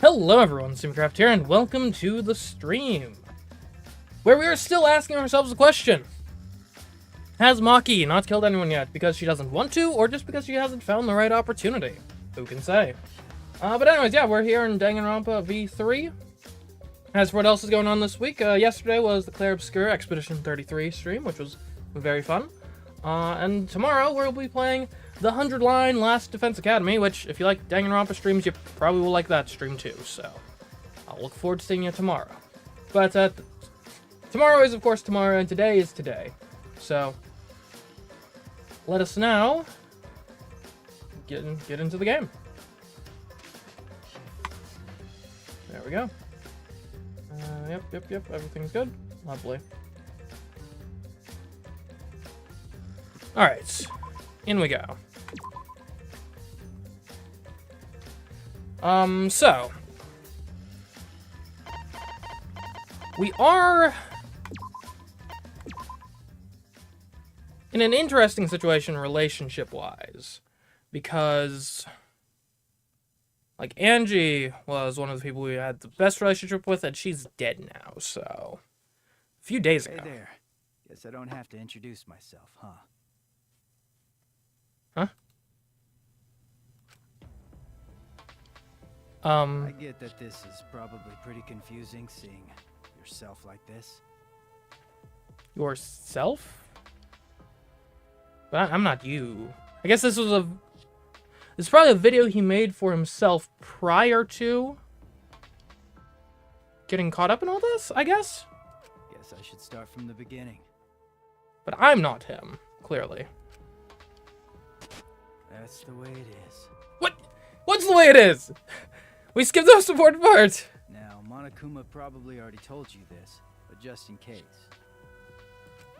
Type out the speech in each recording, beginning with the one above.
Hello everyone, CMeeCraft here, and welcome to the stream, where we are still asking ourselves the question: has Maki not killed anyone yet because she doesn't want to, or just because she hasn't found the right opportunity? Who can say? But anyways, yeah, we're here in Danganronpa V3. As for what else is going on this week, yesterday was the Claire Obscure Expedition 33 stream, which was very fun. And tomorrow we'll be playing the 100-line Last Defense Academy, which, if you like Danganronpa streams, you probably will like that stream too, so I'll look forward to seeing you tomorrow. But tomorrow is, of course, tomorrow, and today is today. So let us now get into the game. There we go. Yep, everything's good. Lovely. Alright, in we go. So we are in an interesting situation relationship-wise, because like Angie was one of the people we had the best relationship with, and she's dead now, so a few days ago. Hey there. Guess I don't have to introduce myself, huh? Huh? I get that this is probably pretty confusing, seeing yourself like this. Yourself? But I'm not you. I guess this is probably a video he made for himself prior to getting caught up in all this, I guess? Guess I should start from the beginning. But I'm not him, clearly. That's the way it is. What's the way it is? We skipped the most important part. Now, Monokuma probably already told you this, but just in case.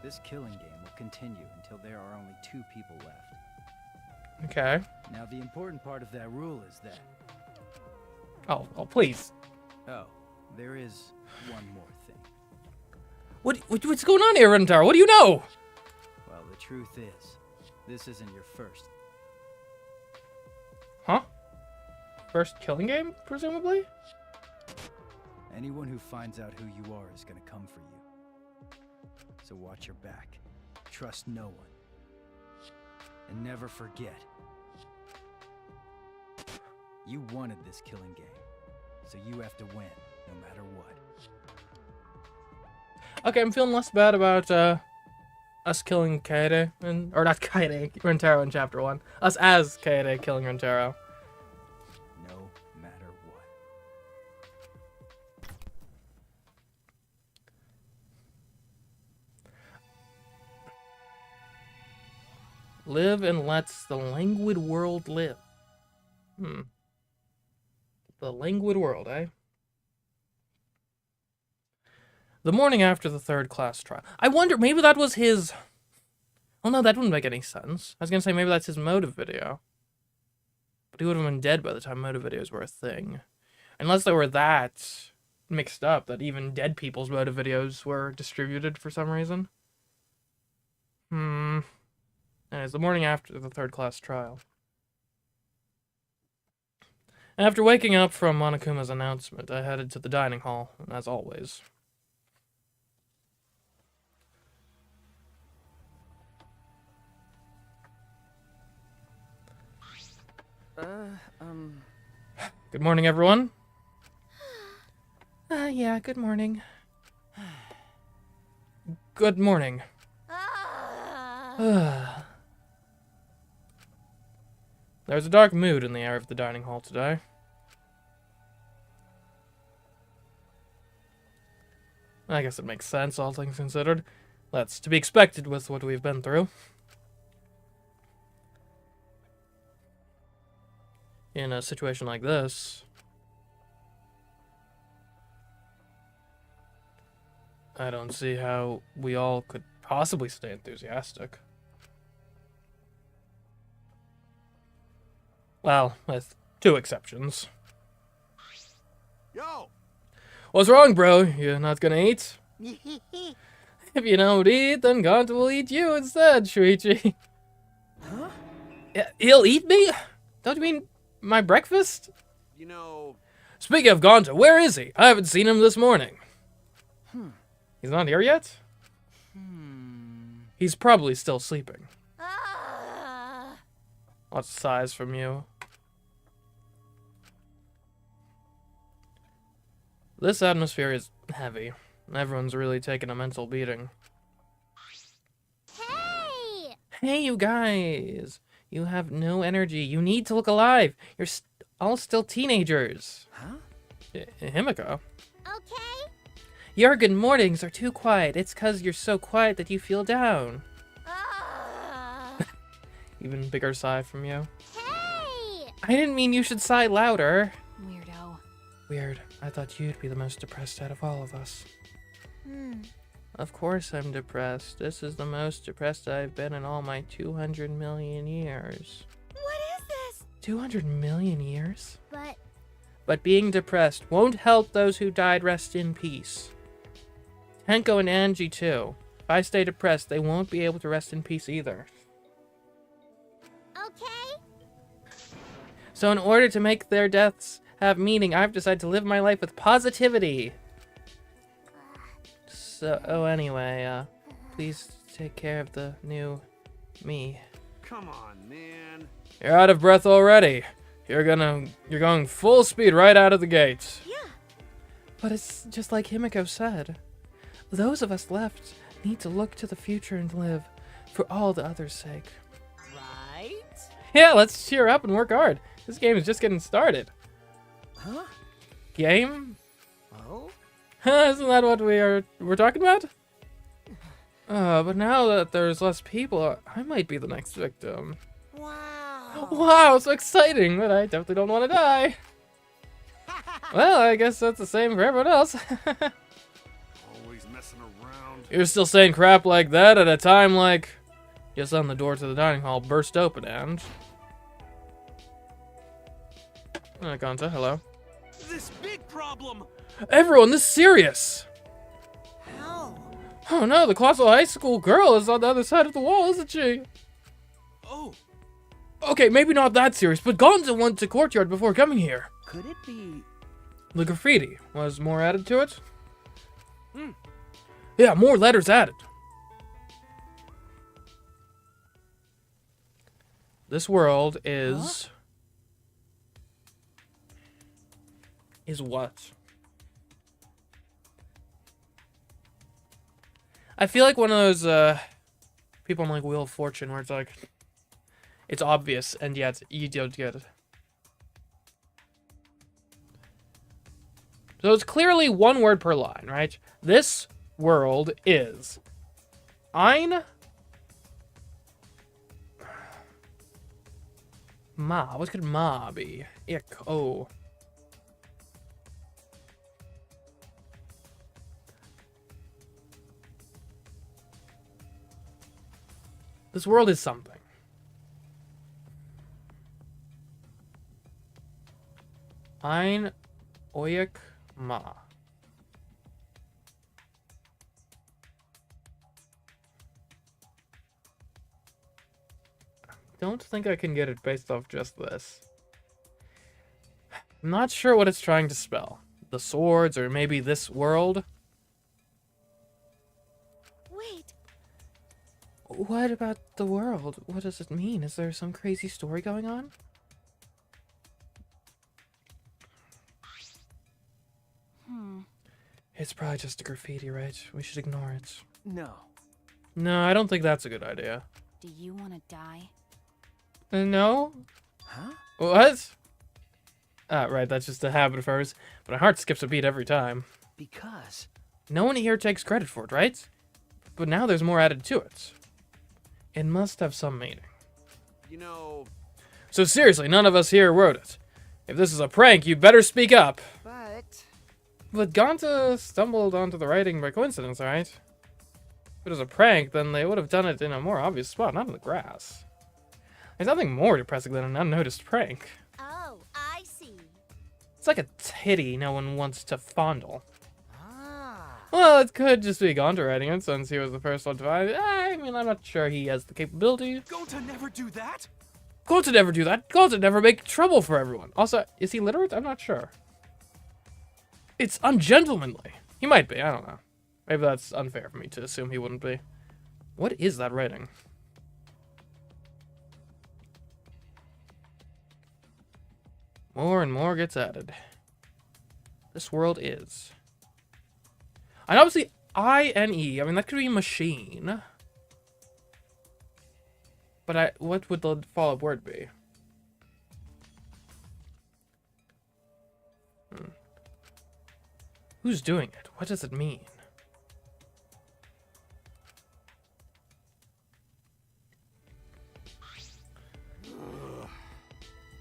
This killing game will continue until there are only 2 people left. Okay. Now, the important part of that rule is that... Oh, please. Oh, there is one more thing. What's going on here, Rentaro? What do you know? Well, the truth is, this isn't your first. Huh? First killing game, presumably? Anyone who finds out who you are is gonna come for you. So watch your back. Trust no one. And never forget. You wanted this killing game. So you have to win, no matter what. Okay, I'm feeling less bad about us killing Kaede, or not Kaede, Rentaro in Chapter 1. Us as Kaede killing Rentaro. No matter what. Live and lets the languid world live. The languid world, eh? The morning after the 3rd class trial. I wonder, maybe that was his... Oh no, that wouldn't make any sense. I was gonna say maybe that's his motive video. But he would have been dead by the time motive videos were a thing. Unless they were that mixed up, that even dead people's motive videos were distributed for some reason. Anyways, the morning after the 3rd class trial. After waking up from Monokuma's announcement, I headed to the dining hall, as always. Good morning, everyone. Yeah, good morning. Good morning. There's a dark mood in the air of the dining hall today. I guess it makes sense, all things considered. That's to be expected with what we've been through. In a situation like this, I don't see how we all could possibly stay enthusiastic. Well, with 2 exceptions. Yo! What's wrong, bro? You not gonna eat? If you don't eat, then God will eat you instead, Shuichi. Huh? He'll eat me? Don't you mean my breakfast? You know, Speaking of Gonta, where is he? I haven't seen him this morning. He's not here yet? He's probably still sleeping. Lots of sighs from you. This atmosphere is heavy. Everyone's really taking a mental beating. Hey! Hey, you guys! You have no energy. You need to look alive. You're all still teenagers. Huh? Himiko? Okay. Your good mornings are too quiet. It's 'cause you're so quiet that you feel down. Even bigger sigh from you. Hey! I didn't mean you should sigh louder. Weirdo. Weird. I thought you'd be the most depressed out of all of us. Of course I'm depressed. This is the most depressed I've been in all my 200 million years. What is this? 200 million years? But being depressed won't help those who died rest in peace. Tenko and Angie too. If I stay depressed, they won't be able to rest in peace either. okay. So in order to make their deaths have meaning, I've decided to live my life with positivity. So, anyway, please take care of the new me. Come on, man. You're out of breath already. You're going full speed right out of the gates. Yeah. But it's just like Himiko said. Those of us left need to look to the future and live for all the others' sake. Right? Yeah, let's cheer up and work hard. This game is just getting started. Huh? Game? Oh? Isn't that what we're talking about? But now that there's less people, I might be the next victim. Wow. Wow, so exciting, but I definitely don't want to die. Well, I guess that's the same for everyone else. Always messing around. You're still saying crap like that at a time like... Just then the door to the dining hall burst open and... Gonta, hello. This big problem. Everyone, this is serious! How? Oh no, the colossal high school girl is on the other side of the wall, isn't she? Oh, Okay, maybe not that serious, but Gonza went to courtyard before coming here. Could it be? The graffiti was more added to it. Yeah, more letters added. This world is... Is what? I feel like one of those people on like Wheel of Fortune where it's like it's obvious and yet you don't get it. So it's clearly one word per line, right? This world is Ein Ma. What could Ma be? Ich. Oh. This world is something. Ein Oyak Ma. Don't think I can get it based off just this. I'm not sure what it's trying to spell. The swords, or maybe this world? Wait. What about the world? What does it mean? Is there some crazy story going on? It's probably just a graffiti, right? We should ignore it. No. No, I don't think that's a good idea. Do you want to die? No? Huh? What? Right, that's just a habit of hers. But my heart skips a beat every time. Because. No one here takes credit for it, right? But now there's more added to it. It must have some meaning. you know, So seriously, none of us here wrote it. If this is a prank, you better speak up. But Gonta stumbled onto the writing by coincidence, right? If it was a prank, then they would have done it in a more obvious spot, not in the grass. There's nothing more depressing than an unnoticed prank. Oh, I see. It's like a titty no one wants to fondle. Ah. Well, it could just be Gonta writing it, since he was the first one to find it. I mean, I'm not sure he has the capability. go to never do that. Gonta never do that. Gonta never make trouble for everyone. Also, is he literate? I'm not sure. It's ungentlemanly. He might be, I don't know. Maybe that's unfair for me to assume he wouldn't be. What is that writing? More and more gets added. This world is. And obviously, I-N-E. I mean, that could be machine. But what would the follow-up word be? Who's doing it? What does it mean?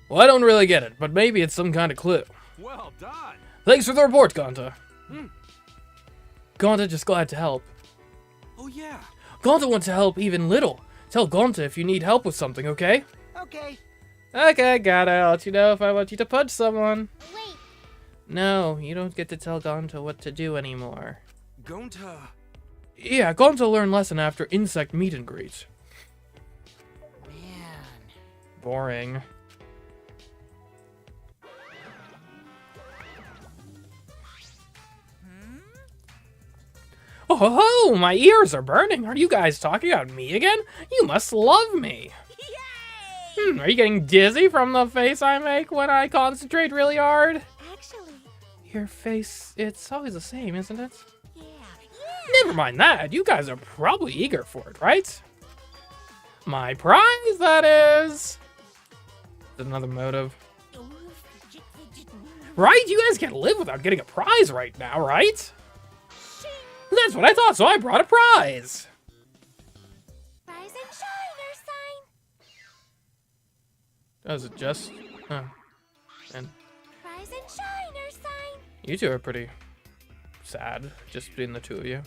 Well, I don't really get it, but maybe it's some kind of clue. Well done. Thanks for the report, Gonta. Gonta just glad to help. Oh yeah. Gonta wants to help even little. Tell Gonta if you need help with something, okay? Okay. Okay, got it. I'll let you know if I want you to punch someone. Wait, No, you don't get to tell Gonta what to do anymore. Gonta. Yeah, Gonta learned lesson after insect meet and greet. man. Boring. Oh, ho, ho, my ears are burning. Are you guys talking about me again? You must love me. Yay! Are you getting dizzy from the face I make when I concentrate really hard? Actually, Your face, it's always the same, isn't it? yeah. Never mind that. You guys are probably eager for it, right? My prize, that is. Another motive. Right? You guys can't live without getting a prize right now, right? That's what I thought, so I brought a prize. Rise and shine, Ursine. Does it just? Oh. And Rise and shine, Ursine. you two are pretty sad, just being the two of you.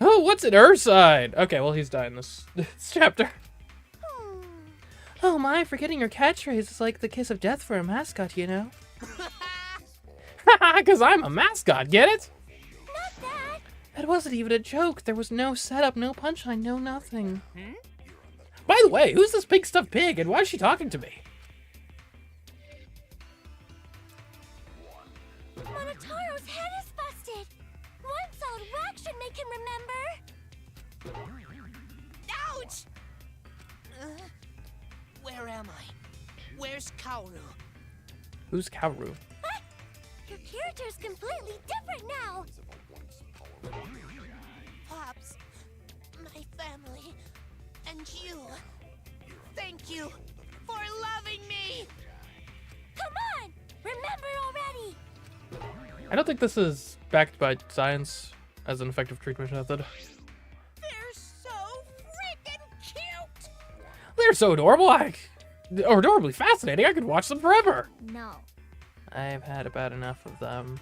Oh, what's in her side? Okay, well, he's dying this chapter. Oh my, forgetting your catchphrase is like the kiss of death for a mascot, you know? Haha, because I'm a mascot, get it? Not that. That wasn't even a joke. There was no setup, no punchline, no nothing. By the way, who's this pink stuffed pig and why is she talking to me? Monotaro's head is busted. One solid whack should make him remember. Ouch! Where am I? Where's Kaoru? Who's Kaoru? What? Your character's completely different now. Pops, my family, and you. Thank you for loving me! Come on, remember already. I don't think this is backed by science as an effective treatment method. They're so freaking cute! They're so adorable, or adorably fascinating, I could watch them forever. No. I've had about enough of them.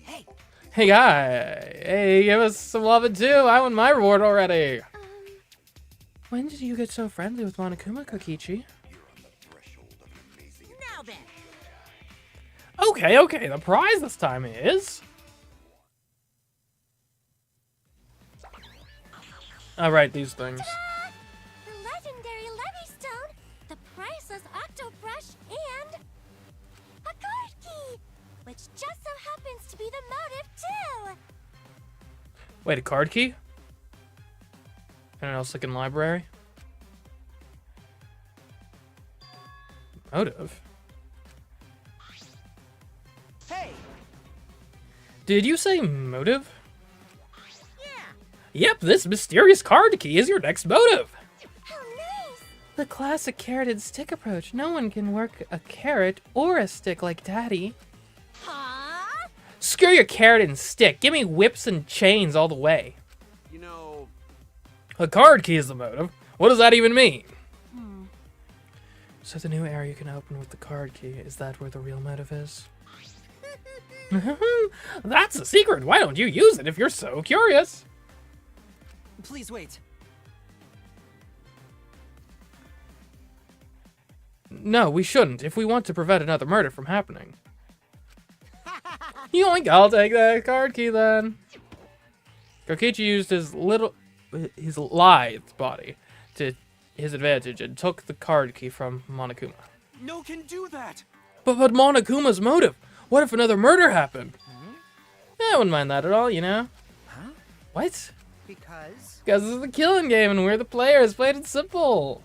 Hey, Hey guy, hey, give us some loving too. I won my reward already. When did you get so friendly with Monokuma, Kokichi? now then. Okay, the prize this time is... Alright, these things. The legendary Levystone, the priceless Octobrush, and a card key, which just so happens to be the motive too. Wait, a card key? Anyone else looking library? Motive? Hey! Did you say motive? Yeah! Yep, this mysterious card key is your next motive. How nice. The classic carrot and stick approach. No one can work a carrot or a stick like Daddy. Huh? Screw your carrot and stick. Give me whips and chains all the way. You know, A card key is the motive. What does that even mean? So the new area you can open with the card key, is that where the real motive is? That's a secret. Why don't you use it if you're so curious? Please wait. No, we shouldn't, if we want to prevent another murder from happening. Yoink, I'll take that card key then. Kokichi used his lithe body to his advantage and took the card key from Monokuma. no can do that. But Monokuma's motive, What if another murder happened? Yeah, I wouldn't mind that at all, you know? Huh? What? Because Because this is the killing game and we're the players. Played it simple.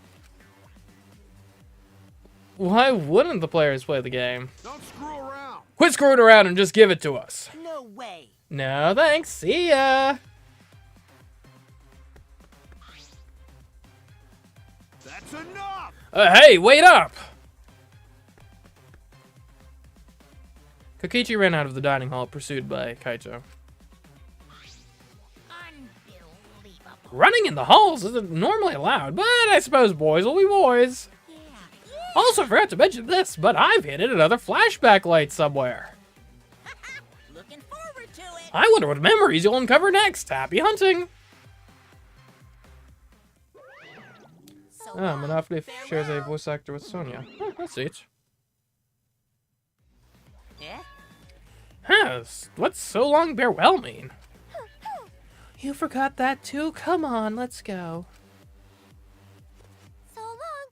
Why wouldn't the players play the game? Don't screw around. Quit screwing around and just give it to us. no way. No, thanks. See ya. That's enough. Hey, wait up! Kokichi ran out of the dining hall, pursued by Kaito. Unbelievable. Running in the halls isn't normally allowed, but I suppose boys will be boys. Yeah. Also forgot to mention this, but I've hidden another flashback light somewhere. Looking forward to it. I wonder what memories you'll uncover next. Happy hunting! So Ah, long. Monopoly shares a Farewell. voice actor with Sonia. Huh, that's it. Yeah? Huh, what's so long farewell mean? You forgot that too? Come on, let's go. So long.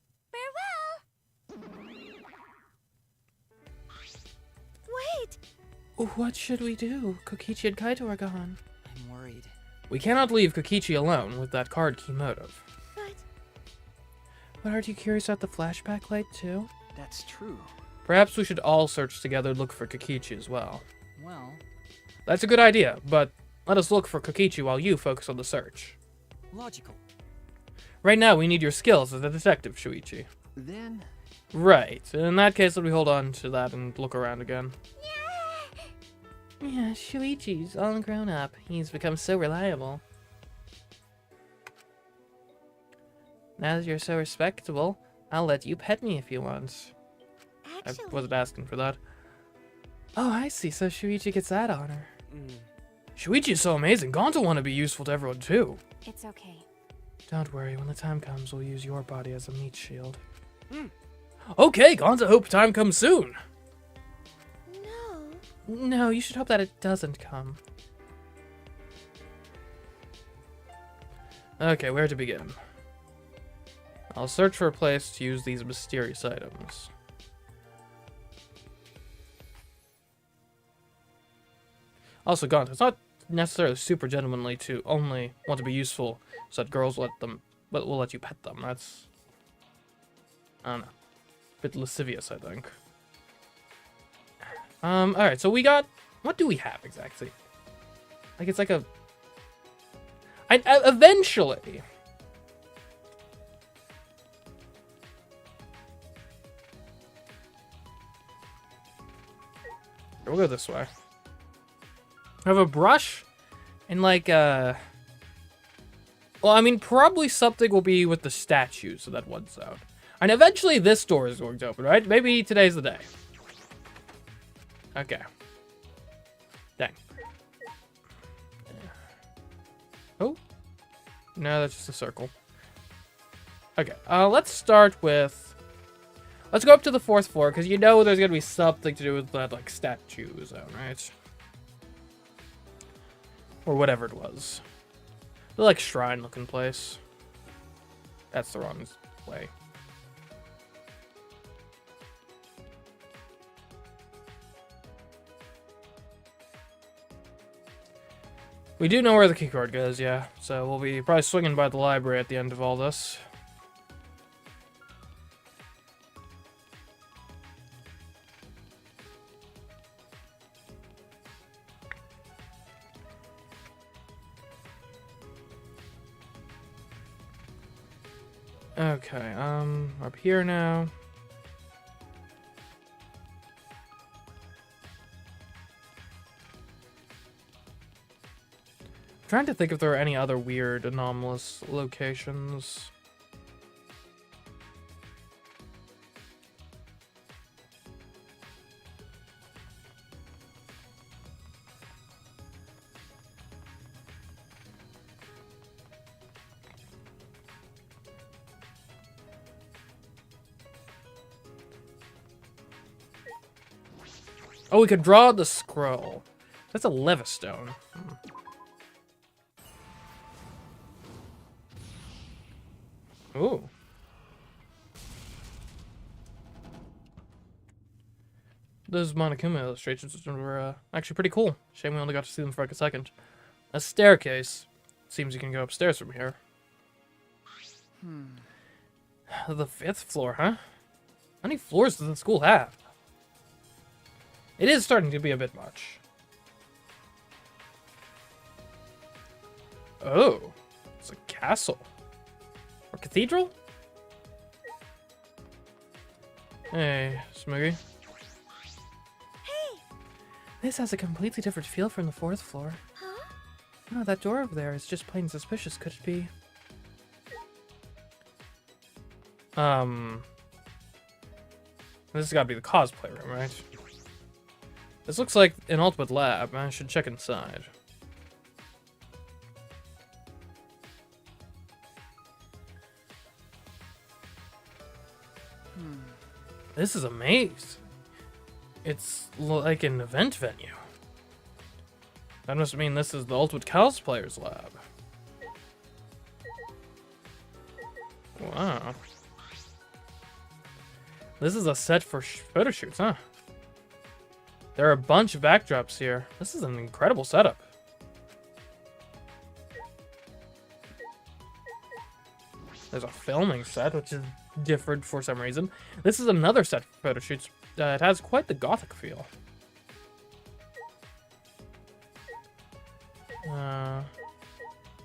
Farewell. Wait. What should we do? Kokichi and Kaito are gone. I'm worried. We cannot leave Kokichi alone with that card key motive. But aren't you curious about the flashback light too? That's true. Perhaps we should all search together and look for Kokichi as well. Well, That's a good idea, but let us look for Kokichi while you focus on the search. logical. Right now, we need your skills as a detective, Shuichi. Then, Right. In that case, let me hold on to that and look around again. Yeah, Shuichi's all grown up. He's become so reliable. Now that you're so respectable, I'll let you pet me if you want. I Actually, wasn't asking for that. Oh, I see. So Shuichi gets that honor. Shuichi is so amazing. Gonto will want to be useful to everyone, too. it's okay. Don't worry. When the time comes, we'll use your body as a meat shield. Okay, Gonto, hope time comes soon. No. No, you should hope that it doesn't come. Okay, where to begin? I'll search for a place to use these mysterious items. Also, Gonto, it's not necessarily super gentlemanly to only want to be useful so that girls will let you pet them. That's, I don't know, a bit lascivious, I think. Alright, so we got, what do we have exactly? Like, it's like a, eventually. We'll go this way. I have a brush and like well, I mean, probably something will be with the statues of that one zone. And eventually this door is going to open, right? Maybe today's the day. Okay. Dang. Oh. No, that's just a circle. Okay, let's start with... Let's go up to the 4th floor, because you know there's going to be something to do with that, like, statue zone, right? Or whatever it was. The, like, shrine-looking place. That's the wrong way. We do know where the keycard goes, yeah. So we'll be probably swinging by the library at the end of all this. Okay, up here now. I'm trying to think if there are any other weird, anomalous locations. Oh, we could draw the scroll. That's a levistone. Ooh. Those Monokuma illustrations were actually pretty cool. Shame we only got to see them for like a second. A staircase. Seems you can go upstairs from here. The 5th floor, huh? How many floors does the school have? It is starting to be a bit much. Oh, it's a castle. Or cathedral? Hey, Smoogie. Hey! This has a completely different feel from the 4th floor. Huh? Oh, that door over there is just plain suspicious. Could it be? This has got to be the cosplay room, right? This looks like an ultimate lab. I should check inside. This is a maze. It's like an event venue. That must mean this is the ultimate cosplayer's lab. Wow. This is a set for photo shoots, huh? There are a bunch of backdrops here. This is an incredible setup. There's a filming set, which is different for some reason. This is another set for photo shoots. It has quite the gothic feel.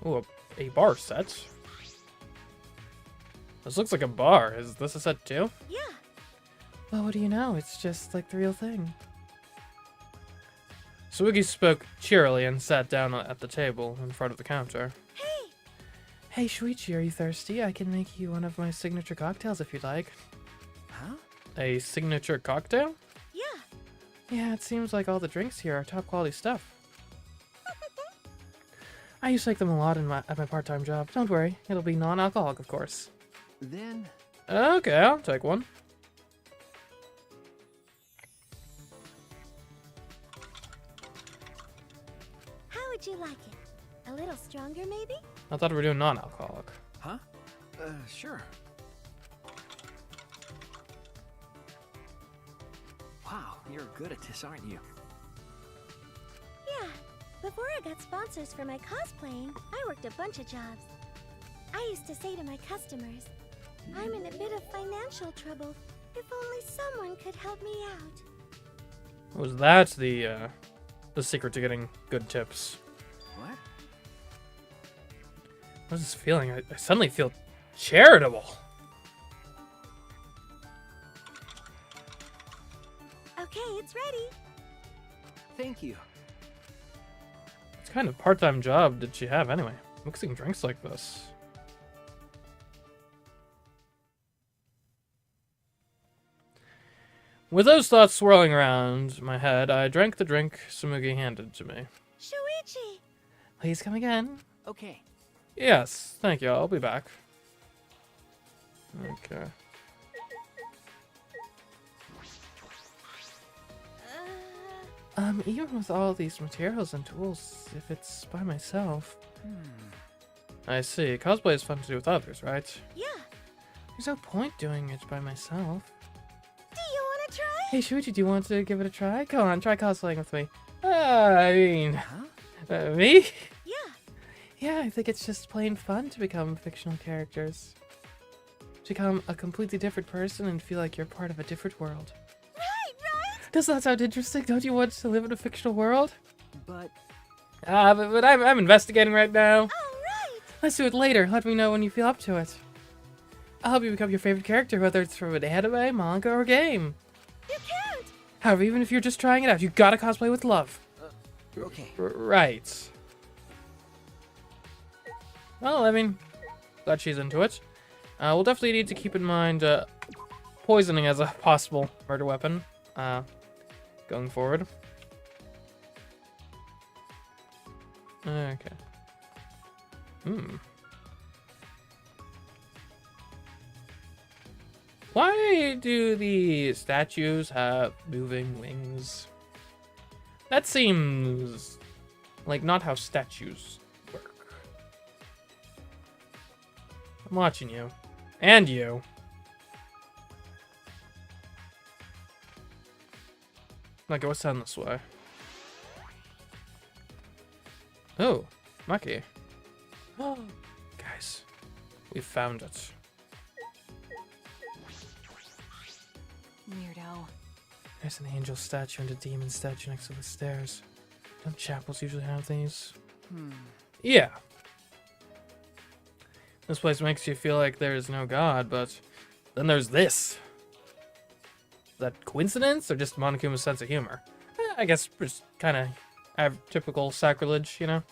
Ooh, a bar set. This looks like a bar. Is this a set too? Yeah. Well, what do you know? It's just like the real thing. Swiggy spoke cheerily and sat down at the table in front of the counter. Hey! Hey, Shuichi, are you thirsty? I can make you one of my signature cocktails if you'd like. Huh? A signature cocktail? Yeah. Yeah, it seems like all the drinks here are top quality stuff. I used to like them a lot at my part-time job. Don't worry, it'll be non-alcoholic, of course. Then... Okay, I'll take one. How would you like it? A little stronger, maybe? I thought we were doing non-alcoholic. Huh? Sure. Wow, you're good at this, aren't you? Yeah. Before I got sponsors for my cosplaying, I worked a bunch of jobs. I used to say to my customers, I'm in a bit of financial trouble. If only someone could help me out. Was that the secret to getting good tips? What? What is this feeling? I suddenly feel charitable. Okay, it's ready. Thank you. What kind of part-time job did she have anyway? Mixing drinks like this. With those thoughts swirling around my head, I drank the drink Sumugi handed to me. Shuichi! Please come again. Okay. Yes, thank you. I'll be back. Okay. Even with all these materials and tools, if it's by myself. I see. Cosplay is fun to do with others, right? Yeah. There's no point doing it by myself. Do you want to try? Hey, Shuichi, do you want to give it a try? Come on, try cosplaying with me. I mean, Huh? me? Yeah. Yeah, I think it's just plain fun to become fictional characters. To become a completely different person and feel like you're part of a different world. Right. Does that sound interesting? Don't you want to live in a fictional world? But... But I'm investigating right now. All right. Let's do it later. Let me know when you feel up to it. I'll help you become your favorite character, whether it's from an anime, manga, or game. You can't. However, even if you're just trying it out, you gotta cosplay with love. Okay. Right. Well, I mean, glad she's into it. We'll definitely need to keep in mind poisoning as a possible murder weapon going forward. Okay. Why do the statues have moving wings? That seems like not how statues work. I'm watching you. And you. Okay, what's down this way? Oh, Maki. Guys, we found it. Weirdo. There's an angel statue and a demon statue next to the stairs. Don't chapels usually have these? Yeah. This place makes you feel like there is no god, but then there's this. Is that coincidence or just Monokuma's sense of humor? I guess just kind of have typical sacrilege, you know?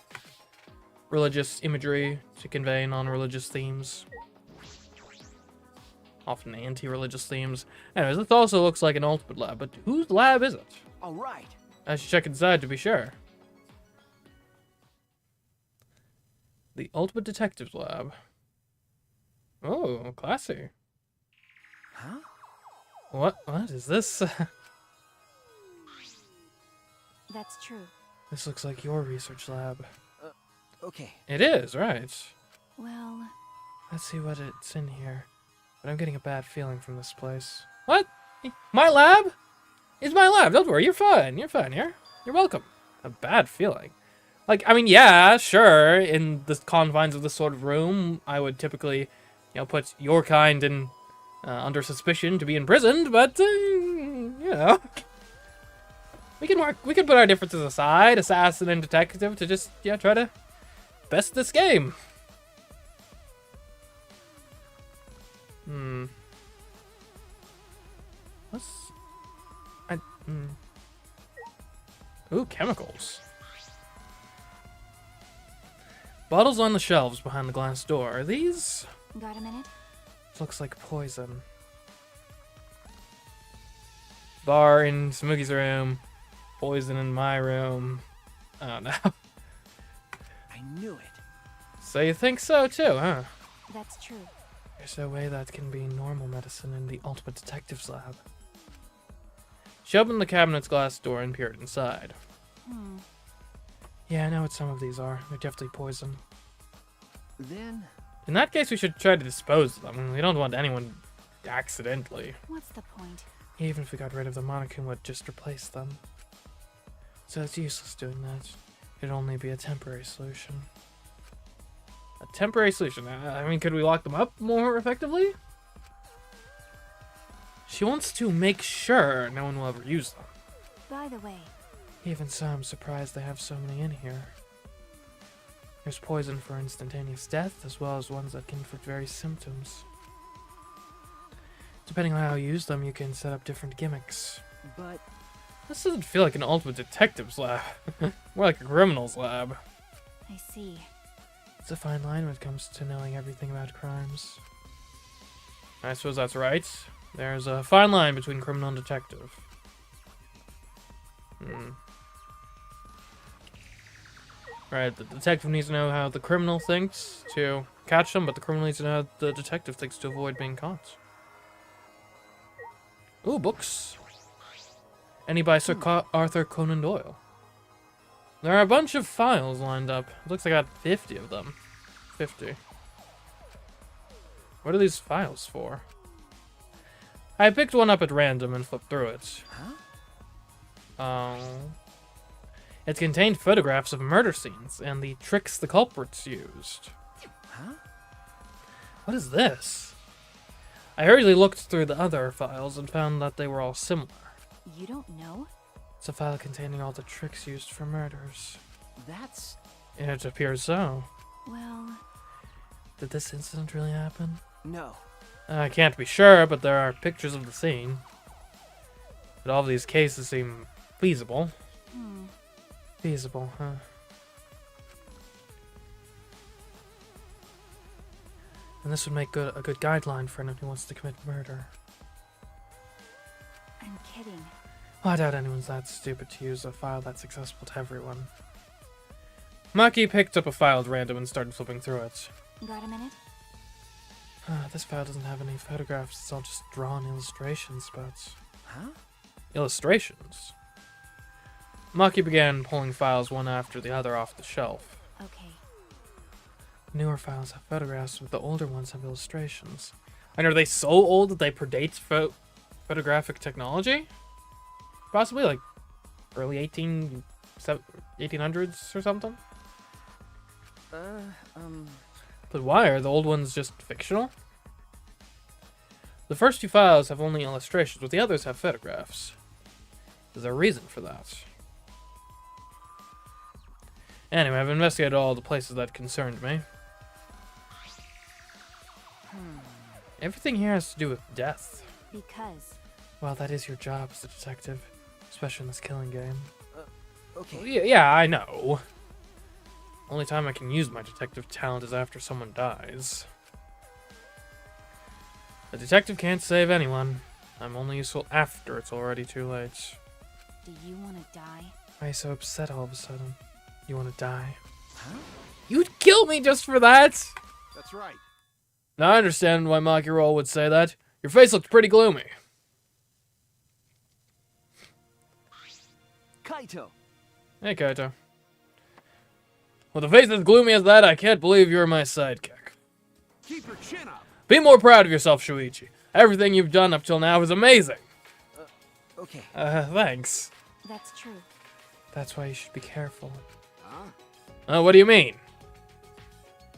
Religious imagery to convey non-religious themes. Often anti-religious themes. Anyways, this also looks like an ultimate lab, but whose lab is it? All right. I should check inside to be sure. The Ultimate Detective's Lab. Oh, classy. Huh? What is this? That's true. This looks like your research lab. Okay. It is, right. Well, Let's see what it's in here. But I'm getting a bad feeling from this place. What? My lab? It's my lab. Don't worry. You're fine. You're fine here. You're welcome. A bad feeling. Like, I mean, yeah, sure. In the confines of this sort of room, I would typically, you know, put your kind in under suspicion to be imprisoned. But you know, we can work. We can put our differences aside, assassin and detective, to just try to best this game. Ooh, chemicals. Bottles on the shelves behind the glass door. Are these? got a minute? Looks like poison. Bar in Smokey's room. Poison in my room. Oh no. I knew it. So you think so too, huh? That's true. There's no way that can be normal medicine in the Ultimate Detective's Lab. She opened the cabinet's glass door and peered inside. Yeah, I know what some of these are. They're definitely poison. Then In that case, we should try to dispose of them. We don't want anyone accidentally. What's the point? Even if we got rid of them, Monokuma would just replace them. So it's useless doing that. It'd only be a temporary solution. A temporary solution? I mean, could we lock them up more effectively? She wants to make sure no one will ever use them. By the way, Even so, I'm surprised they have so many in here. There's poison for instantaneous death, as well as ones that can inflict various symptoms. Depending on how you use them, you can set up different gimmicks. but This doesn't feel like an Ultimate Detective's lab. More like a criminal's lab. I see. It's a fine line when it comes to knowing everything about crimes. I suppose that's right. There's a fine line between criminal and detective. Right, the detective needs to know how the criminal thinks to catch them, but the criminal needs to know how the detective thinks to avoid being caught. Ooh, books. Any by Sir Arthur Conan Doyle. There are a bunch of files lined up. It looks like I got 50 of them. 50. What are these files for? I picked one up at random and flipped through it. huh? It contained photographs of murder scenes and the tricks the culprits used. Huh? What is this? I hurriedly looked through the other files and found that they were all similar. You don't know? It's a file containing all the tricks used for murders. That's It appears so. Well, Did this incident really happen? no. I can't be sure, but there are pictures of the scene. But all of these cases seem feasible. Feasible, huh? And this would make a good guideline for anyone who wants to commit murder. I'm kidding. Well, I doubt anyone's that stupid to use a file that's accessible to everyone. Maki picked up a file at random and started flipping through it. Got a minute? This file doesn't have any photographs, it's all just drawn illustrations, but... Huh? Illustrations? Maki began pulling files one after the other off the shelf. Okay. Newer files have photographs, but the older ones have illustrations. And are they so old that they predate photographic technology? Possibly, like, early 1800s or something. But why are the old ones just fictional? The first two files have only illustrations, but the others have photographs. There's a reason for that. Anyway, I've investigated all the places that concerned me. Everything here has to do with death. Because. Well, that is your job as a detective, especially in this killing game. Okay. Yeah, I know. Only time I can use my detective talent is after someone dies. A detective can't save anyone. I'm only useful after it's already too late. Do you want to die? Why are you so upset all of a sudden? You want to die? Huh? You'd kill me just for that? That's right. Now I understand why Makiro would say that. Your face looked pretty gloomy. Kaito. Hey, Kaito. With a face as gloomy as that, I can't believe you're my sidekick. Keep your chin up. Be more proud of yourself, Shuichi. Everything you've done up till now is amazing. Okay. Thanks. That's true. That's why you should be careful. Huh? What do you mean?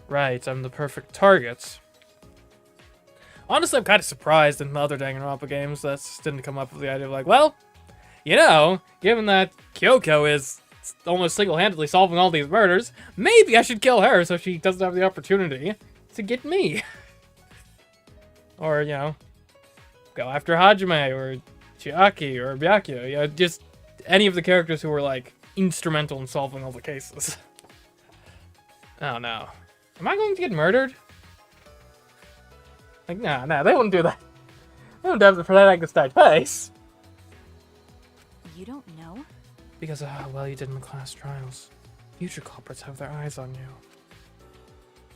Right, I'm the perfect target. Honestly, I'm kind of surprised in the other Danganronpa games that didn't come up with the idea of like, well, you know, given that Kyoko is almost single-handedly solving all these murders, maybe I should kill her so she doesn't have the opportunity to get me. Or, you know, go after Hajime or Chiaki or Byakuya. You know, just any of the characters who were, like, instrumental in solving all the cases. Oh, no. Am I going to get murdered? Like, nah, they wouldn't do that. They wouldn't have the protagonist face. You don't know? Because of how well you did in the class trials. Future culprits have their eyes on you.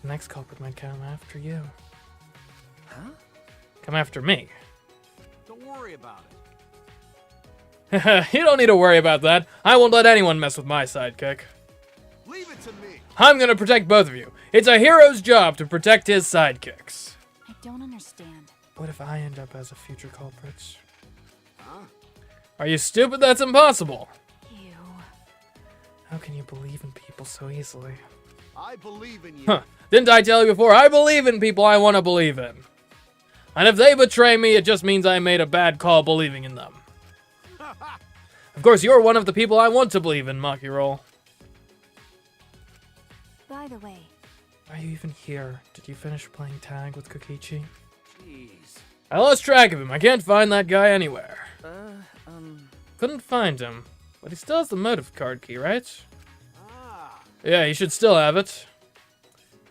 The next culprit might come after you. Huh? Come after me. Don't worry about it. You don't need to worry about that. I won't let anyone mess with my sidekick. Leave it to me. I'm gonna protect both of you. It's a hero's job to protect his sidekicks. I don't understand. What if I end up as a future culprit? Huh? Are you stupid? That's impossible. You. How can you believe in people so easily? I believe in you. Huh. Didn't I tell you before? I believe in people I want to believe in. And if they betray me, it just means I made a bad call believing in them. Of course, you're one of the people I want to believe in, Makiro. By the way, Are you even here? Did you finish playing tag with Kokichi? Jeez. I lost track of him. I can't find that guy anywhere. Couldn't find him. But he still has the motive card key, right? Ah. Yeah, he should still have it.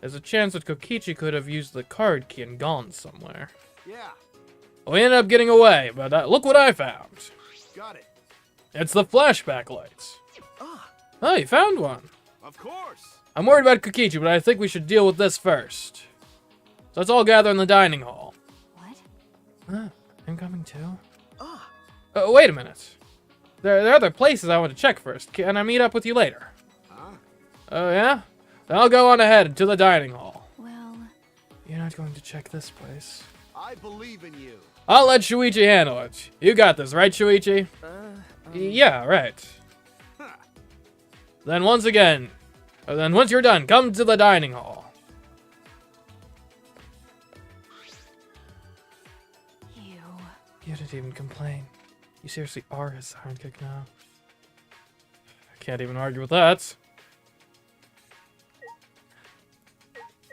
There's a chance that Kokichi could have used the card key and gone somewhere. Yeah. Well, we ended up getting away, but look what I found. Got it. It's the flashback lights. Oh, you found one. Of course. I'm worried about Kokichi, but I think we should deal with this first. So let's all gather in the dining hall. what? I'm coming too. Wait a minute. There are other places I want to check first. Can I meet up with you later? Huh? Oh, yeah? Then I'll go on ahead to the dining hall. Well, You're not going to check this place. I believe in you. I'll let Shuichi handle it. You got this, right, Shuichi? Yeah, right. Huh. Then once you're done, come to the dining hall. You didn't even complain. You seriously are his sidekick now. I can't even argue with that.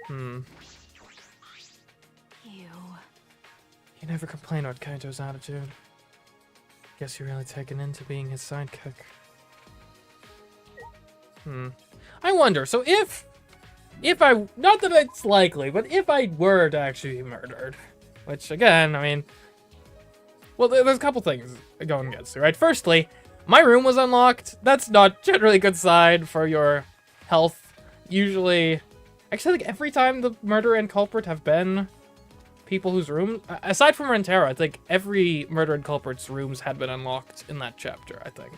You never complain about Kaito's attitude. Guess you're really taken into being his sidekick. I wonder, so if I, not that it's likely, but if I were to actually be murdered, which again, I mean, well, there's a couple things going against it, right? Firstly, my room was unlocked. That's not generally a good sign for your health. Usually, actually, like every time the murderer and culprit have been people whose room, aside from Rentaro, I think every murderer and culprit's rooms had been unlocked in that chapter, I think.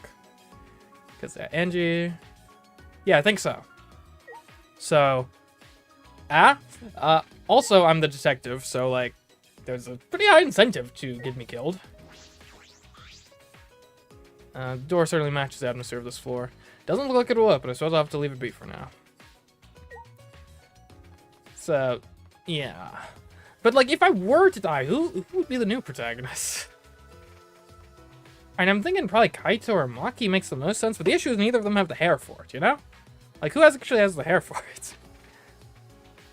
Because Angie, yeah, I think so. So, also I'm the detective, so like, there's a pretty high incentive to get me killed. The door certainly matches the atmosphere of this floor. Doesn't look like it'll work, but I suppose I'll have to leave it be for now. So, yeah. But, like, if I were to die, who would be the new protagonist? And I'm thinking probably Kaito or Maki makes the most sense, but the issue is neither of them have the hair for it, you know? Like, who actually has the hair for it?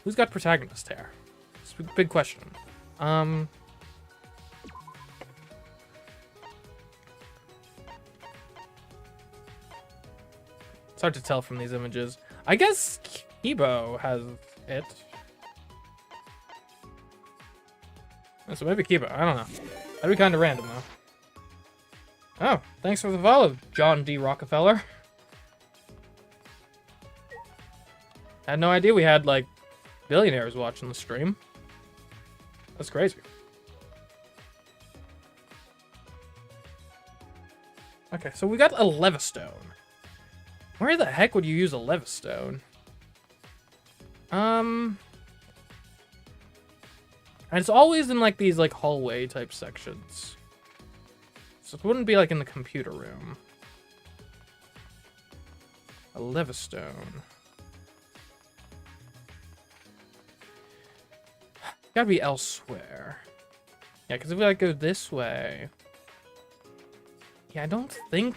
Who's got protagonist hair? It's a big question. It's hard to tell from these images. I guess Kibo has it. So maybe Kibo, I don't know. That'd be kind of random, though. Oh, thanks for the follow, John D. Rockefeller. Had no idea we had, like, billionaires watching the stream. That's crazy. Okay, so we got a Levistone. Where the heck would you use a Levistone? And it's always in, like, these, like, hallway type sections. So it wouldn't be, like, in the computer room. A Levistone. Gotta be elsewhere. Yeah, because if we, like, go this way... Yeah, I don't think...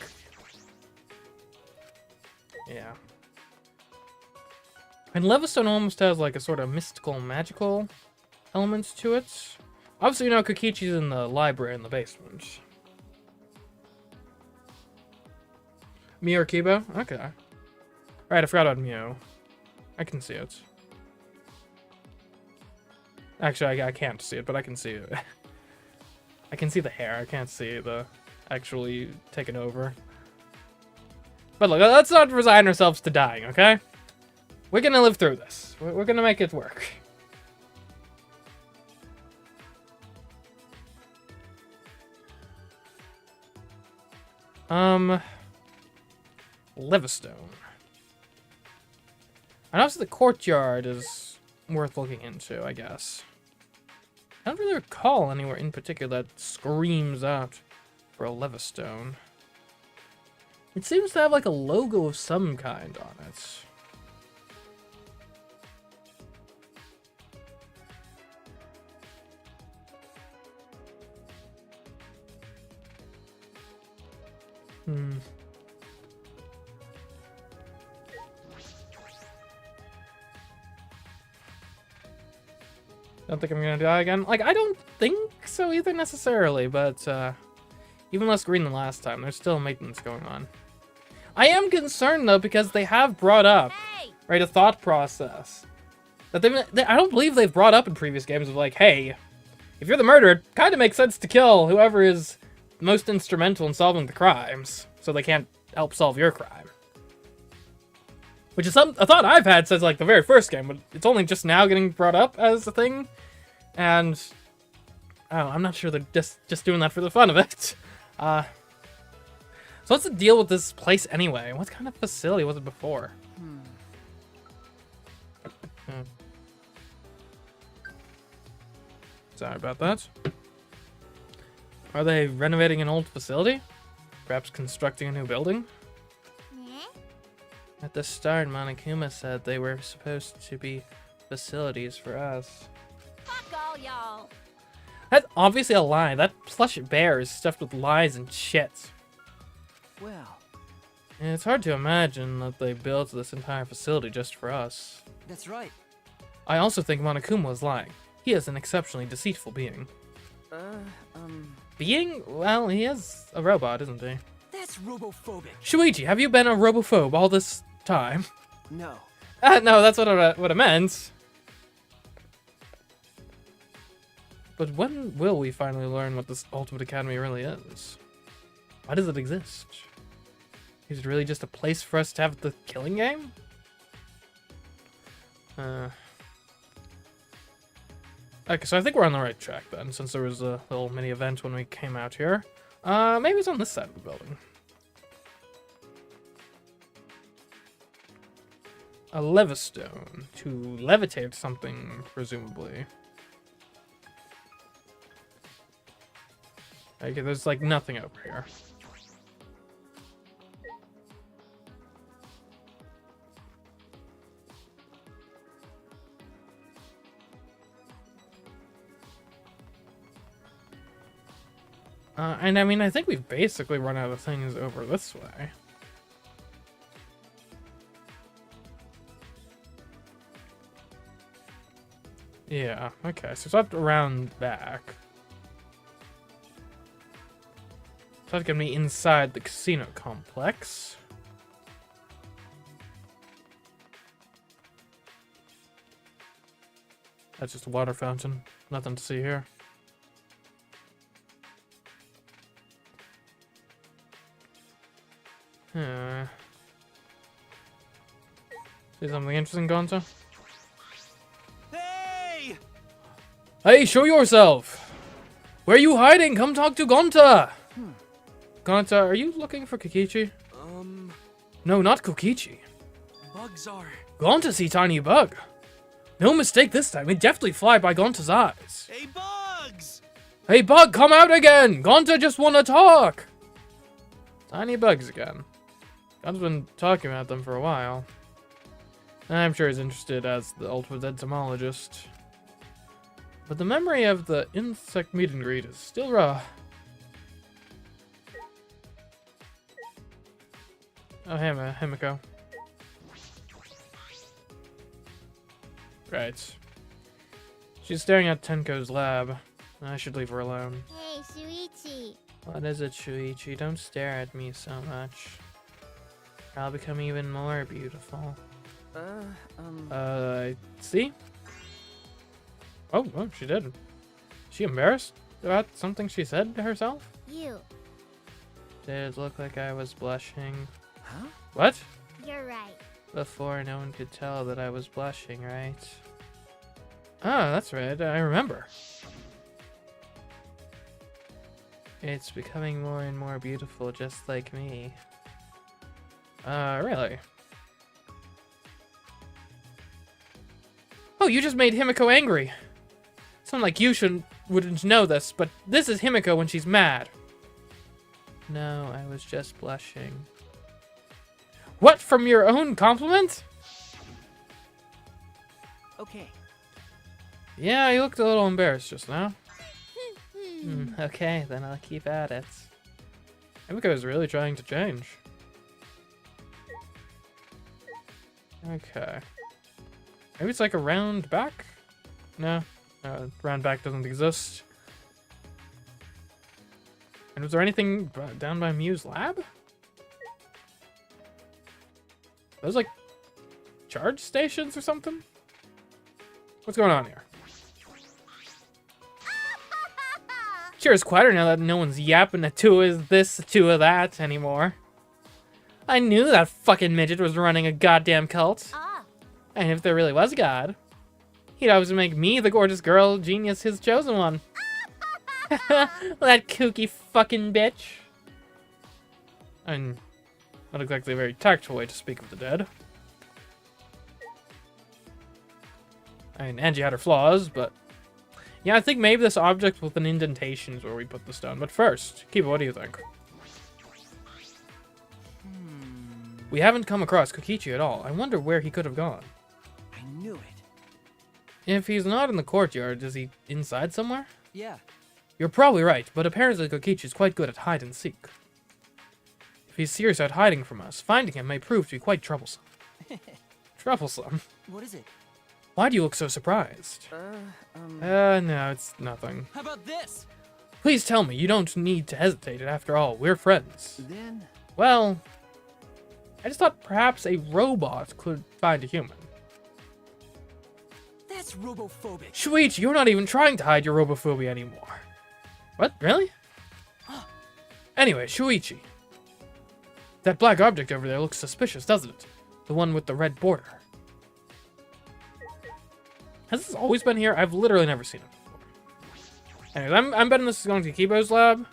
Yeah. And Levistone almost has, like, a sort of mystical, magical elements to it. Obviously, you know, Kokichi's in the library in the basement. Mew or Kibo? Okay. Right, I forgot about Mew. I can see it. Actually, I can't see it, but I can see it. I can see the hair. I can't see the actually taking over. But look, let's not resign ourselves to dying, okay? We're gonna live through this. We're gonna make it work. Levistone. And also the courtyard is worth looking into, I guess. I don't really recall anywhere in particular that screams out for a Levistone. It seems to have like a logo of some kind on it. Don't think I'm gonna die again. Like, I don't think so either necessarily, but even less green than last time. There's still maintenance going on. I am concerned though because they have brought up, right, a thought process that I don't believe they've brought up in previous games of like, hey, if you're the murderer, it kind of makes sense to kill whoever is most instrumental in solving the crimes, so they can't help solve your crime. Which is a thought I've had since like the very first game, but it's only just now getting brought up as a thing, and I'm not sure they're just doing that for the fun of it. So what's the deal with this place anyway? What kind of facility was it before? Sorry about that. Are they renovating an old facility? Perhaps constructing a new building? At the start, Monokuma said they were supposed to be facilities for us. Fuck all y'all. That's obviously a lie. That plush bear is stuffed with lies and shit. Well, And it's hard to imagine that they built this entire facility just for us. that's right. I also think Monokuma was lying. He is an exceptionally deceitful being. Being? Well, he is a robot, isn't he? That's robophobic. Shuichi, have you been a robophobe all this time? No. No, that's what I meant. But when will we finally learn what this Ultimate Academy really is? Why does it exist? Is it really just a place for us to have the killing game? Okay, so I think we're on the right track then, since there was a little mini event when we came out here. Maybe it's on this side of the building. A levistone to levitate something, presumably. Okay, there's like nothing over here. And I mean, I think we've basically run out of things over this way. Yeah, okay, so it's up around back. So that's gonna be inside the casino complex. That's just a water fountain. Nothing to see here. See something interesting, Gonta? Hey! Hey, show yourself! Where are you hiding? Come talk to Gonta! Gonta, are you looking for Kokichi? No, not Kokichi. Bugs are. Gonta see tiny bug. No mistake this time. It definitely fly by Gonta's eyes. Hey, Bugs! Hey, bug, come out again! Gonta just wanna talk! Tiny bugs again. Gonta's been talking about them for a while. I'm sure he's interested as the ultimate entomologist. But the memory of the insect meet and greet is still raw. Oh, hey, Himiko. Right. She's staring at Tenko's lab. I should leave her alone. Hey, Shuichi. What is it, Shuichi? Don't stare at me so much. I'll become even more beautiful. See? Oh, she did. Is she embarrassed about something she said to herself? You. Did it look like I was blushing? Huh? What? You're right. Before, no one could tell that I was blushing, right? Ah, that's right. I remember. It's becoming more and more beautiful, just like me. Really? Oh, you just made Himiko angry. Sound like you wouldn't know this, but this is Himiko when she's mad. No, I was just blushing. What, from your own compliment? Okay. Yeah, you looked a little embarrassed just now. Okay, then I'll keep at it. Himiko is really trying to change. Okay. Maybe it's like a round back? No, round back doesn't exist. And was there anything down by Mew's lab? Those like charge stations or something? What's going on here? Sure is quieter now that no one's yapping a two of this, a two of that anymore. I knew that fucking midget was running a goddamn cult. And if there really was a god, he'd always make me, the gorgeous girl genius, his chosen one. That kooky fucking bitch. And not exactly a very tactful way to speak of the dead. I mean, Angie had her flaws, but... yeah, I think maybe this object with an indentation is where we put the stone. But first, Kiba, what do you think? We haven't come across Kokichi at all. I wonder where he could have gone. I knew it. If he's not in the courtyard, is he inside somewhere? Yeah. You're probably right, but apparently Kokichi is quite good at hide and seek. If he's serious about hiding from us, finding him may prove to be quite troublesome. Troublesome? What is it? Why do you look so surprised? No, it's nothing. How about this? Please tell me, you don't need to hesitate. After all, we're friends. Then... well, I just thought perhaps a robot could find a human. that's robophobic. Shuichi, you're not even trying to hide your robophobia anymore. What? Really? Anyway, Shuichi. That black object over there looks suspicious, doesn't it? The one with the red border. Has this always been here? I've literally never seen it before. Anyways, I'm betting this is going to Kibo's lab.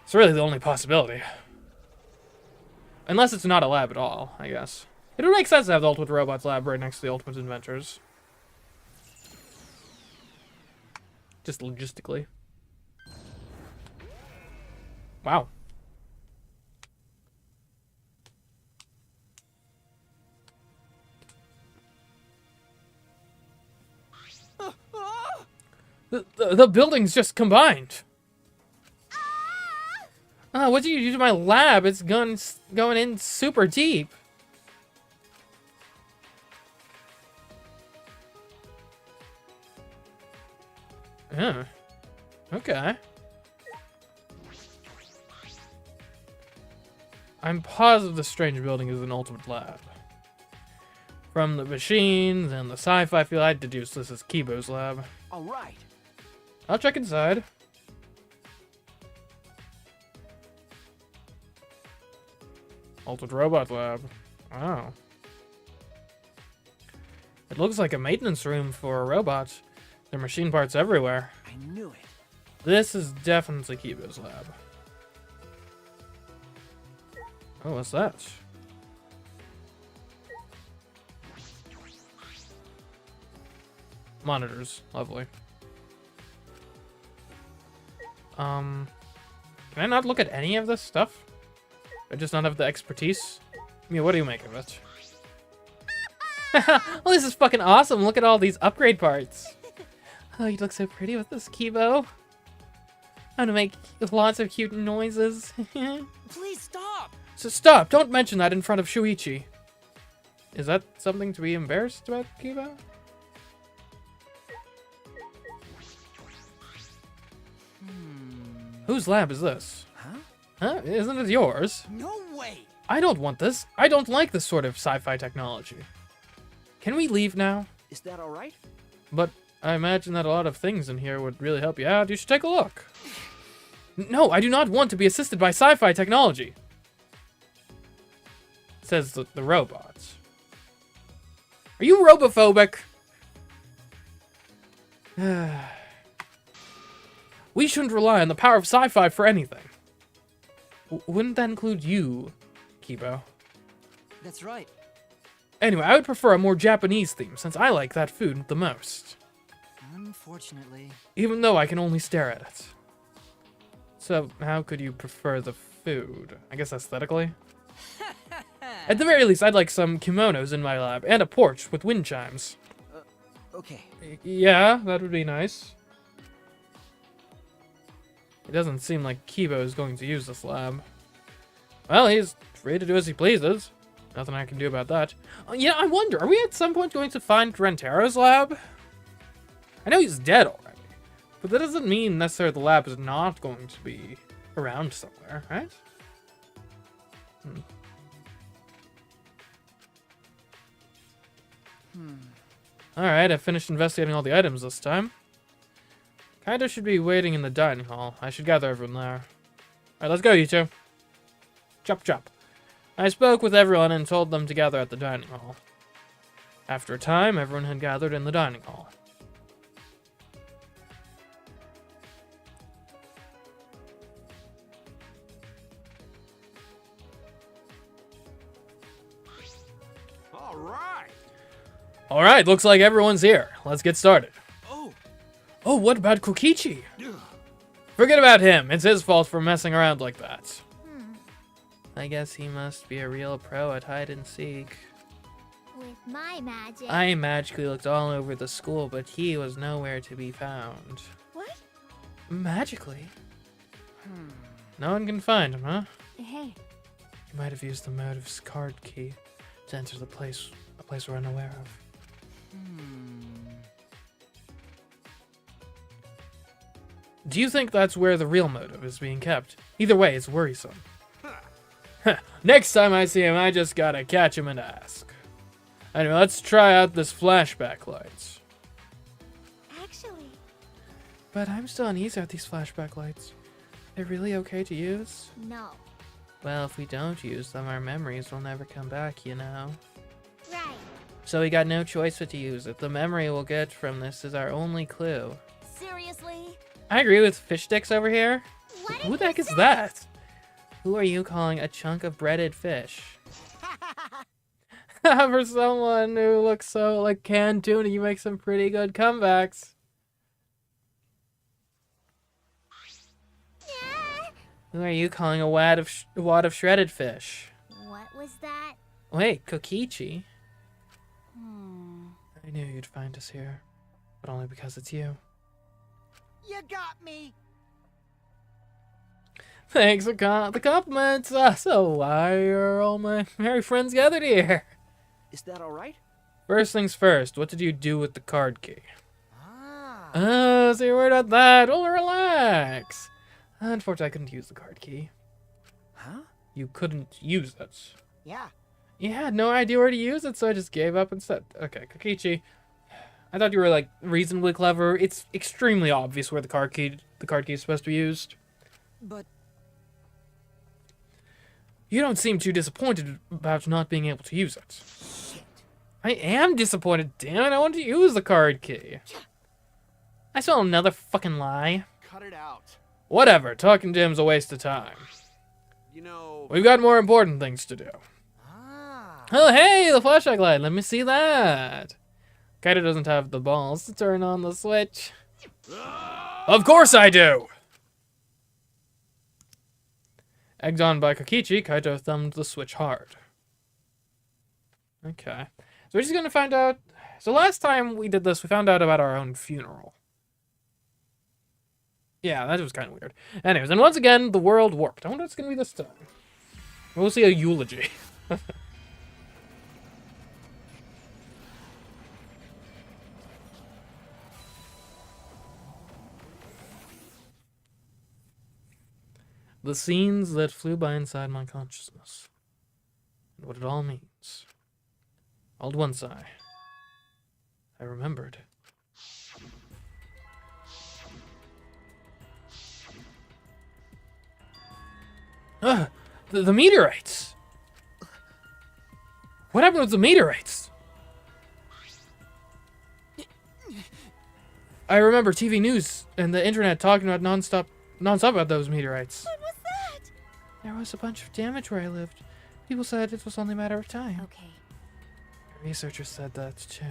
It's really the only possibility. Unless it's not a lab at all, I guess. It would make sense to have the Ultimate Robots lab right next to the Ultimate Inventors. Just logistically. Wow. The building's just combined. What do you do to my lab? It's going in super deep. Yeah. Okay. I'm positive the strange building is an ultimate lab. From the machines and the sci-fi feel, I deduce this is Kibo's lab. All right. I'll check inside. Altered robot lab. Wow. It looks like a maintenance room for a robot. There are machine parts everywhere. I knew it. This is definitely Kibo's lab. Oh, what's that? Monitors. Lovely. Can I not look at any of this stuff? I just not have the expertise? I mean, what do you make of it? Oh, this is fucking awesome. Look at all these upgrade parts. Oh, you look so pretty with this, Kibo. I'm gonna make lots of cute noises. Please stop. So stop! Don't mention that in front of Shuichi. Is that something to be embarrassed about, Kibo? Whose lab is this? Huh? Isn't it yours? No way. I don't want this. I don't like this sort of sci-fi technology. Can we leave now? Is that all right? But I imagine that a lot of things in here would really help you out. You should take a look. No, I do not want to be assisted by sci-fi technology. Says the robots. Are you robophobic? We shouldn't rely on the power of sci-fi for anything. Wouldn't that include you, Kibo? That's right. Anyway, I would prefer a more Japanese theme, since I like that food the most. Unfortunately. Even though I can only stare at it. So, how could you prefer the food? I guess aesthetically? At the very least, I'd like some kimonos in my lab, and a porch with wind chimes. Okay. Yeah, that would be nice. It doesn't seem like Kibo is going to use this lab. Well, he's free to do as he pleases. Nothing I can do about that. Yeah, I wonder, are we at some point going to find Rentero's lab? I know he's dead already, but that doesn't mean necessarily the lab is not going to be around somewhere, right? Alright, I've finished investigating all the items this time. Kinda should be waiting in the dining hall. I should gather everyone there. Alright, let's go, you two. Chop chop. I spoke with everyone and told them to gather at the dining hall. After a time, everyone had gathered in the dining hall. All right. Alright, looks like everyone's here. Let's get started. Oh. Oh, what about Kokichi? Forget about him. It's his fault for messing around like that. I guess he must be a real pro at hide and seek. With my magic. I magically looked all over the school, but he was nowhere to be found. What? Magically? No one can find him, huh? Hey, He might have used the motive's card key to enter a place we're unaware of. Do you think that's where the real motive is being kept? Either way, it's worrisome. Next time I see him, I just gotta catch him and ask. Anyway, let's try out this flashback lights. Actually, But I'm still uneasy about these flashback lights. They're really okay to use? no. Well, if we don't use them, our memories will never come back, you know. Right. So we got no choice but to use it. The memory we'll get from this is our only clue. Seriously? I agree with Fish Sticks over here. What Who did the you heck is say? that? Who are you calling a chunk of breaded fish? For someone who looks so like canned tuna, you make some pretty good comebacks. Yeah. Who are you calling a wad of shredded fish? What was that? Wait, Kokichi? I knew you'd find us here, but only because it's you. You got me. Thanks for the compliments. So why are all my merry friends gathered here? Is that all right? First things first, what did you do with the card key? Ah. Oh, so you're worried about that. Well, relax. Unfortunately, I couldn't use the card key. Huh? You couldn't use it. Yeah. You had no idea where to use it, so I just gave up instead. Okay, Kokichi. I thought you were, like, reasonably clever. It's extremely obvious where the card key is supposed to be used. But You don't seem too disappointed about not being able to use it. shit. I am disappointed, damn it. I want to use the card key. I saw another fucking lie. Cut it out. Whatever, talking to him's a waste of time. You know, We've got more important things to do. Ah. Oh, hey, the flashlight light. Let me see that. Kaito doesn't have the balls to turn on the switch. Of course I do! Egged on by Kokichi, Kaito thumbed the switch hard. Okay. So we're just gonna find out... So last time we did this, we found out about our own funeral. Yeah, that was kind of weird. Anyways, and once again, the world warped. I wonder what it's gonna be this time. We'll see a eulogy. The scenes that flew by inside my consciousness. And what it all means. All at once I remembered. The meteorites! What happened with the meteorites? I remember TV news and the internet talking about nonstop about those meteorites. What was that? There was a bunch of damage where I lived. People said it was only a matter of time. Okay. Researchers said that too.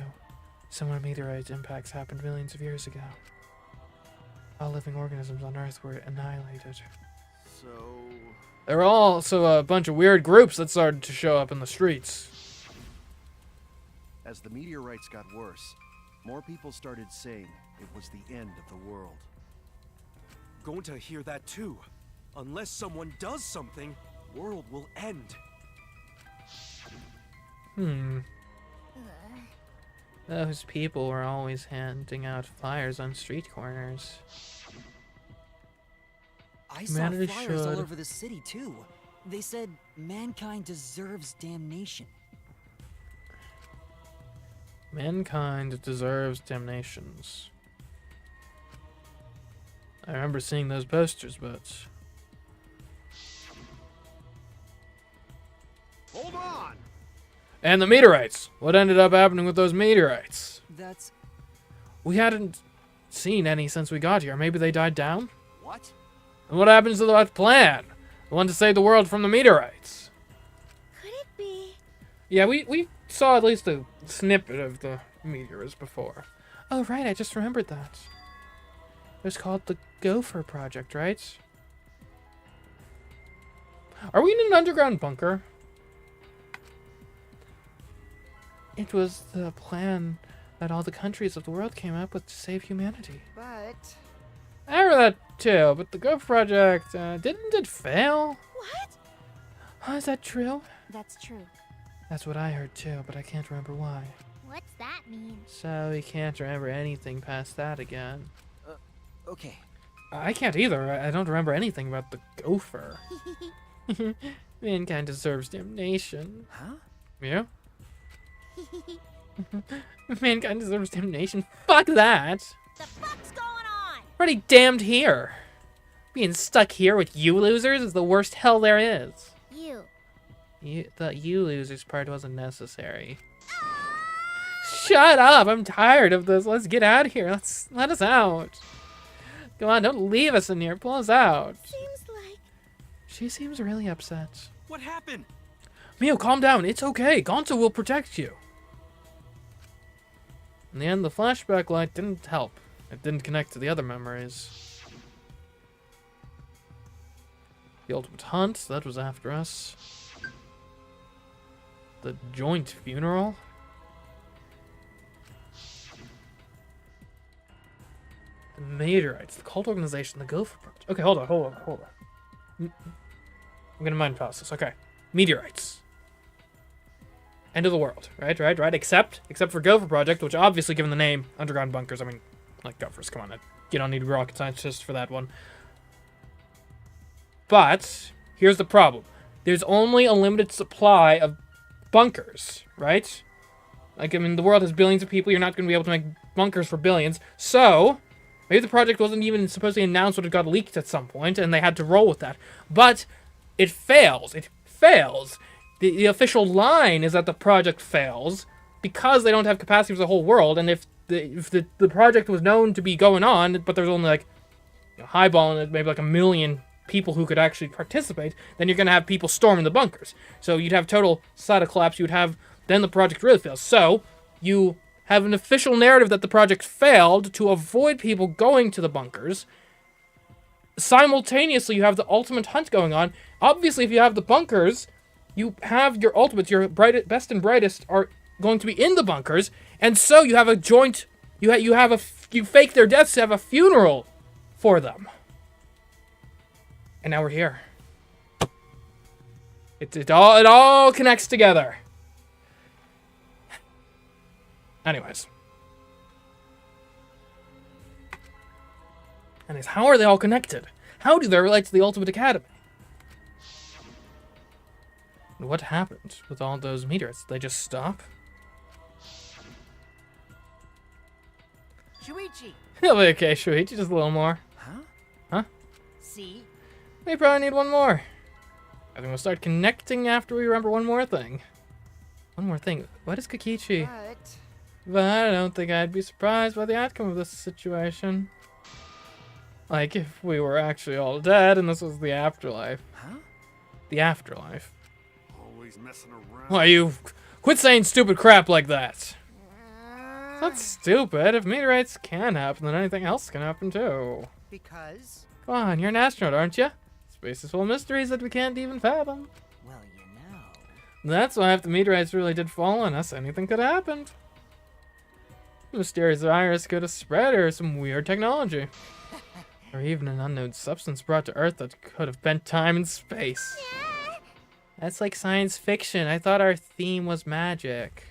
Similar meteorite impacts happened millions of years ago. All living organisms on Earth were annihilated. so There were also a bunch of weird groups that started to show up in the streets. As the meteorites got worse, more people started saying it was the end of the world. Going to hear that too. Unless someone does something, world will end. Those people were always handing out flyers on street corners. I saw Humanity flyers all should- over the city too. They said mankind deserves damnation. Mankind deserves damnations. I remember seeing those posters, but... hold on. And the meteorites! What ended up happening with those meteorites? That's We hadn't seen any since we got here. Maybe they died down? What? And what happens to that plan? The one to save the world from the meteorites? Could it be? Yeah, we saw at least a snippet of the meteors before. Oh, right, I just remembered that. It was called the Gopher Project, right? Are we in an underground bunker? It was the plan that all the countries of the world came up with to save humanity. but I remember that too, but the Gopher Project, didn't it fail? What? Oh, is that true? That's true. That's what I heard too, but I can't remember why. What's that mean? So we can't remember anything past that again. okay. I can't either. I don't remember anything about the gopher. Mankind deserves damnation. Huh? Yeah? Mankind deserves damnation. Fuck that. The fuck's going on? Already damned here. Being stuck here with you losers is the worst hell there is. The you losers part wasn't necessary. Shut up! I'm tired of this. Let's get out of here. Let us out. Come on, don't leave us in here. Pull us out. Seems like... She seems really upset. What happened? Mio, calm down. It's okay. Gonzo will protect you. In the end, the flashback light didn't help. It didn't connect to the other memories. The ultimate hunt, that was after us. The joint funeral. The meteorites, the cult organization, the Gopher Project. Okay, hold on. I'm gonna mind process. Okay, meteorites. End of the world, right? Except for Gopher Project, which obviously, given the name, underground bunkers. I mean, like gophers. Come on, you don't need rocket scientists for that one. But here's the problem: there's only a limited supply of bunkers, right? Like, I mean, the world has billions of people. You're not going to be able to make bunkers for billions. So maybe the project wasn't even supposed to announce what it got leaked at some point, and they had to roll with that. But it fails. It fails. The official line is that the project fails because they don't have capacity for the whole world. And if the project was known to be going on, but there's only like highballing it, maybe like 1 million people who could actually participate, then you're going to have people storming the bunkers. So you'd have total side collapse. Then the project really fails. So you have an official narrative that the project failed to avoid people going to the bunkers. Simultaneously, you have the ultimate hunt going on. Obviously, if you have the bunkers, you have your ultimates, your best and brightest are going to be in the bunkers, and so you have a joint. You fake their deaths to have a funeral for them. And now we're here. It all connects together. Anyways, how are they all connected? How do they relate to the Ultimate Academy? What happened with all those meteorites? Did they just stop? Shuichi! It'll be okay, Shuichi, just a little more. Huh? See? We probably need one more. I think we'll start connecting after we remember one more thing. One more thing. What is Kokichi? But I don't think I'd be surprised by the outcome of this situation. Like, if we were actually all dead and this was the afterlife. Huh? The afterlife. Always messing around. Why, you quit saying stupid crap like that. That's stupid. If meteorites can happen, then anything else can happen too. Because? Come on, you're an astronaut, aren't you? Space is full of mysteries that we can't even fathom. Well, you know. That's why if the meteorites really did fall on us, anything could have happened. A mysterious virus could have spread, or some weird technology. Or even an unknown substance brought to Earth that could have bent time and space. That's like science fiction. I thought our theme was magic.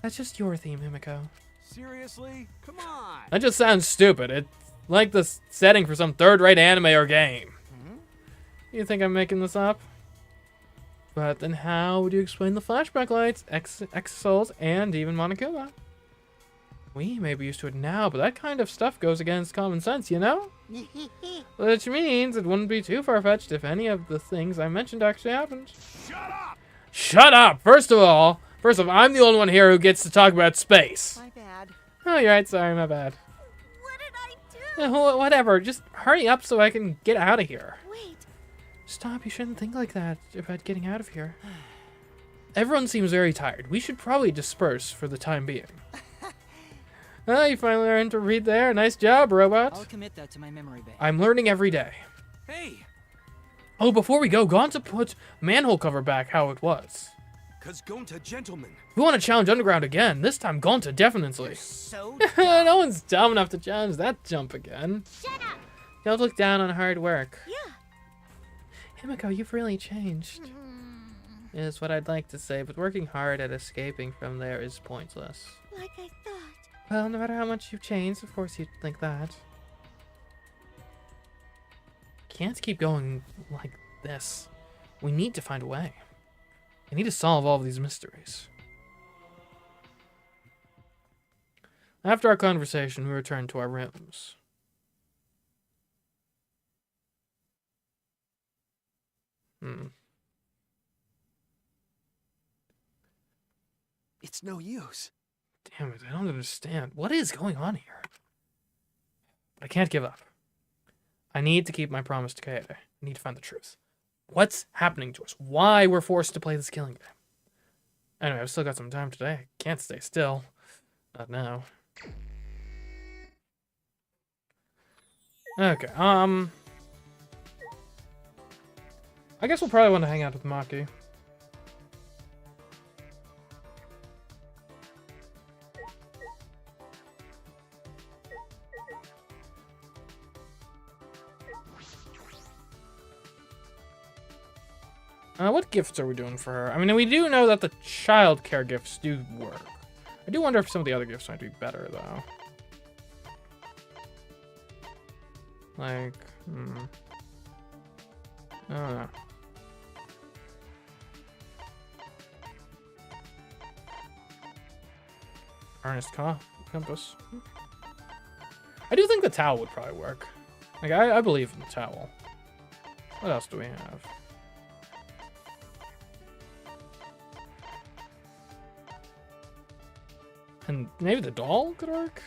That's just your theme, Himiko. Seriously? Come on. That just sounds stupid. It's like the setting for some third-rate anime or game. You think I'm making this up? But then how would you explain the flashback lights, exosols, and even Monokuma? We may be used to it now, but that kind of stuff goes against common sense, you know? Which means it wouldn't be too far-fetched if any of the things I mentioned actually happened. Shut up! Shut up! First of all, I'm the only one here who gets to talk about space. My bad. Oh, you're right. Sorry, my bad. What did I do? Whatever. Just hurry up so I can get out of here. Wait. Stop. You shouldn't think like that about getting out of here. Everyone seems very tired. We should probably disperse for the time being. You finally learned to read there. Nice job, robot. I'll commit that to my memory bank. I'm learning every day. Hey, Oh, before we go, on to put manhole cover back how it was. cause Gonta gentlemen. We want to challenge Underground again. This time, Gonta, definitely. So No one's dumb enough to challenge that jump again. Shut up! Don't look down on hard work. Yeah. Himiko, you've really changed. Is what I'd like to say, but working hard at escaping from there is pointless. Like I thought. Well, no matter how much you've changed, of course you'd think that. Can't keep going like this. We need to find a way. I need to solve all of these mysteries. After our conversation, we returned to our rooms. It's no use. Damn it, I don't understand. What is going on here? I can't give up. I need to keep my promise to Kaede. I need to find the truth. What's happening to us? Why we're forced to play this killing game? Anyway, I've still got some time today. I can't stay still. Not now. Okay, I guess we'll probably want to hang out with Maki. What gifts are we doing for her? I mean, we do know that the child care gifts do work. I do wonder if some of the other gifts might be better, though. Like, I don't know. Earnest compass. I do think the towel would probably work. Like, I believe in the towel. What else do we have? And maybe the doll could work?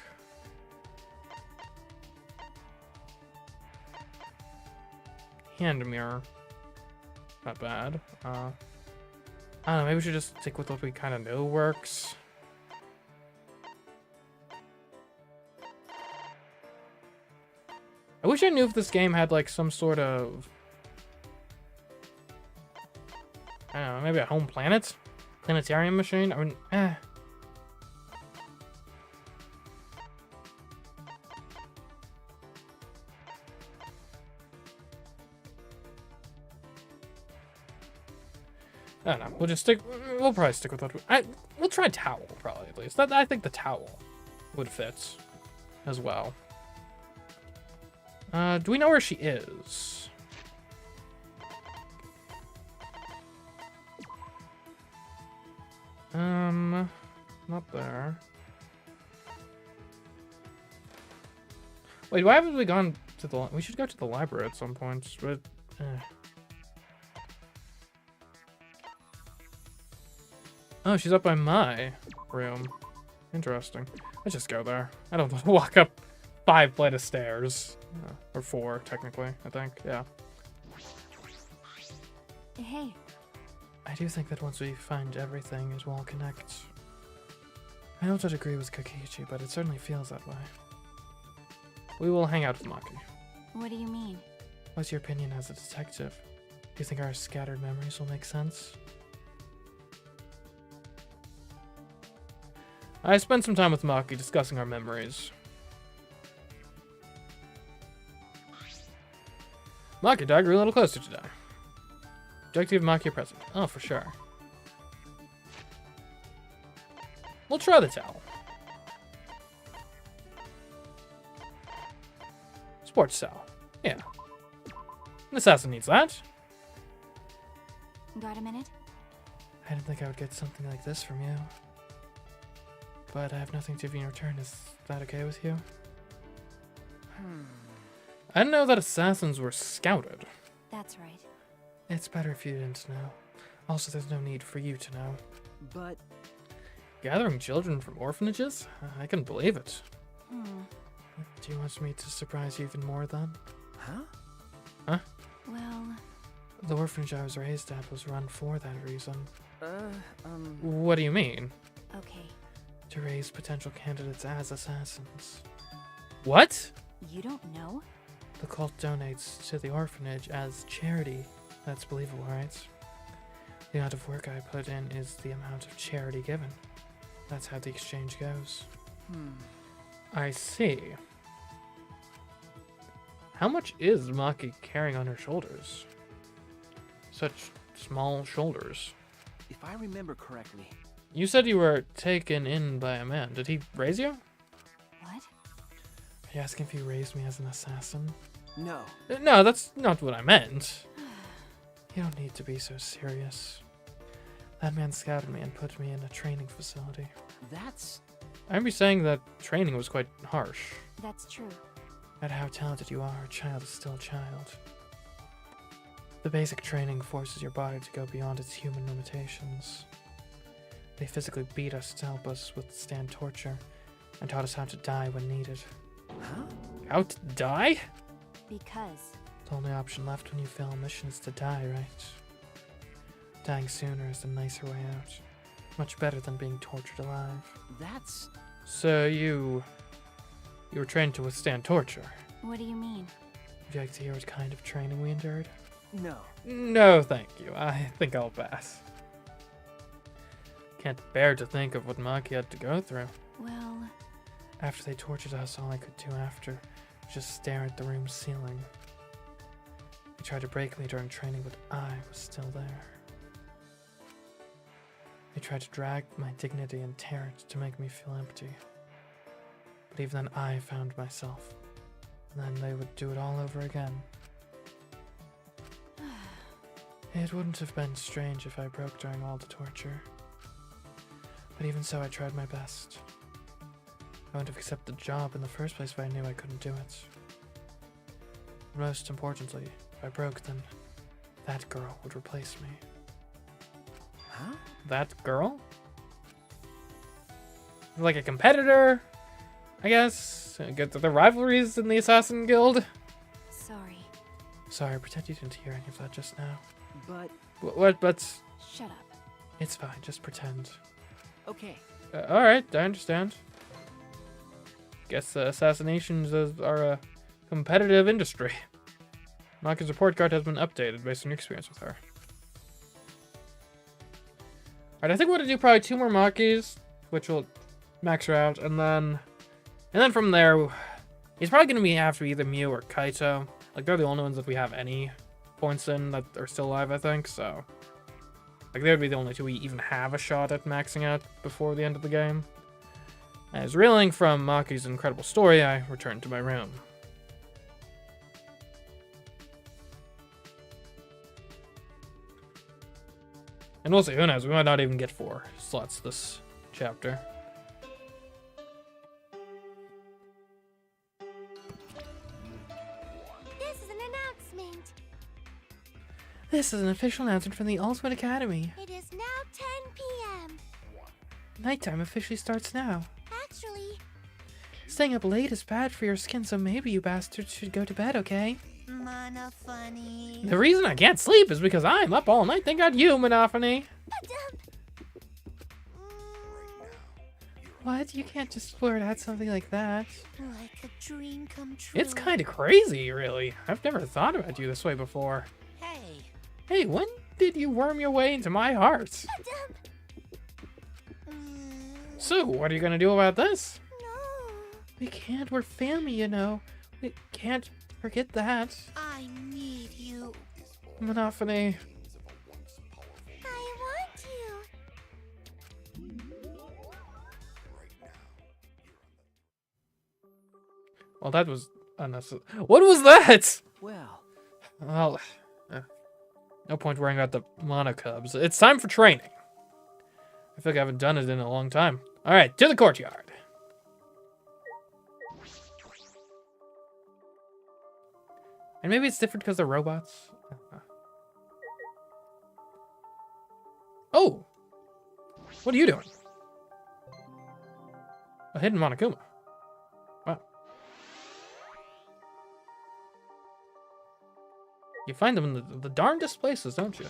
Hand mirror. Not bad. I don't know, maybe we should just stick with what we kind of know works. I wish I knew if this game had like some sort of, I don't know, maybe a home planet? Planetarium machine? I mean, I don't know. We'll just stick. We'll probably stick with what we'll try towel, probably at least. I think the towel would fit as well. Do we know where she is? Not there. Wait, why haven't we gone to the? We should go to the library at some point, but. Oh, she's up by my room. Interesting. Let's just go there. I don't want to walk up 5 flights of stairs. Or 4, technically, I think. Yeah. Hey. I do think that once we find everything, it will all connect. I don't agree with Kokichi, but it certainly feels that way. We will hang out with Maki. What do you mean? What's your opinion as a detective? Do you think our scattered memories will make sense? I spent some time with Maki discussing our memories. Maki and I grew a little closer today. Objective Maki present. Oh, for sure. We'll try the towel. Sports towel. Yeah. An assassin needs that. Got a minute? I didn't think I would get something like this from you. But I have nothing to give you in return. Is that okay with you? I didn't know that assassins were scouted. That's right. It's better if you didn't know. Also, there's no need for you to know. But Gathering children from orphanages? I can believe it. Do you want me to surprise you even more then? Huh? Well, The orphanage I was raised at was run for that reason. What do you mean? okay. To raise potential candidates as assassins. What? You don't know? The cult donates to the orphanage as charity. That's believable, right? The amount of work I put in is the amount of charity given. That's how the exchange goes. I see. How much is Maki carrying on her shoulders? Such small shoulders. If I remember correctly, You said you were taken in by a man. Did he raise you? What? Are you asking if he raised me as an assassin? no. No, that's not what I meant. You don't need to be so serious. That man scouted me and put me in a training facility. That's... I remember saying that training was quite harsh. That's true. No matter how talented you are, a child is still a child. The basic training forces your body to go beyond its human limitations. They physically beat us to help us withstand torture, and taught us how to die when needed. Huh? How to die? Because The only option left when you fail a mission is to die, right? Dying sooner is the nicer way out. Much better than being tortured alive. That's... So you were trained to withstand torture. what do you mean? Would you like to hear what kind of training we endured? No. No, thank you. I think I'll pass. Can't bear to think of what Maki had to go through. Well, After they tortured us, all I could do after was just stare at the room's ceiling. They tried to break me during training, but I was still there. They tried to drag my dignity and tear it to make me feel empty. But even then I found myself. And then they would do it all over again. It wouldn't have been strange if I broke during all the torture. But even so, I tried my best. I wouldn't have accepted the job in the first place if I knew I couldn't do it. Most importantly, if I broke, then that girl would replace me. Huh? That girl? Like a competitor, I guess? Get the rivalries in the Assassin Guild? Sorry. Sorry, pretend you didn't hear any of that just now. But... What? But... Shut up. It's fine, just pretend. Okay. Alright, I understand. Guess assassinations are a competitive industry. Maki's report card has been updated based on your experience with her. Alright, I think we're gonna do probably 2 more Makis, which will max her out, and then from there, he's probably gonna have to be either Mew or Kaito. Like, they're the only ones that we have any points in that are still alive, I think, so... Like, they would be the only 2 we even have a shot at maxing out before the end of the game. As reeling from Maki's incredible story, I returned to my room. And we'll see, who knows, we might not even get 4 slots this chapter. This is an announcement. This is an official announcement from the Ultimate Academy. It is now 10 p.m. Nighttime officially starts now. Actually, Staying up late is bad for your skin, so maybe you bastards should go to bed, okay? Mana funny. The reason I can't sleep is because I'm up all night. Thank God you, Monophony. What? You can't just blurt out something like that. Like a dream come true. It's kind of crazy, really. I've never thought about you this way before. Hey. Hey, when did you worm your way into my heart? So, what are you gonna do about this? No. We can't. We're family, you know. We can't forget that. I need you. Monophony. I want you. Well, that was unnecessary. What was that? Well... Well, no point worrying about the monocubs. It's time for training. I feel like I haven't done it in a long time. All right, to the courtyard. And maybe it's different because they're robots. Oh! What are you doing? A hidden Monokuma. Wow. You find them in the darndest places, don't you?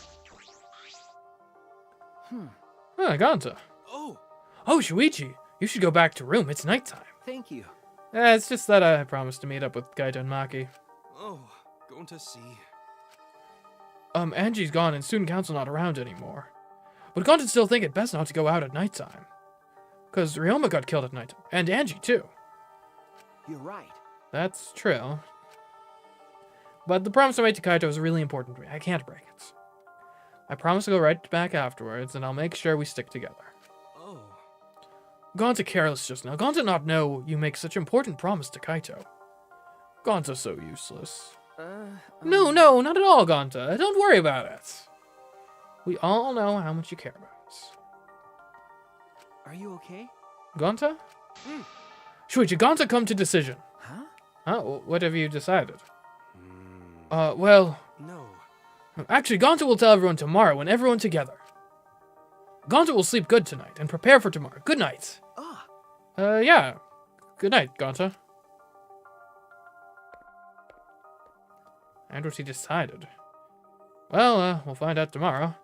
Ah, Ganta. Oh, Oh, Shuichi, you should go back to room. It's nighttime. Thank you. It's just that I promised to meet up with Kaito and Maki. oh, going to see. Angie's gone and student council not around anymore. But Ganta still think it best not to go out at nighttime. Cause Ryoma got killed at night, and Angie too. You're right. That's true. But the promise I made to Kaito is really important to me. I can't break it. I promise to go right back afterwards, and I'll make sure we stick together. Oh, Ganta careless just now. Ganta not know you make such important promise to Kaito. Ganta so useless. No, not at all, Ganta. Don't worry about it. We all know how much you care about us. Are you okay? Ganta? Shuichi, Ganta come to decision. Huh? Huh? What have you decided? Well... no. Actually, Ganta will tell everyone tomorrow when everyone together. Ganta will sleep good tonight and prepare for tomorrow. Good night. Ah. Yeah. Good night, Ganta. And what he decided. Well, we'll find out tomorrow.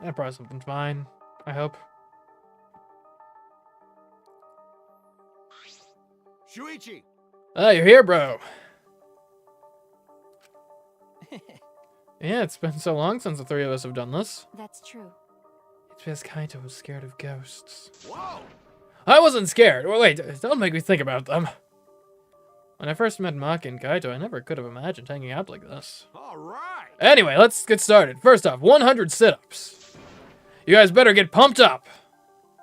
Yeah, probably something fine, I hope. Shuichi! You're here, bro. Yeah, it's been so long since the 3 of us have done this. That's true. It's because Kaito was scared of ghosts. Whoa! I wasn't scared. Well, wait, don't make me think about them. When I first met Maki and Kaito, I never could have imagined hanging out like this. All right. Anyway, let's get started. First off, 100 sit-ups. You guys better get pumped up.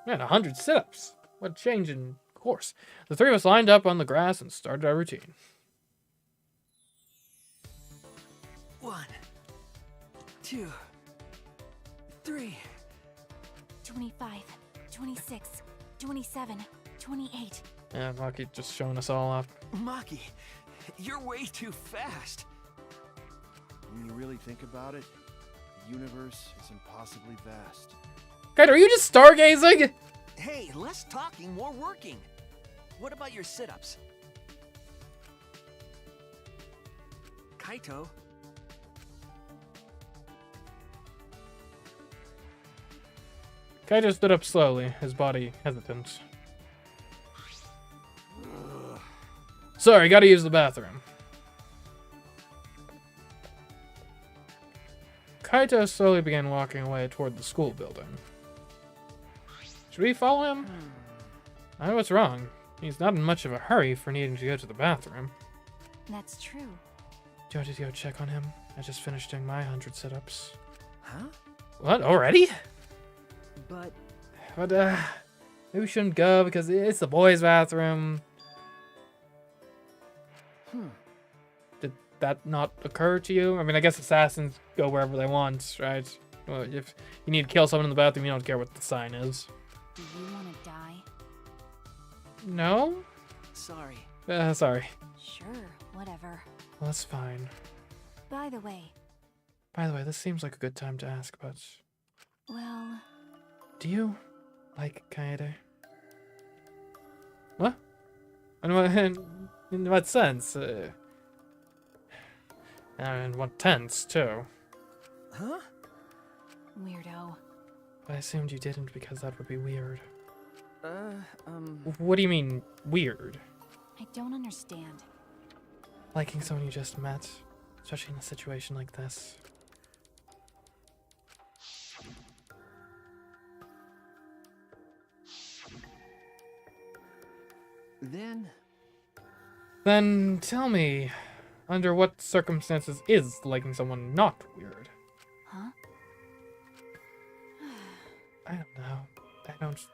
Man, 100 sit-ups. What a change in course. The three of us lined up on the grass and started our routine. 1, 2, 3. 25, 26, 27, 28. Yeah, Maki just showing us all off. Maki, you're way too fast. When you really think about it, the universe is impossibly vast. Kaito, are you just stargazing? Hey, less talking, more working. What about your sit-ups? Kaito? Kaito stood up slowly, his body hesitant. Sorry, gotta use the bathroom. Kaito slowly began walking away toward the school building. Should we follow him? I know what's wrong. He's not in much of a hurry for needing to go to the bathroom. That's true. Do you want to go check on him? I just finished doing my 100 sit-ups. Huh? What? Already? But But, maybe we shouldn't go because it's the boys' bathroom. Did that not occur to you? I mean, I guess assassins go wherever they want, right? Well, if you need to kill someone in the bathroom, you don't care what the sign is. Do you want to die? No? sorry. Sorry. Sure, whatever. Well, that's fine. By the way, This seems like a good time to ask, but well, do you like Kaede? What? In what sense? And what tense, too. Huh? weirdo. I assumed you didn't because that would be weird. Uh, What do you mean, weird? I don't understand. Liking someone you just met, especially in a situation like this. Then tell me, under what circumstances is liking someone not weird? Huh? I don't know. I don't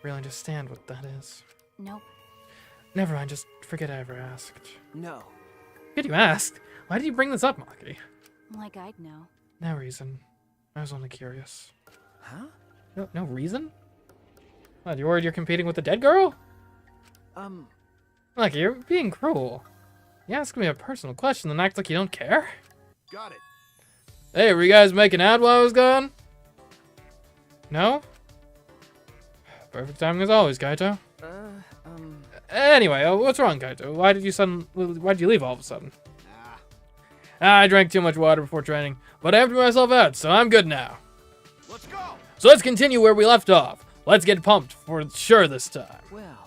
really understand what that is. Nope. Never mind, just forget I ever asked. no. Good you asked. Why did you bring this up, Maki? Like I'd know. No reason. I was only curious. Huh? No reason? What, you worried you're competing with the dead girl? Maki, you're being cruel. You ask me a personal question and act like you don't care? Got it. Hey, were you guys making out while I was gone? No? Perfect timing as always, Kaito. Anyway, what's wrong, Kaito? Why did you leave all of a sudden? I drank too much water before training, but I emptied myself out, so I'm good now. Let's go. So let's continue where we left off. Let's get pumped for sure this time. Well,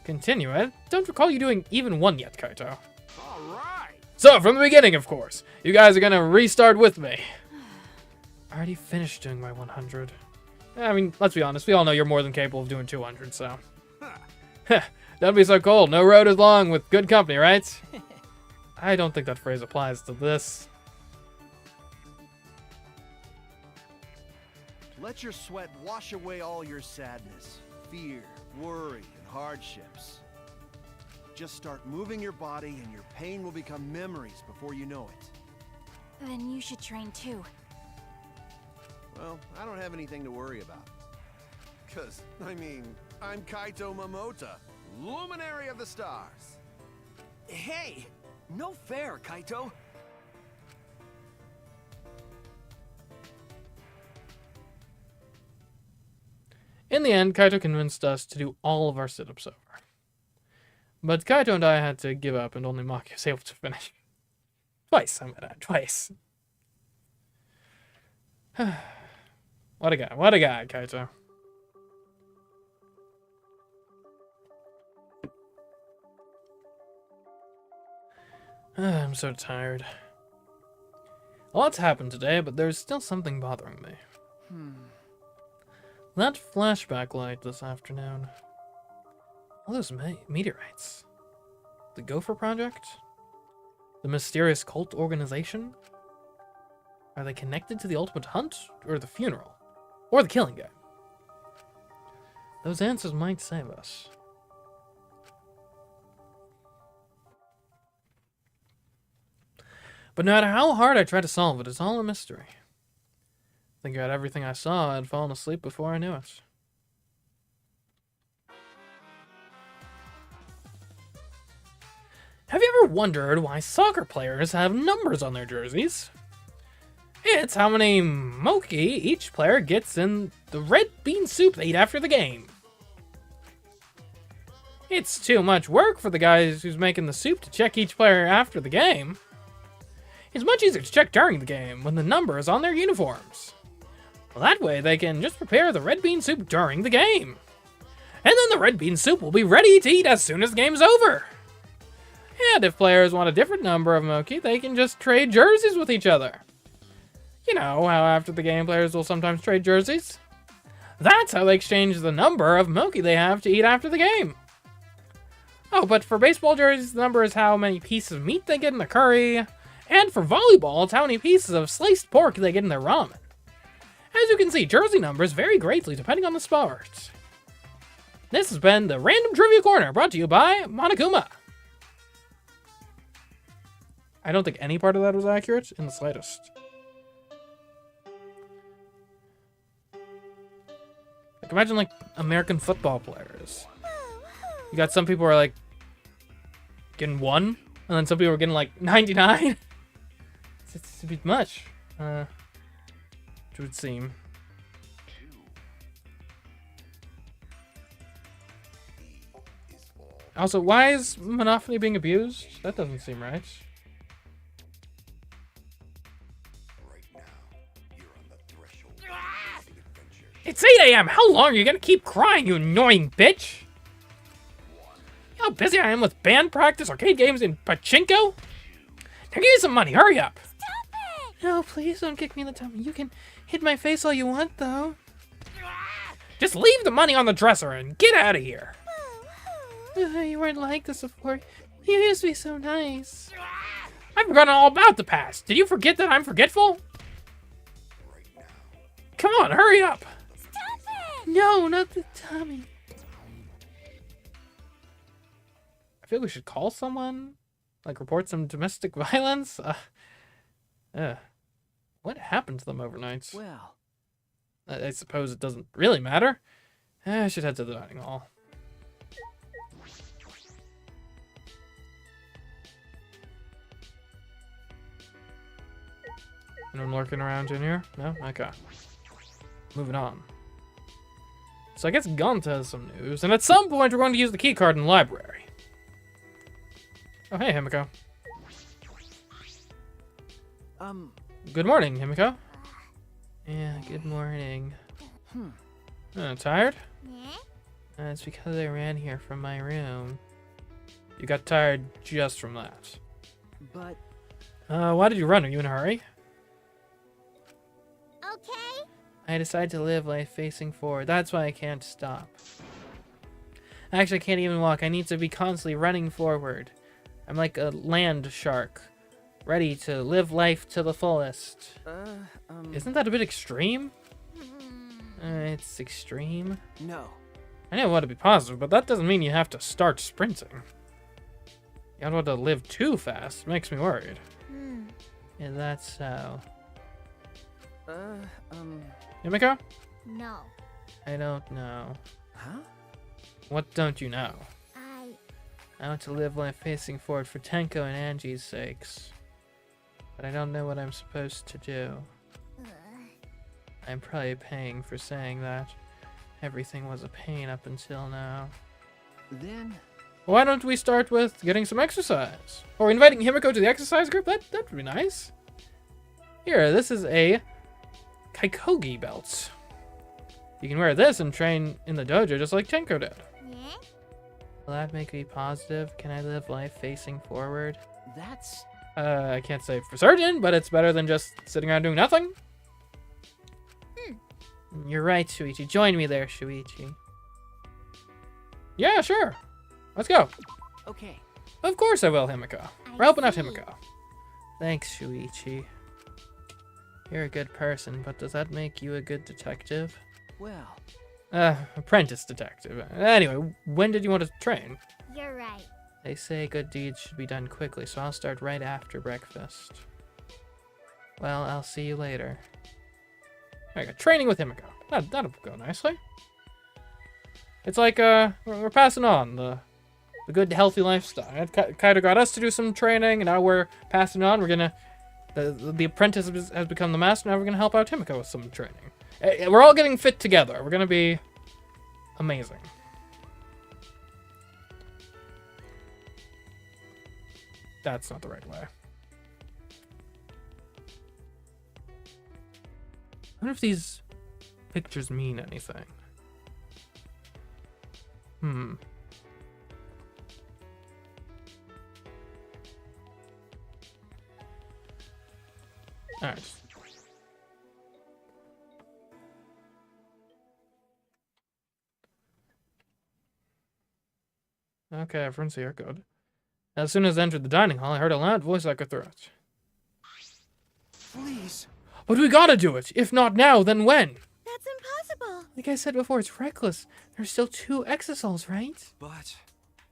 Continue? I don't recall you doing even one yet, Kaito. All right. So, from the beginning, of course. You guys are gonna restart with me. I already finished doing my 100. I mean, let's be honest. We all know you're more than capable of doing 200, so. Don't be so cold. No road is long with good company, right? I don't think that phrase applies to this. Let your sweat wash away all your sadness, fear, worry, and hardships. Just start moving your body and your pain will become memories before you know it. Then you should train too. Well, I don't have anything to worry about. Cause, I mean, I'm Kaito Momota, luminary of the stars. Hey! No fair, Kaito! In the end, Kaito convinced us to do all of our sit-ups over. But Kaito and I had to give up and only Maki was able to finish. Twice, I mean, twice. What a guy, Kaito. I'm so tired. A lot's happened today, but there's still something bothering me. That flashback light this afternoon. All those meteorites. The Gopher Project? The mysterious cult organization? Are they connected to the ultimate hunt, or the funeral, or the killing game? Those answers might save us. But no matter how hard I try to solve it, it's all a mystery. Thinking about everything I saw, I'd fallen asleep before I knew it. Have you ever wondered why soccer players have numbers on their jerseys? It's how many mochi each player gets in the red bean soup they eat after the game. It's too much work for the guys who's making the soup to check each player after the game. It's much easier to check during the game when the number is on their uniforms. Well, that way they can just prepare the red bean soup during the game. And then the red bean soup will be ready to eat as soon as the game's over. And if players want a different number of mochi, they can just trade jerseys with each other. You know how after the game players will sometimes trade jerseys? That's how they exchange the number of mochi they have to eat after the game. Oh, but for baseball jerseys, the number is how many pieces of meat they get in the curry. And for volleyball, it's how many pieces of sliced pork they get in their ramen. As you can see, jersey numbers vary greatly depending on the sport. This has been the Random Trivia Corner, brought to you by Monokuma. I don't think any part of that was accurate in the slightest. Like, imagine, like, American football players. You got some people who are, like, getting 1, and then some people are getting, like, 99. It's a bit much, it would seem. Also, why is monophony being abused? That doesn't seem right. It's 8 a.m. How long are you gonna keep crying, you annoying bitch? You know how busy I am with band practice, arcade games, and pachinko? Now give me some money, hurry up! Stop it! No, please don't kick me in the tummy. You can hit my face all you want, though. Just leave the money on the dresser and get out of here. You weren't like this before. You used to be so nice. I've forgotten all about the past. Did you forget that I'm forgetful? Come on, hurry up. Stop it! No, not the tummy. I feel we should call someone. Like, report some domestic violence. What happened to them overnight? Well, I suppose it doesn't really matter. I should head to the dining hall. Anyone lurking around in here? No? Okay. Moving on. So I guess Gonta has some news, and at some point we're going to use the keycard in the library. Oh, hey, Himiko. Good morning, Himiko. Yeah, good morning. Tired? Yeah? It's because I ran here from my room. You got tired just from that. but Why did you run? Are you in a hurry? Okay? I decided to live life facing forward. That's why I can't stop. Actually, I can't even walk. I need to be constantly running forward. I'm like a land shark, ready to live life to the fullest. Isn't that a bit extreme? It's extreme. no. I know I want to be positive, but that doesn't mean you have to start sprinting. You don't want to live too fast. It makes me worried. Is that so? Himiko? No. I don't know. Huh? What don't you know? I want to live life facing forward for Tenko and Angie's sakes. But I don't know what I'm supposed to do. I'm probably paying for saying that. Everything was a pain up until now. Then Why don't we start with getting some exercise? Or inviting Himiko to the exercise group? That would be nice. Here, this is a Kaikogi belt. You can wear this and train in the dojo just like Tenko did. yeah? Will that make me positive? Can I live life facing forward? that's I can't say for certain, but it's better than just sitting around doing nothing. You're right, Shuichi. Join me there, Shuichi. Yeah, sure. Let's go. okay. Of course I will, Himiko. I We're helping out see. Himiko. Thanks, Shuichi. You're a good person, but does that make you a good detective? Well, Apprentice detective. Anyway, when did you want to train? You're right. They say good deeds should be done quickly, so I'll start right after breakfast. Well, I'll see you later. There you go. Training with Himiko. That'll go nicely. It's like, we're passing on the good, healthy lifestyle. Kaito got us to do some training, and now we're passing on. We're gonna... The apprentice has become the master, now we're gonna help out Himiko with some training. We're all getting fit together. We're gonna be amazing. That's not the right way. I wonder if these pictures mean anything. Alright. Okay, everyone's here. Good. As soon as I entered the dining hall, I heard a loud voice like a threat. Please. But we gotta do it! If not now, then when? That's impossible. Like I said before, it's reckless. There's still 2 exosols, right? But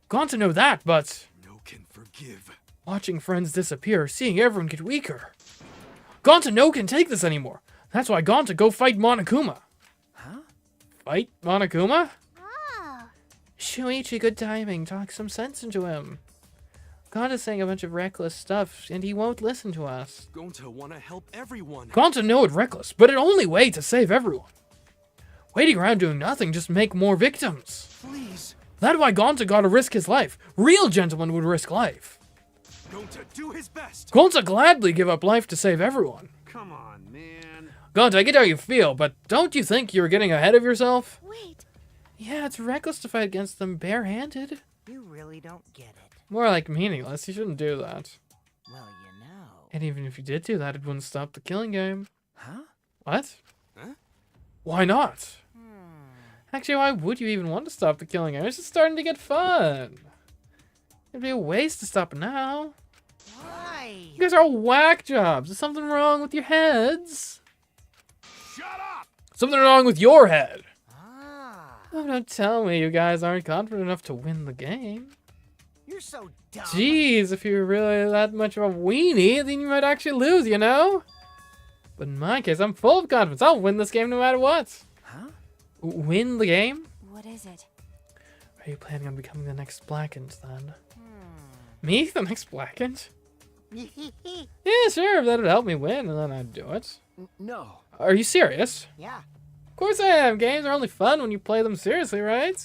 Gone to know that, but... no can forgive. Watching friends disappear, seeing everyone get weaker. Gonta no can take this anymore. That's why Gonta go fight Monokuma. huh? Fight Monokuma? Oh. Shuichi, good timing. Talk some sense into him. Gonta's saying a bunch of reckless stuff, and he won't listen to us. Going to want to help everyone. Gonta know it's reckless, but it only way to save everyone. Waiting around doing nothing just make more victims. Please. That's why Gonta gotta risk his life. Real gentlemen would risk life. Going to do his best. Gonta gladly give up life to save everyone. Come on, man. Gonta, I get how you feel, but don't you think you're getting ahead of yourself? Wait, Yeah, it's reckless to fight against them barehanded. You really don't get it. More like meaningless. You shouldn't do that. Well, you know. And even if you did do that, it wouldn't stop the killing game. Huh? What? Huh? Why not? Actually, why would you even want to stop the killing game? It's just starting to get fun. It'd be a waste to stop it now. Why? You guys are all whack jobs. Is something wrong with your heads? Shut up! Something wrong with your head. Ah. Oh, don't tell me you guys aren't confident enough to win the game. You're so dumb. Jeez, if you're really that much of a weenie, then you might actually lose, you know? But in my case, I'm full of confidence. I'll win this game no matter what. Huh? Win the game? What is it? Are you planning on becoming the next Blackened, then? Me? The next Blackened? Yeah, sure, if that would help me win, and then I'd do it. No. Are you serious? Yeah. Of course I am. Games are only fun when you play them seriously, right?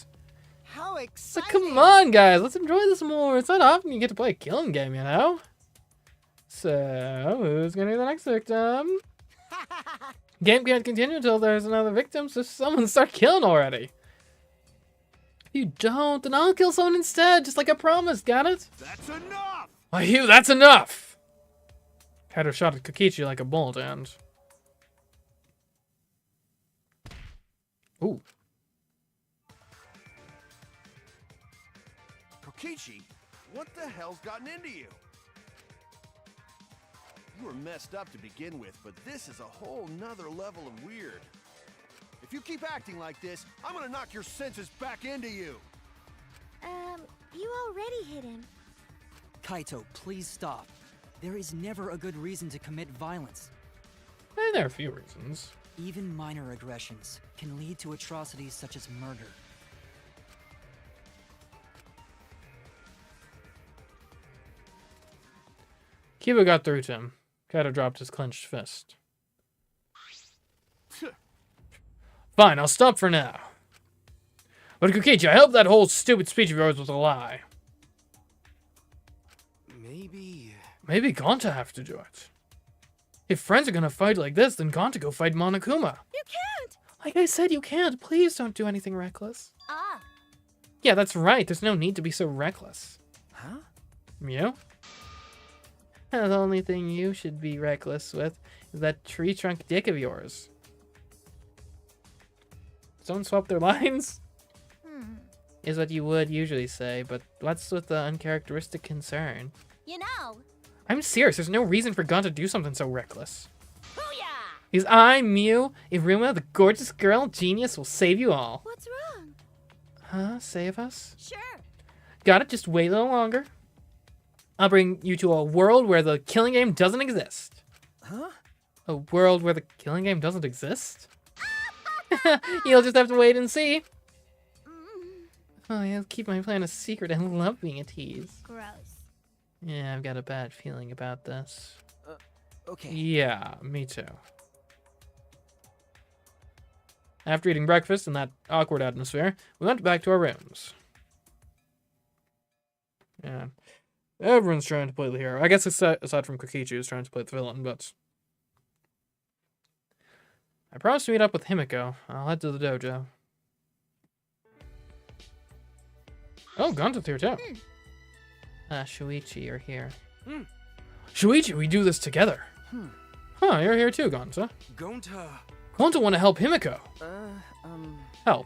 How So exciting! come on, guys. Let's enjoy this more. It's not often you get to play a killing game, you know? So, who's gonna be the next victim? Game can't continue until there's another victim, so someone start killing already. If you don't, then I'll kill someone instead, just like I promised, got it? That's enough! Why, Hugh, that's enough! Kaito shot at Kokichi like a bolt, and... Ooh. Kokichi, what the hell's gotten into you? You were messed up to begin with, but this is a whole nother level of weird. If you keep acting like this, I'm gonna knock your senses back into you. You already hit him. Kaito, please stop. There is never a good reason to commit violence. And there are a few reasons. Even minor aggressions can lead to atrocities such as murder. Kiba got through to him. Kaito dropped his clenched fist. Fine, I'll stop for now. But Kokichi, I hope that whole stupid speech of yours was a lie. Maybe Gonta have to do it. If friends are gonna fight like this, then Gonta go fight Monokuma. You can't! Like I said, you can't. Please don't do anything reckless. Ah. Yeah, that's right. There's no need to be so reckless. Huh? You? The only thing you should be reckless with is that tree trunk dick of yours. Someone swap their lines? Is what you would usually say, but what's with the uncharacteristic concern? You know. I'm serious. There's no reason for Gon to do something so reckless. Booyah! Because I, Mew, Iruma, the gorgeous girl genius, will save you all. What's wrong? Huh? Save us? Sure. Got it, just wait a little longer. I'll bring you to a world where the killing game doesn't exist. Huh? A world where the killing game doesn't exist? You'll just have to wait and see. Oh, yeah, keep my plan a secret. I love being a tease. Gross. Yeah, I've got a bad feeling about this. Okay. Yeah, me too. After eating breakfast in that awkward atmosphere, we went back to our rooms. Yeah. Everyone's trying to play the hero. I guess aside from Kokichi, who's trying to play the villain, but... I promised to meet up with Himiko. I'll head to the dojo. Oh, Gonta's here too. Shuichi, you're here. Shuichi, we do this together. Huh, you're here too, Gonta. Gonta. Gonta want to help Himiko. Help.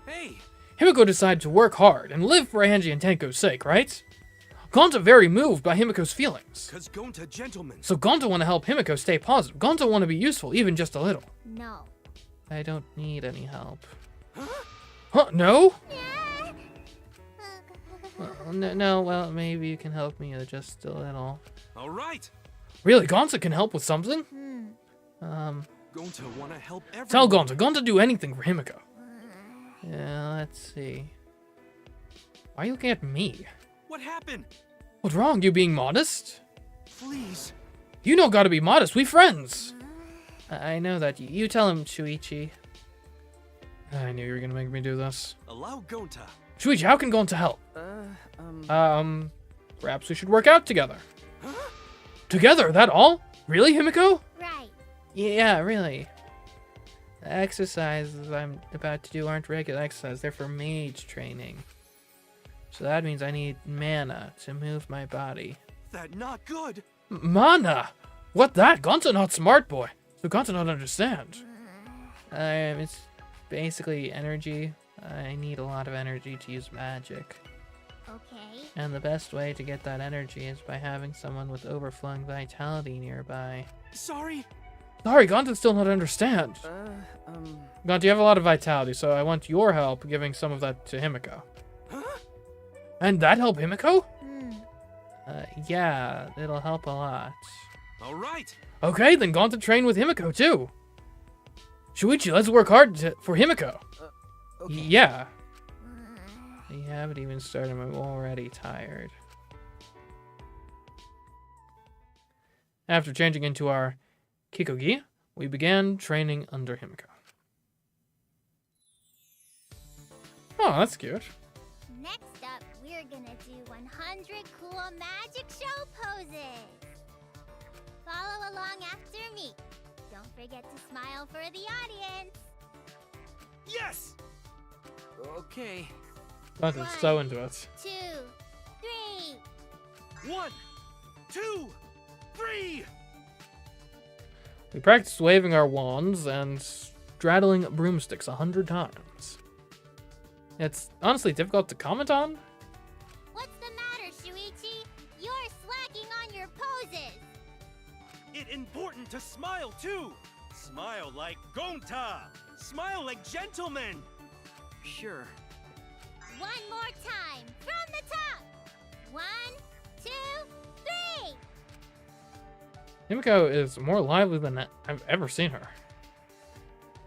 Hey. Himiko decided to work hard and live for Angie and Tenko's sake, right? Gonta very moved by Himiko's feelings. Cause Gonta gentleman. So Gonta want to help Himiko stay positive. Gonta want to be useful, even just a little. No. I don't need any help. Huh? No? Well, no, well, maybe you can help me just a little. All right. Really, Gonta can help with something? Gonta wanna help everyone. Tell Gonta. Gonta do anything for Himiko. Yeah, let's see. Why are you looking at me? What happened? What's wrong? You being modest? Please. You don't gotta be modest. We friends. I know that. You tell him, Shuichi. I knew you were gonna make me do this. Allow Gonta. Shuichi, how can Gonta help? Perhaps we should work out together. Together? That all? Really, Himiko? Right. Yeah, really. The exercises I'm about to do aren't regular exercises. They're for mage training. So that means I need mana to move my body. That not good. Mana? What that? Gonta not smart boy. So Gonta not understand. It's basically energy. I need a lot of energy to use magic. Okay. And the best way to get that energy is by having someone with overflowing vitality nearby. Sorry. Sorry, Gonta still not understand. Gonta, you have a lot of vitality, so I want your help giving some of that to Himiko. Huh? And that help Himiko? Yeah, it'll help a lot. All right. Okay, then Gonta train with Himiko too. Shuichi, let's work hard for Himiko. Okay. Yeah. You haven't even started, I'm already tired. After changing into our Kikogi, we began training under Himiko. Oh, that's cute. Next up, we're gonna do 100 cool magic show poses. Follow along after me. Don't forget to smile for the audience. Yes. Okay. Gonta's so into it. 2, 3. 1, 2, 3. We practiced waving our wands and straddling broomsticks 100 times. It's honestly difficult to comment on. What's the matter, Shuichi? You're slacking on your poses. It's important to smile too. Smile like Gonta. Smile like gentlemen. Sure. One more time, from the top. 1, 2, 3. Himiko is more lively than I've ever seen her.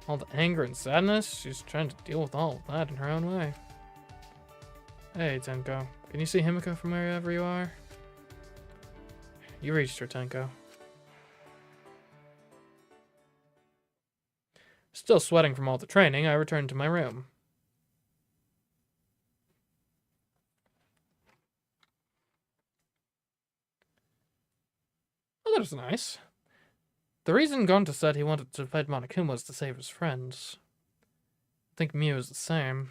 All the anger and sadness, she's trying to deal with all of that in her own way. Hey, Tenko. Can you see Himiko from wherever you are? You reached her, Tenko. Still sweating from all the training, I returned to my room. Oh, that was nice. The reason Gonta said he wanted to fight Monokuma was to save his friends. I think Mew is the same.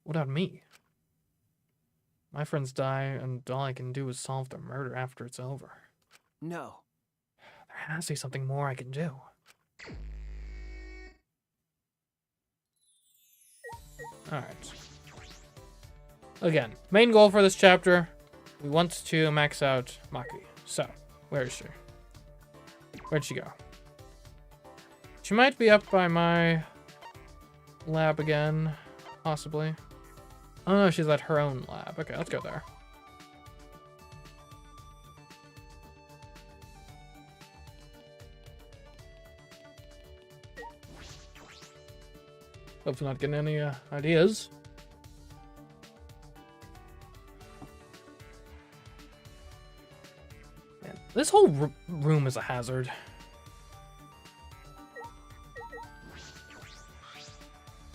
What about me? My friends die, and all I can do is solve their murder after it's over. No. There has to be something more I can do. Alright. Again, main goal for this chapter, we want to max out Maki. So, where is she? Where'd she go? She might be up by my lab again, possibly. Oh no, she's at her own lab. Okay, let's go there. Hope I'm not getting any ideas. Man, this whole room is a hazard.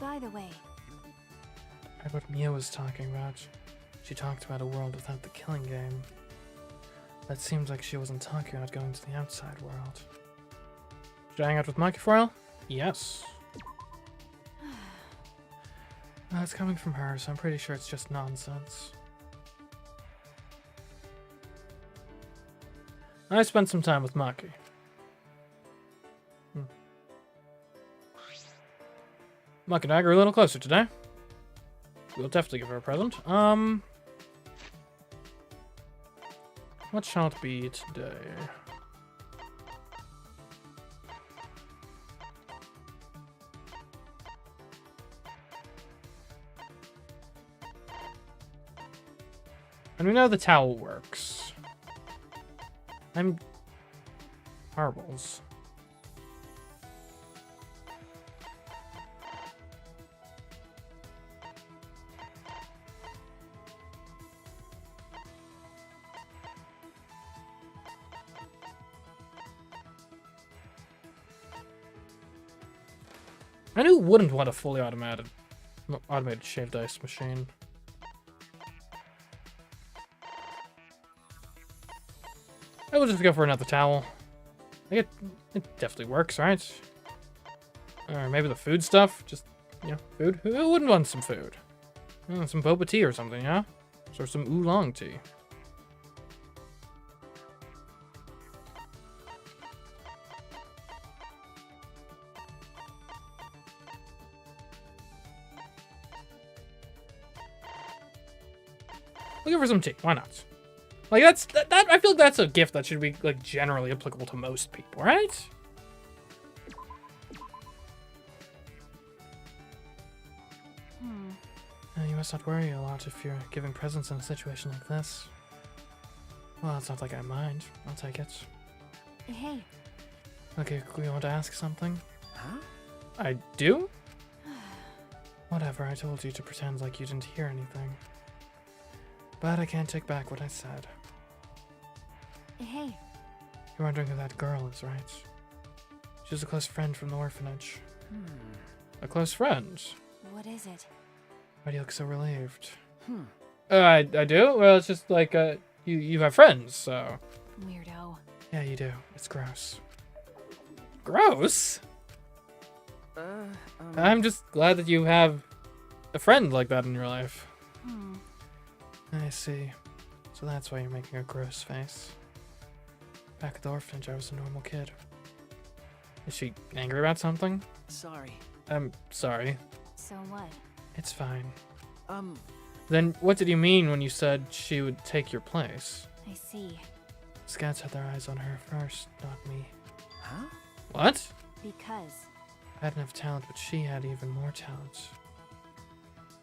By the way, That's what Mia was talking about. She talked about a world without the killing game. That seems like she wasn't talking about going to the outside world. Should I hang out with Monkey for a while? Yes. It's coming from her, so I'm pretty sure it's just nonsense. I spent some time with Maki. Maki and I grew a little closer today. We'll definitely give her a present. What shall it be today? And we know the towel works. Marbles. And who wouldn't want a fully automated shaved ice machine? I will just go for another towel. It definitely works, right? Or maybe the food stuff. Just, you know, food. Who wouldn't want some food? Some boba tea or something, yeah? Or some oolong tea. We'll give her some tea. Why not? Like, that I feel like that's a gift that should be, like, generally applicable to most people, right? You must not worry a lot if you're giving presents in a situation like this. Well, it's not like I mind. I'll take it. Hey. Okay, we want to ask something? Huh? I do? Whatever, I told you to pretend like you didn't hear anything. But I can't take back what I said. Hey. You're wondering who that girl is, right? She's a close friend from the orphanage. A close friend? What is it? Why do you look so relieved? I do? Well, it's just like, you have friends, so... Weirdo. Yeah, you do. It's gross. Gross? I'm just glad that you have a friend like that in your life. I see. So that's why you're making a gross face. Back at the orphanage, I was a normal kid. Is she angry about something? Sorry. I'm sorry. So what? It's fine. Then what did you mean when you said she would take your place? I see. Scouts had their eyes on her first, not me. Huh? What? Because. I had enough talent, but she had even more talent.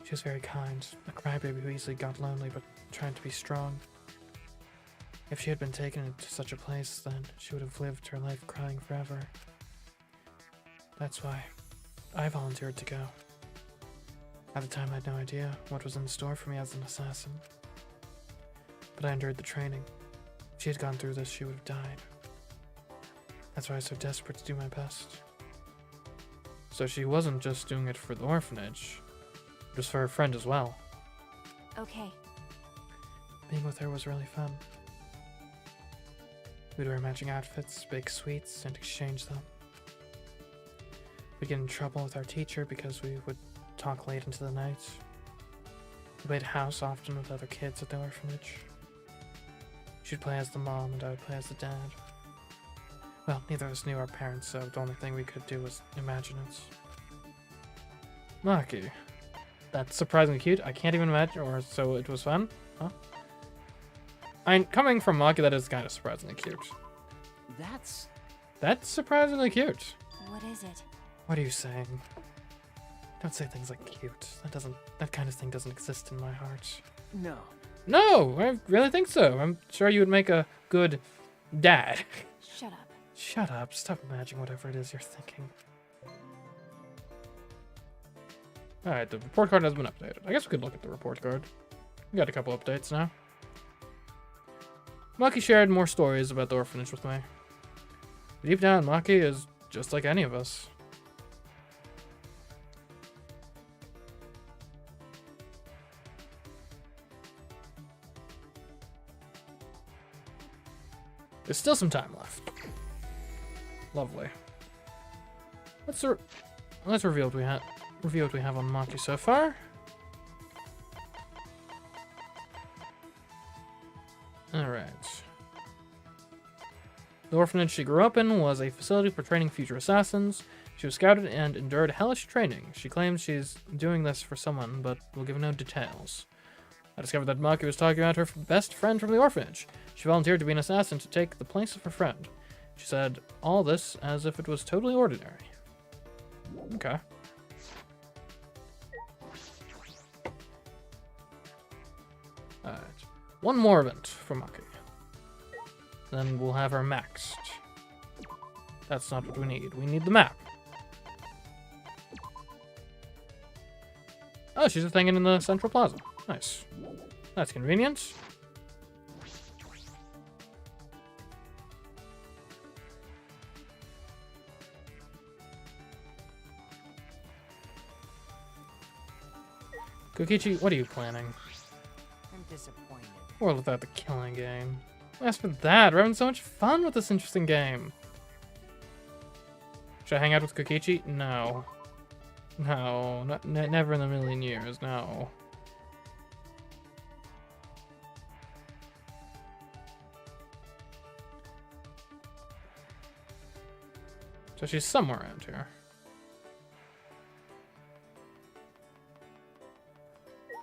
She was very kind, a crybaby who easily got lonely, but trying to be strong. If she had been taken to such a place, then she would have lived her life crying forever. That's why I volunteered to go. At the time, I had no idea what was in store for me as an assassin. But I endured the training. If she had gone through this, she would have died. That's why I was so desperate to do my best. So she wasn't just doing it for the orphanage. It was for her friend as well. Okay. Being with her was really fun. We'd wear matching outfits, bake sweets, and exchange them. We'd get in trouble with our teacher because we would talk late into the night. We played house often with other kids at the orphanage. She'd play as the mom and I would play as the dad. Well, neither of us knew our parents, so the only thing we could do was imagine it. Maki. That's surprisingly cute. I can't even imagine, or so it was fun? Huh? Coming from Maki, that is kind of surprisingly cute. That's surprisingly cute. What is it? What are you saying? Don't say things like cute. That kind of thing doesn't exist in my heart. No. No, I really think so. I'm sure you would make a good dad. Shut up. Shut up. Stop imagining whatever it is you're thinking. Alright, the report card has been updated. I guess we could look at the report card. We got a couple updates now. Maki shared more stories about the orphanage with me. Deep down, Maki is just like any of us. There's still some time left. Lovely. Let's reveal what we have. Review what we have on Maki so far. Alright. The orphanage she grew up in was a facility for training future assassins. She was scouted and endured hellish training. She claims she's doing this for someone, but will give no details. I discovered that Maki was talking about her best friend from the orphanage. She volunteered to be an assassin to take the place of her friend. She said all this as if it was totally ordinary. Okay. Alright. One more event for Maki. Then we'll have her maxed. That's not what we need. We need the map. Oh, she's hanging in the central plaza. Nice. That's convenient. Kokichi, what are you planning? I'm disappointed. World without the killing game. As for that, we're having so much fun with this interesting game. Should I hang out with Kokichi? No. No, never in a million years, no. So she's somewhere around here.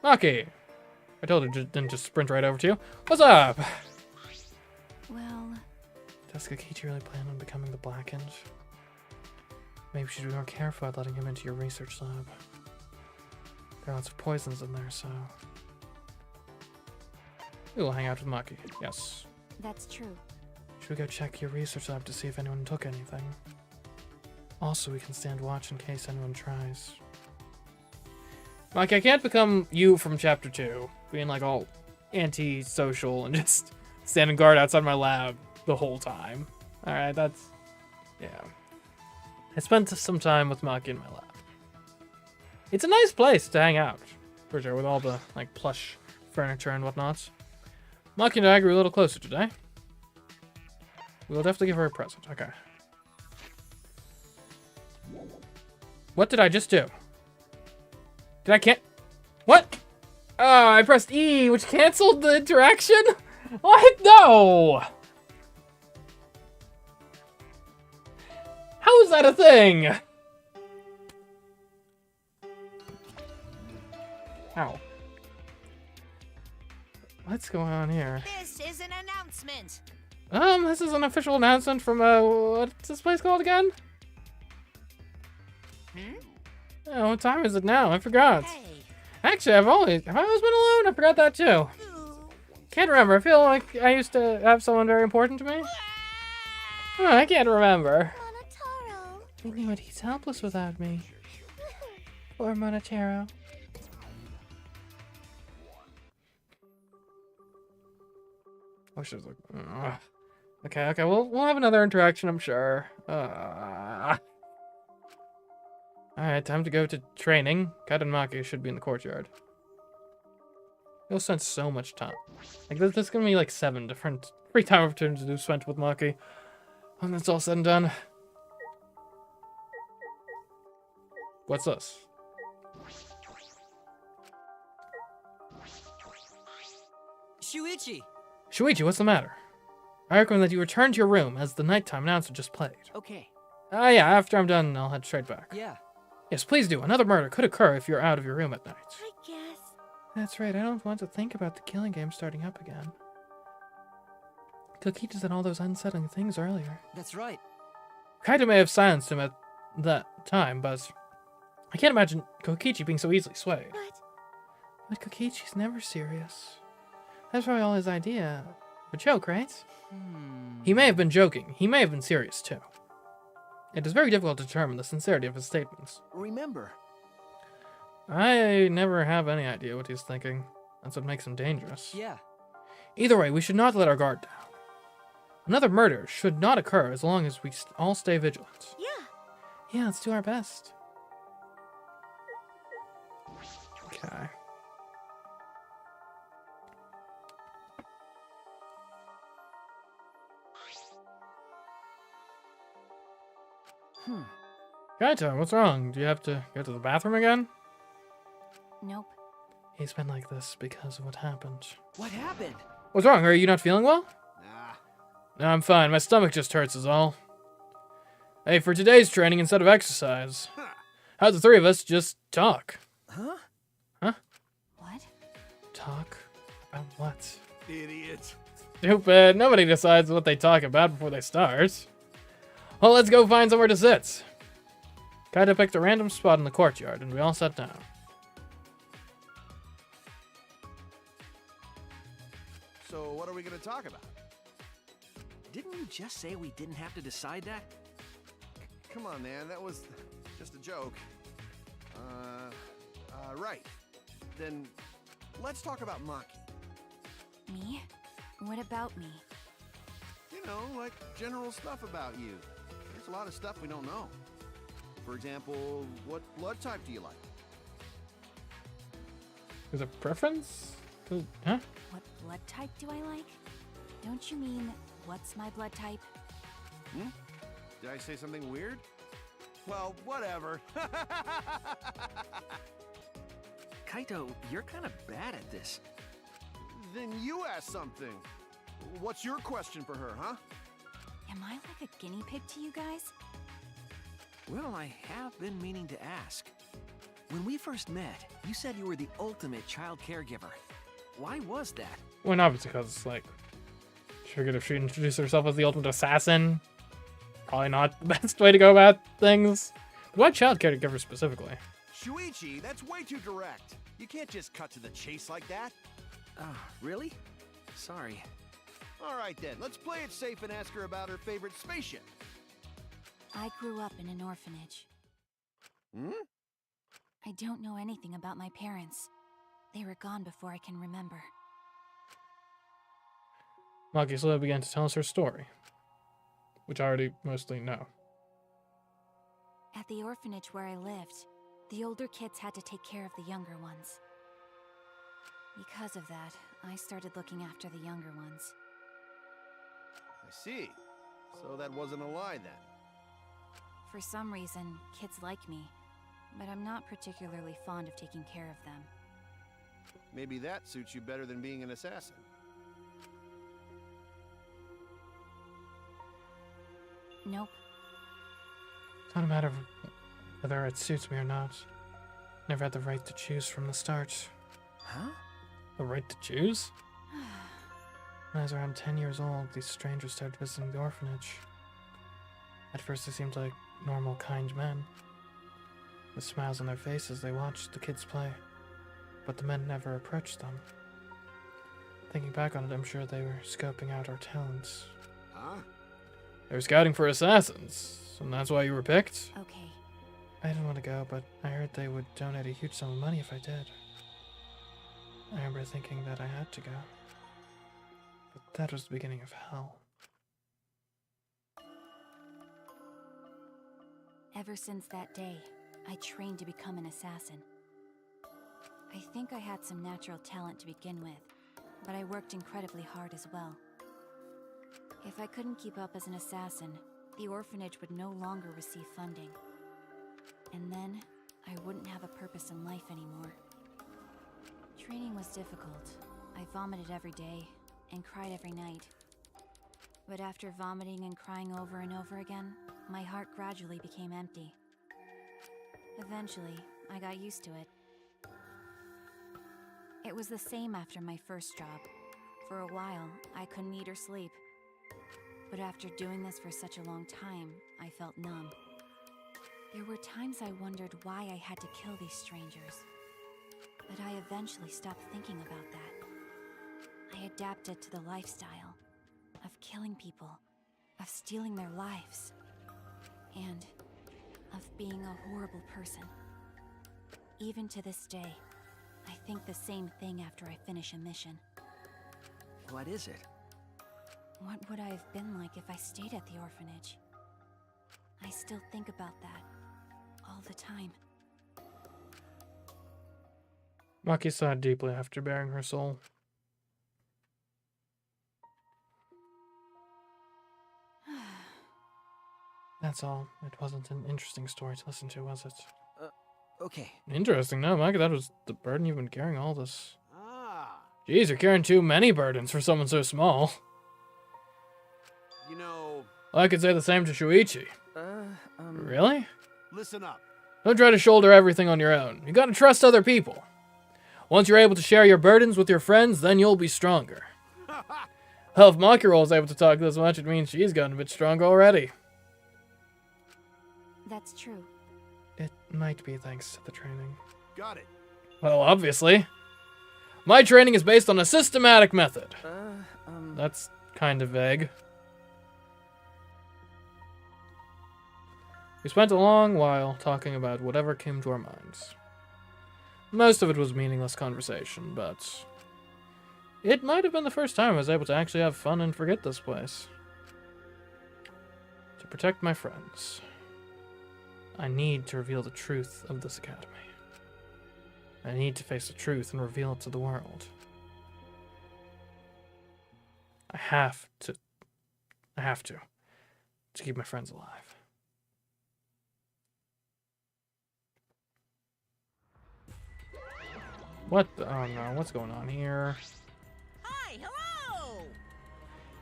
Maki! I told her didn't just sprint right over to you. What's up? Well... Does Kokichi really plan on becoming the Blackened? Maybe you should be more careful at letting him into your research lab. There are lots of poisons in there, so... We will hang out with Maki, yes. That's true. Should we go check your research lab to see if anyone took anything? Also, we can stand watch in case anyone tries. Maki, I can't become you from Chapter 2, being like all anti-social and just standing guard outside my lab the whole time. Alright, that's... yeah. I spent some time with Maki in my lab. It's a nice place to hang out, for sure, with all the like plush furniture and whatnot. Maki and I grew a little closer today. We'll definitely give her a present. Okay. What did I just do? Did I can't? What? Oh, I pressed E, which canceled the interaction? What? No! How is that a thing? Ow. What's going on here? This is an announcement. This is an official announcement from, what's this place called again? Oh, what time is it now? I forgot. Hey. Actually, have I always been alone? I forgot that too. Can't remember. I feel like I used to have someone very important to me. Oh, I can't remember. Monotaro. Thinking what he's helpless without me. Poor Monotaro. Oh, she's like, ugh. Okay, we'll have another interaction, I'm sure. Alright, time to go to training. Kat and Maki should be in the courtyard. You'll spend so much time. Like, there's gonna be like 7 different free time opportunities to spent with Maki. When that's all said and done. What's this? Shuichi! Shuichi, what's the matter? I recommend that you return to your room as the nighttime announcer just played. Okay. Yeah, after I'm done, I'll head straight back. Yeah. Yes, please do. Another murder could occur if you're out of your room at night. I guess. That's right, I don't want to think about the killing game starting up again. Kokichi said all those unsettling things earlier. That's right. Kaito may have silenced him at that time, but I can't imagine Kokichi being so easily swayed. But Kokichi's never serious. That's probably all his idea. A joke, right? He may have been joking. He may have been serious, too. It is very difficult to determine the sincerity of his statements. Remember, I never have any idea what he's thinking. That's what makes him dangerous. Yeah. Either way, we should not let our guard down. Another murder should not occur as long as we all stay vigilant. Yeah, let's do our best. Okay. Kaito, what's wrong? Do you have to go to the bathroom again? Nope. He's been like this because of what happened. What happened? What's wrong? Are you not feeling well? nah. No, I'm fine. My stomach just hurts is all. Hey, for today's training instead of exercise, how'd the three of us just talk? Huh? Huh? What? Talk? About what? Idiot. Stupid. Nobody decides what they talk about before they start. Well, let's go find somewhere to sit. Kaito picked a random spot in the courtyard, and we all sat down. So what are we gonna talk about? Didn't you just say we didn't have to decide that? Come on, man, that was just a joke. Right. Then let's talk about Maki. Me? What about me? You know, like general stuff about you. There's a lot of stuff we don't know. For example, what blood type do you like? Is a preference? Huh? What blood type do I like? Don't you mean, what's my blood type? Did I say something weird? Well, whatever. Kaito, you're kind of bad at this. Then you ask something. What's your question for her, huh? Am I like a guinea pig to you guys? Well, I have been meaning to ask. When we first met, you said you were the ultimate child caregiver. Why was that? Well, not because, like, she figured if she introduced herself as the ultimate assassin, probably not the best way to go about things. But why child caregiver specifically? Shuichi, that's way too direct. You can't just cut to the chase like that. Really? Sorry. All right then, let's play it safe and ask her about her favorite spaceship. I grew up in an orphanage. I don't know anything about my parents. They were gone before I can remember. Maki slowly began to tell us her story, which I already mostly know. At the orphanage where I lived, the older kids had to take care of the younger ones. Because of that, I started looking after the younger ones. I see. So that wasn't a lie then. For some reason, kids like me, but I'm not particularly fond of taking care of them. Maybe that suits you better than being an assassin. Nope. It's not a matter of whether it suits me or not. Never had the right to choose from the start. Huh? The right to choose? When I was around 10 years old, these strangers started visiting the orphanage. At first they seemed like normal, kind men. With smiles on their faces, they watched the kids play. But the men never approached them. Thinking back on it, I'm sure they were scoping out our talents. Huh? They were scouting for assassins, and that's why you were picked? Okay. I didn't want to go, but I heard they would donate a huge sum of money if I did. I remember thinking that I had to go. But that was the beginning of hell. Ever since that day, I trained to become an assassin. I think I had some natural talent to begin with, but I worked incredibly hard as well. If I couldn't keep up as an assassin, the orphanage would no longer receive funding. And then, I wouldn't have a purpose in life anymore. Training was difficult. I vomited every day, and cried every night. But after vomiting and crying over and over again, my heart gradually became empty. Eventually, I got used to it. It was the same after my first job. For a while, I couldn't eat or sleep. But after doing this for such a long time, I felt numb. There were times I wondered why I had to kill these strangers. But I eventually stopped thinking about that. I adapted to the lifestyle of killing people, of stealing their lives, and of being a horrible person. Even to this day, I think the same thing after I finish a mission. What is it? What would I have been like if I stayed at the orphanage? I still think about that all the time. Maki sighed deeply after bearing her soul. That's all. It wasn't an interesting story to listen to, was it? Okay. Interesting. No, Maki, that was the burden you've been carrying all this. Ah, Jeez, you're carrying too many burdens for someone so small. you know, I could say the same to Shuichi. Really? listen up. Don't try to shoulder everything on your own. You gotta trust other people. Once you're able to share your burdens with your friends, then you'll be stronger. Well, if Makiro is able to talk this much, it means she's gotten a bit stronger already. That's true. It might be thanks to the training. Got it. Well, obviously. My training is based on a systematic method. That's kind of vague. We spent a long while talking about whatever came to our minds. Most of it was meaningless conversation, but it might have been the first time I was able to actually have fun and forget this place. To protect my friends, I need to reveal the truth of this academy. I need to face the truth and reveal it to the world. I have to keep my friends alive. What the, oh no, what's going on here? Hi, hello!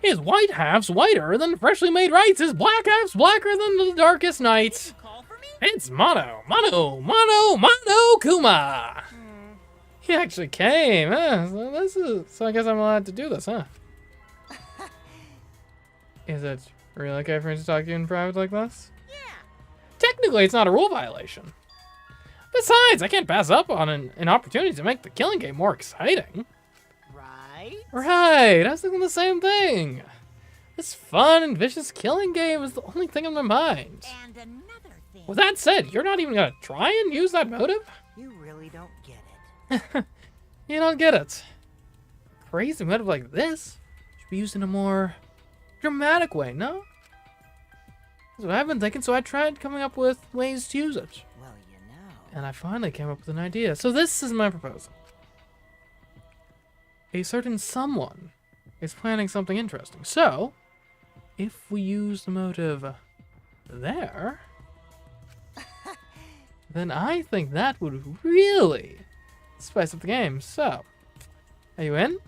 His white half's whiter than freshly made rice. His black half's blacker than the darkest nights. Call for me? It's Mono Kuma. He actually came. So I guess I'm allowed to do this, huh? Is it really okay for me to talk to you in private like this? Yeah. Technically, it's not a rule violation. Besides, I can't pass up on an opportunity to make the killing game more exciting. Right? Right, I was thinking the same thing. This fun and vicious killing game is the only thing on my mind. And another thing. With that said, you're not even gonna try and use that motive? You really don't get it. You don't get it. Crazy motive like this should be used in a more dramatic way, no? That's what I've been thinking, so I tried coming up with ways to use it. Well, you know. And I finally came up with an idea. So this is my proposal. A certain someone is planning something interesting. So, if we use the motive there, then I think that would really spice up the game. So, are you in?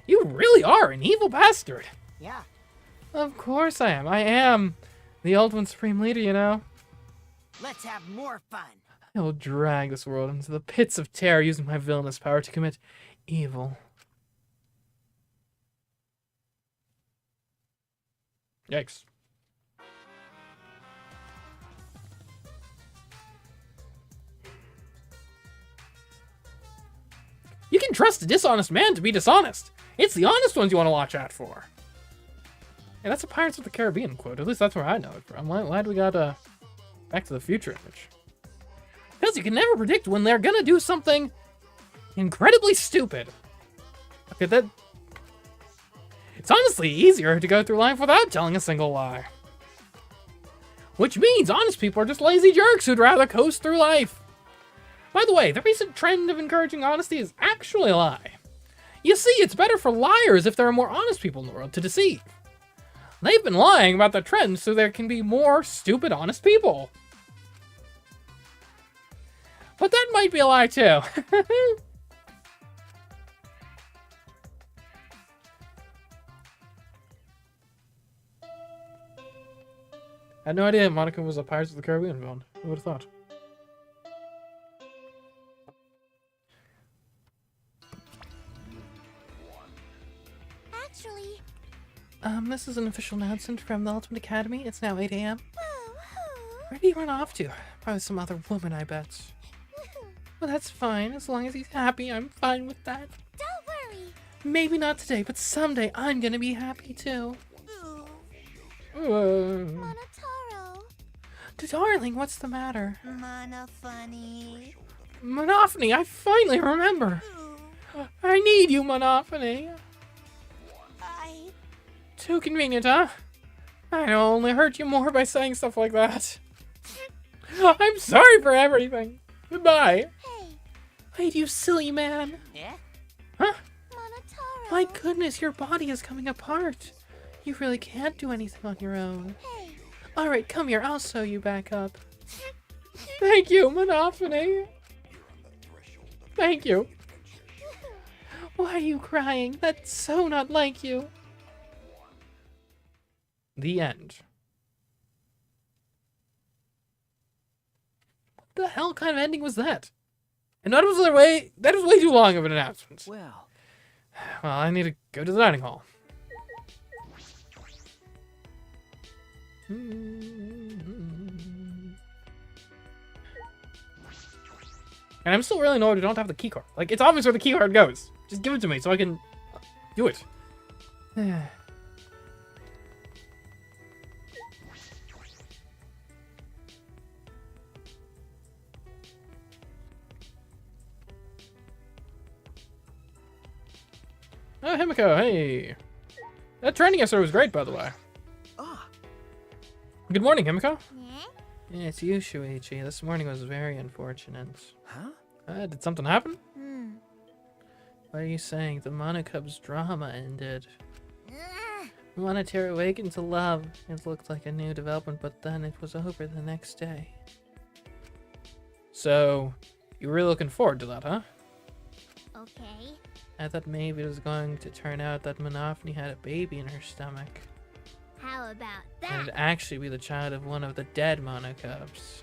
You really are an evil bastard. Yeah. Of course I am. I am the ultimate supreme leader, you know. Let's have more fun. I will drag this world into the pits of terror using my villainous power to commit evil. Yikes. You can trust a dishonest man to be dishonest. It's the honest ones you want to watch out for. Yeah, that's a Pirates of the Caribbean quote. At least that's where I know it from. Why do we got a Back to the Future image? Because you can never predict when they're gonna do something incredibly stupid. Okay, it's honestly easier to go through life without telling a single lie. Which means honest people are just lazy jerks who'd rather coast through life. By the way, the recent trend of encouraging honesty is actually a lie. You see, it's better for liars if there are more honest people in the world to deceive. They've been lying about the trend so there can be more stupid honest people. But that might be a lie too. I had no idea Monica was a Pirates of the Caribbean villain. Who would have thought? Actually, This is an official announcement from the Ultimate Academy. It's now 8 a.m. Woo-hoo. Where do you run off to? Probably some other woman, I bet. Well, that's fine. As long as he's happy, I'm fine with that. Don't worry. Maybe not today, but someday I'm gonna be happy too. Monotaro. Darling, what's the matter? Mana funny. Monophony, I finally remember. I need you, Monophony. Too convenient, huh? I only hurt you more by saying stuff like that. I'm sorry for everything. Goodbye. Hey, Wait, you silly man. Yeah? Huh? Monotaro. My goodness, your body is coming apart. You really can't do anything on your own. Hey. Alright, come here, I'll sew you back up. Thank you, Monophony. Thank you. Why are you crying? That's so not like you. The end. What the hell kind of ending was that? And that was way too long of an announcement. Well, Well, I need to go to the dining hall. And I'm still really annoyed I don't have the keycard. Like, it's obvious where the keycard goes. Just give it to me so I can do it. Oh, Himiko, hey. That training yesterday was great, by the way. ah, Good morning, Himiko. Yeah? Yeah, it's you, Shuichi. This morning was very unfortunate. huh? Did something happen? Hmm. What are you saying? The Monocub's drama ended. Ugh. Monetary awakened to love. It looked like a new development, but then it was over the next day. So, you were really looking forward to that, huh? Okay. I thought maybe it was going to turn out that Monophony had a baby in her stomach. How about And that? it'd actually be the child of one of the dead Monocubs.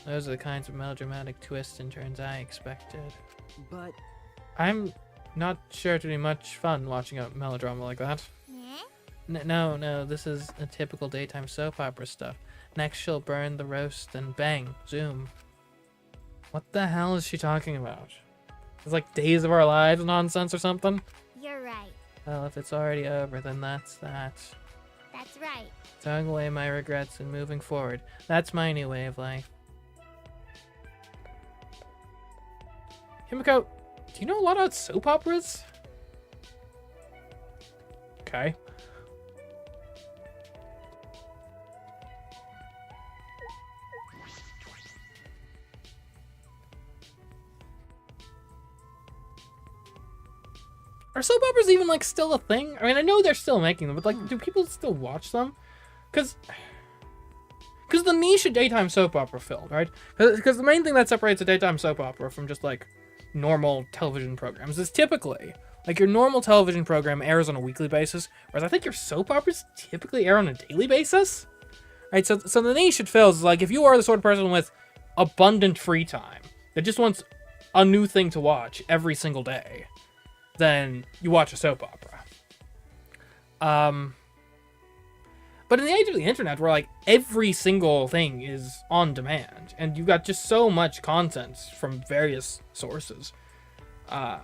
Those are the kinds of melodramatic twists and turns I expected. But I'm not sure it'd be much fun watching a melodrama like that. Yeah? No, this is a typical daytime soap opera stuff. Next she'll burn the roast and bang, zoom. What the hell is she talking about? It's like Days of Our Lives nonsense or something? You're right. Well, if it's already over, then that's that. That's right. Throwing away my regrets and moving forward. That's my new way of life. Himiko, do you know a lot about soap operas? Okay. Are soap operas even like still a thing? I mean, I know they're still making them, but like, do people still watch them? Because the niche of daytime soap opera film, right? Because the main thing that separates a daytime soap opera from just like normal television programs is typically like your normal television program airs on a weekly basis, whereas I think your soap operas typically air on a daily basis. Right? So the niche it fills is like if you are the sort of person with abundant free time that just wants a new thing to watch every single day, then you watch a soap opera. But in the age of the internet, where like every single thing is on demand, and you've got just so much content from various sources, and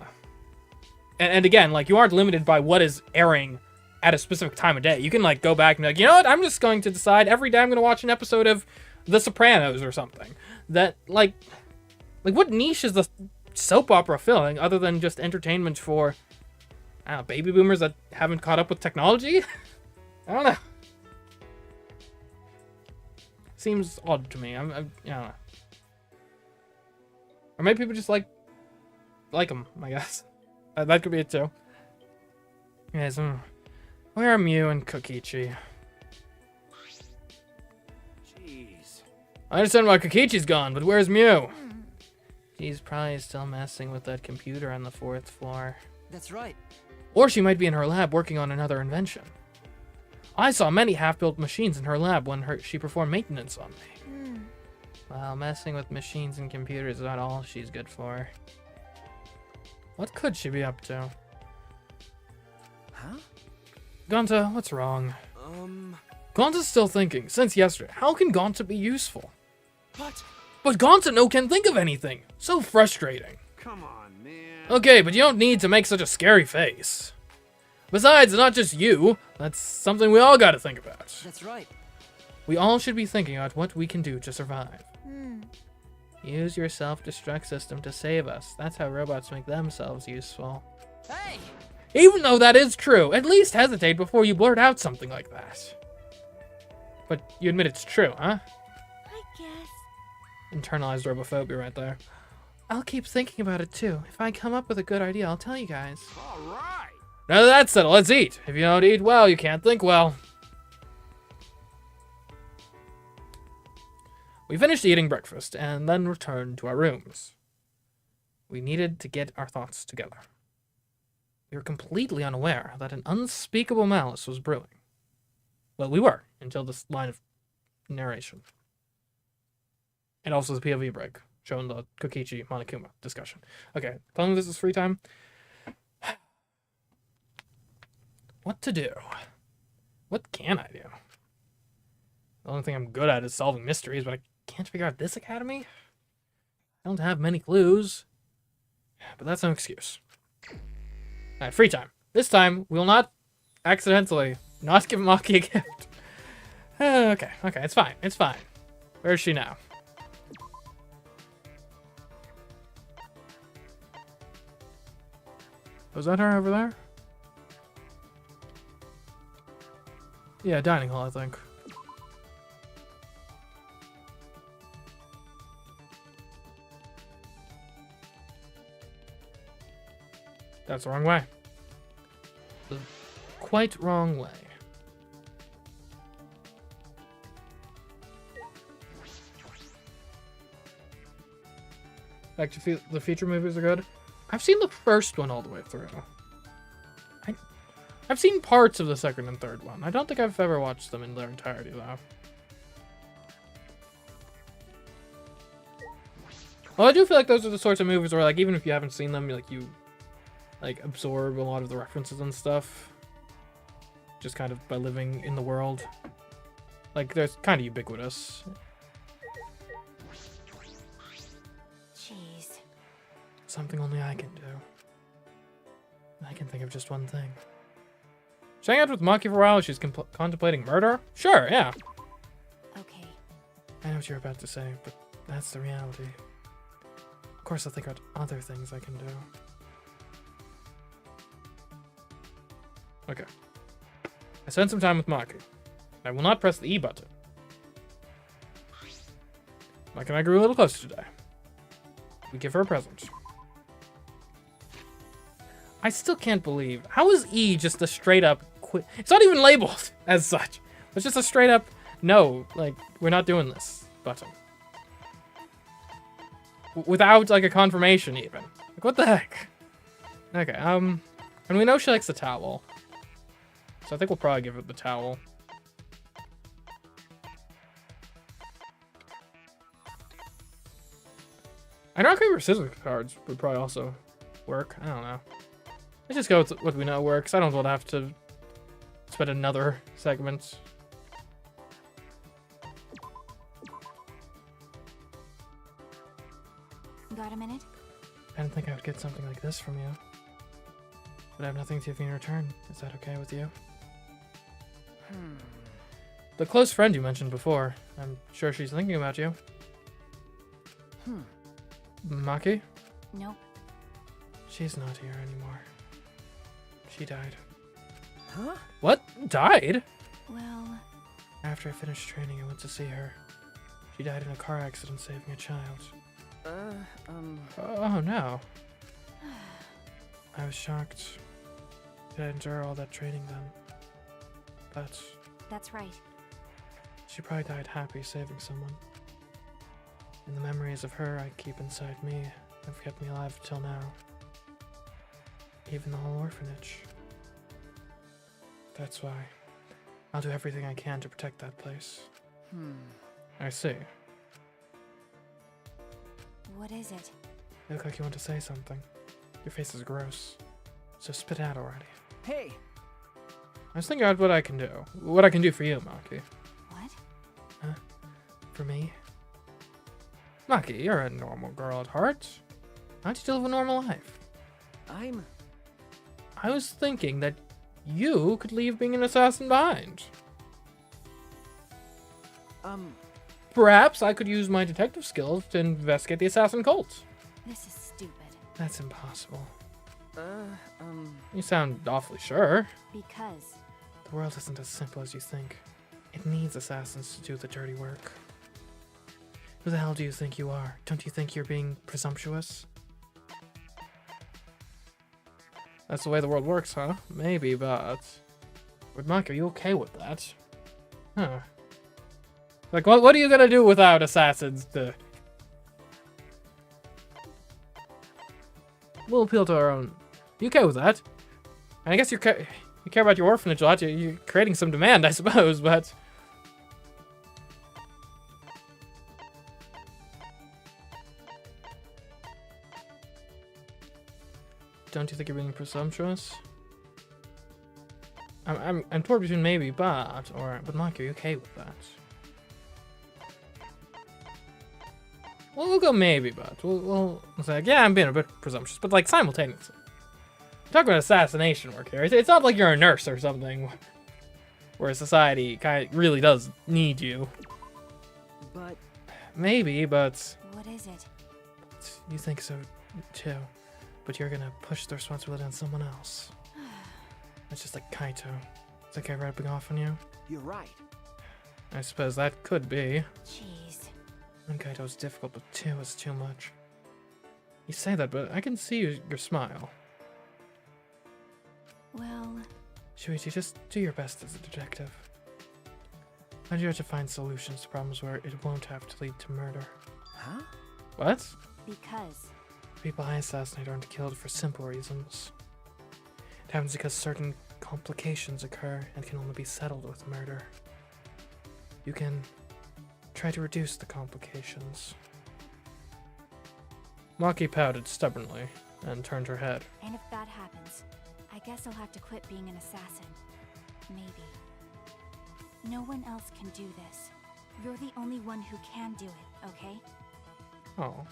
again, like you aren't limited by what is airing at a specific time of day. You can like go back and be like, you know what? I'm just going to decide every day I'm going to watch an episode of The Sopranos or something. That like what niche is the soap opera filling other than just entertainment for, I don't know, baby boomers that haven't caught up with technology? I don't know. Seems odd to me. I don't know. Or maybe people just like them, I guess. That could be it too. Yes, where are Mew and Kokichi? jeez. I understand why Kokichi's gone, but where's Mew? She's probably still messing with that computer on the 4th floor. That's right. Or she might be in her lab working on another invention. I saw many half-built machines in her lab when she performed maintenance on me. Well, messing with machines and computers is not all she's good for. What could she be up to? Huh? Gonta, what's wrong? Gonta's still thinking, since yesterday. How can Gonta be useful? What? But Gonta no can think of anything. So frustrating. Come on, man. Okay, but you don't need to make such a scary face. Besides, it's not just you. That's something we all gotta think about. That's right. We all should be thinking about what we can do to survive. Hmm. Use your self-destruct system to save us. That's how robots make themselves useful. Hey! Even though that is true, at least hesitate before you blurt out something like that. But you admit it's true, huh? I guess. Internalized robophobia right there. I'll keep thinking about it too. If I come up with a good idea, I'll tell you guys. All right. Now that's settled, let's eat. If you don't eat well, you can't think well. We finished eating breakfast and then returned to our rooms. We needed to get our thoughts together. We were completely unaware that an unspeakable malice was brewing. Well, we were, until this line of narration. And also the POV break, showing the Kokichi Monokuma discussion. Okay, tell me this is free time. What to do? What can I do? The only thing I'm good at is solving mysteries, but I can't figure out this academy? I don't have many clues. But that's no excuse. Alright, free time. This time, we will not accidentally not give Maki a gift. Okay, it's fine. It's fine. Where is she now? Was that her over there? Yeah, dining hall, I think. That's the wrong way. The quite wrong way. Back to the feature movies are good. I've seen the first one all the way through. I've seen parts of the second and third one. I don't think I've ever watched them in their entirety, though. Well, I do feel like those are the sorts of movies where, like, even if you haven't seen them, you absorb a lot of the references and stuff. Just kind of by living in the world. Like, they're kind of ubiquitous. Jeez. Something only I can do. I can think of just one thing. Should I hang out with Maki for a while? She's contemplating murder? Sure, yeah. Okay. I know what you're about to say, but that's the reality. Of course, I'll think about other things I can do. Okay. I spent some time with Maki. I will not press the E button. Maki and I grew a little closer today. We give her a present. I still can't believe. How is E just a straight up quit? It's not even labeled as such. It's just a straight up no. Like, we're not doing this button. Without like a confirmation even. Like, what the heck? Okay, and we know she likes the towel. So I think we'll probably give her the towel. I know paper scissors cards would probably also work. I don't know. Let's just go with what we know works. I don't want to have to spend another segment. Got a minute? I didn't think I would get something like this from you. But I have nothing to give you in return. Is that okay with you? The close friend you mentioned before. I'm sure she's thinking about you. Maki? Nope. She's not here anymore. She died. Huh? What? Died? Well, After I finished training, I went to see her. She died in a car accident saving a child. Oh no. I was shocked. Did I endure all that training then? But that's right. she probably died happy saving someone. And the memories of her I keep inside me have kept me alive till now. Even the whole orphanage. That's why. I'll do everything I can to protect that place. I see. What is it? You look like you want to say something. Your face is gross. So spit it out already. Hey! I was thinking about what I can do. What I can do for you, Maki. What? For me? Maki, you're a normal girl at heart. Why don't you live a normal life? I was thinking that you could leave being an assassin behind. Perhaps I could use my detective skills to investigate the assassin cult. This is stupid. That's impossible. You sound awfully sure. Because The world isn't as simple as you think. It needs assassins to do the dirty work. Who the hell do you think you are? Don't you think you're being presumptuous? That's the way the world works, huh? Maybe, but... Mike, are you okay with that? Huh. Like, what are you gonna do without assassins to... We'll appeal to our own... You okay with that? And I guess you care about your orphanage a lot. You're creating some demand, I suppose, but... Don't you think you're being presumptuous? I'm torn between maybe, but Mike, are you okay with that? Well, we'll go maybe, but we'll say, yeah, I'm being a bit presumptuous, but like simultaneously. We're talking about assassination work here. It's not like you're a nurse or something, where society kind of really does need you. But maybe, but what is it? You think so too, but you're gonna push the responsibility on someone else. It's just like Kaito. Is that guy rubbing off on you? you're right. I suppose that could be. Jeez. One Kaito's difficult, but two is too much. You say that, but I can see your smile. Well... Shuichi, just do your best as a detective. I do have to find solutions to problems where it won't have to lead to murder. Huh? What? Because... People I assassinate aren't killed for simple reasons. It happens because certain complications occur and can only be settled with murder. You can try to reduce the complications. Maki pouted stubbornly and turned her head. And if that happens, I guess I'll have to quit being an assassin. Maybe. No one else can do this. You're the only one who can do it, okay? Oh.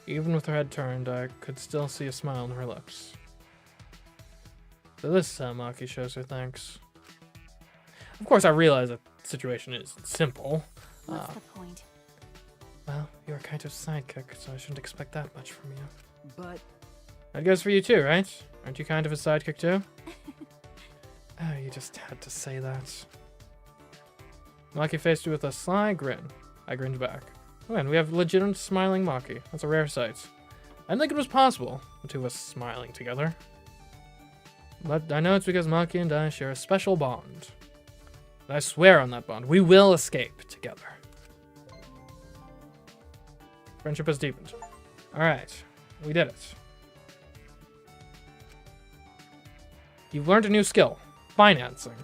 Even with her head turned, I could still see a smile on her lips. So this Maki shows her thanks. Of course, I realize that the situation is simple. What's the point? Well, you're Kaito's sidekick, so I shouldn't expect that much from you. But That goes for you too, right? Aren't you kind of a sidekick too? Oh, you just had to say that. Maki faced me with a sly grin. I grinned back. Oh man, we have legitimate smiling Maki. That's a rare sight. I didn't think it was possible, the two of us smiling together. But I know it's because Maki and I share a special bond. And I swear on that bond, we will escape together. Friendship has deepened. Alright, we did it. You've learned a new skill. Financing.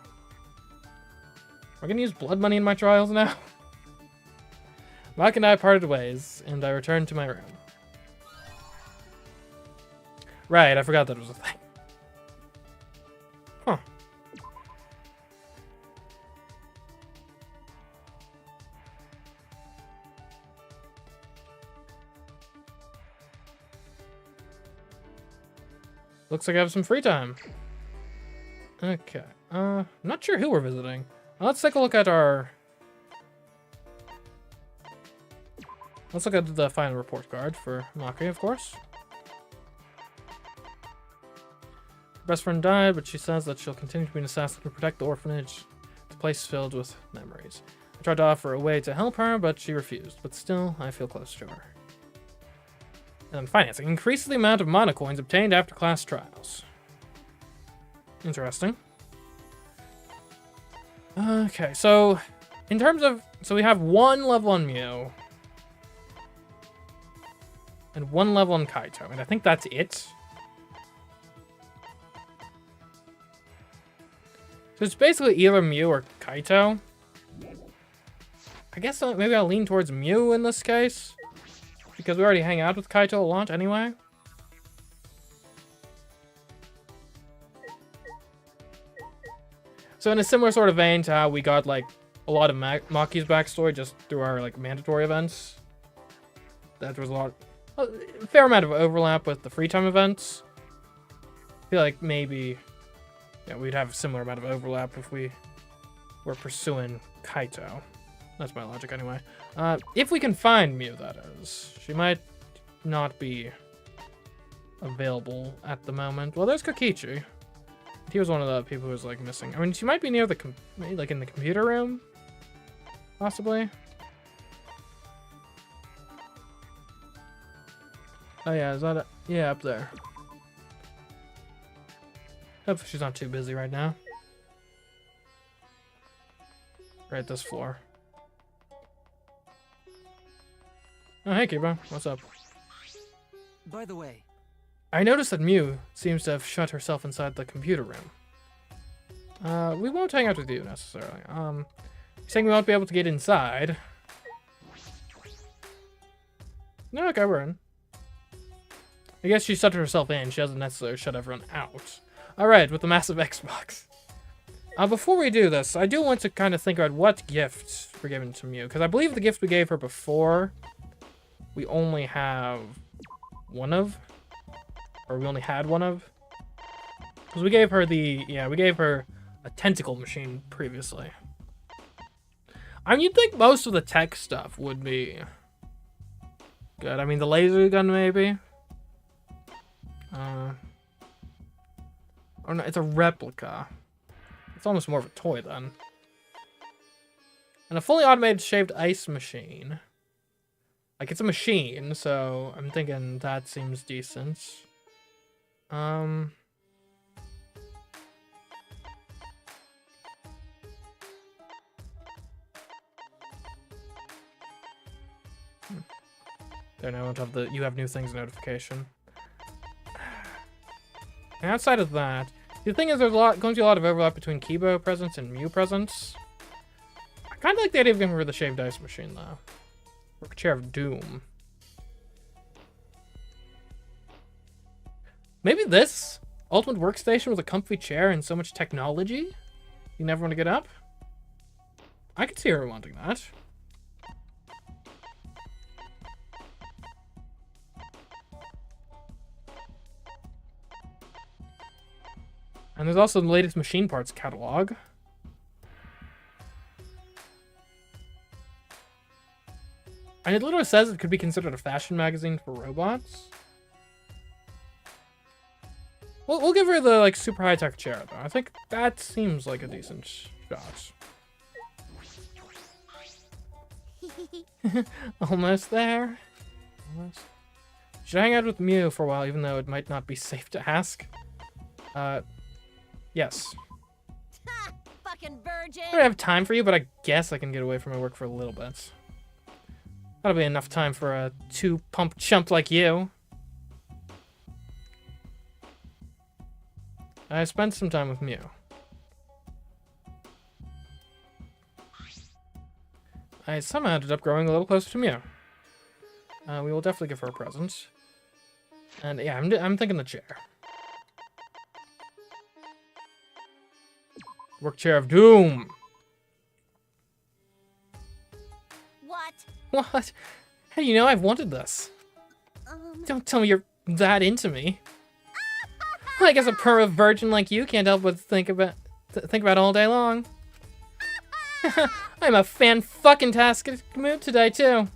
We're gonna use blood money in my trials now? Maki and I parted ways, and I returned to my room. Right, I forgot that was a thing. Huh. Looks like I have some free time. Okay. Not sure who we're visiting. Let's take a look at our... Let's look at the final report card for Maki, of course. Her best friend died, but she says that she'll continue to be an assassin to protect the orphanage. It's a place filled with memories. I tried to offer a way to help her, but she refused. But still, I feel close to her. And financing. Increases the amount of mana coins obtained after class trials. Interesting. Okay, so in terms of... So we have one level on Mew. And one level on Kaito. And I think that's it. So it's basically either Mew or Kaito. I guess maybe I'll lean towards Mew in this case. Because we already hang out with Kaito a lot anyway. So in a similar sort of vein to how we got like a lot of Maki's backstory just through our like mandatory events, that was a fair amount of overlap with the free time events. I feel like maybe we'd have a similar amount of overlap if we were pursuing Kaito. That's my logic anyway. If we can find Mew, that is. She might not be available at the moment. Well, there's Kokichi. He was one of the people who was like missing. I mean, she might be near the like in the computer room, possibly. Oh yeah, is that it? Yeah, up there. Hope she's not too busy right now. Right, this floor. Oh, hey, Kiba. What's up? By the way, I noticed that Mew seems to have shut herself inside the computer room. We won't hang out with you necessarily. You're saying we won't be able to get inside? No, okay, we're in. I guess she shut herself in. She doesn't necessarily shut everyone out. Alright, with the massive Xbox. Before we do this, I do want to kind of think about what gifts we're giving to Mew. Because I believe the gift we gave her before, we only have one of. Or we only had one of. Because we gave her we gave her a tentacle machine previously. I mean, you'd think most of the tech stuff would be good. I mean, the laser gun maybe. Or no, it's a replica. It's almost more of a toy then. And a fully automated shaved ice machine. Like, it's a machine, so I'm thinking that seems decent. There, now I won't have the you have new things notification. And outside of that, the thing is there's going to be a lot of overlap between Kibo presents and Mew presents. I kind of like the idea of giving her the shaved ice machine though. Or a chair of doom. Maybe this ultimate workstation with a comfy chair and so much technology you never want to get up? I could see her wanting that. And there's also the latest machine parts catalog. And it literally says it could be considered a fashion magazine for robots. We'll give her the like super high-tech chair though. I think that seems like a decent shot. Almost there. Almost. Should I hang out with Mew for a while, even though it might not be safe to ask? Yes. Fucking virgin. I don't have time for you, but I guess I can get away from my work for a little bit. That'll be enough time for a two-pump chump like you. I spent some time with Mew. I somehow ended up growing a little closer to Mew. We will definitely give her a present. And yeah, I'm thinking the chair. Work chair of doom. What? What? How do you know I've wanted this? Don't tell me you're that into me. I guess a purr virgin like you can't help but think about all day long. I'm a fan-fucking-tastic mood today too.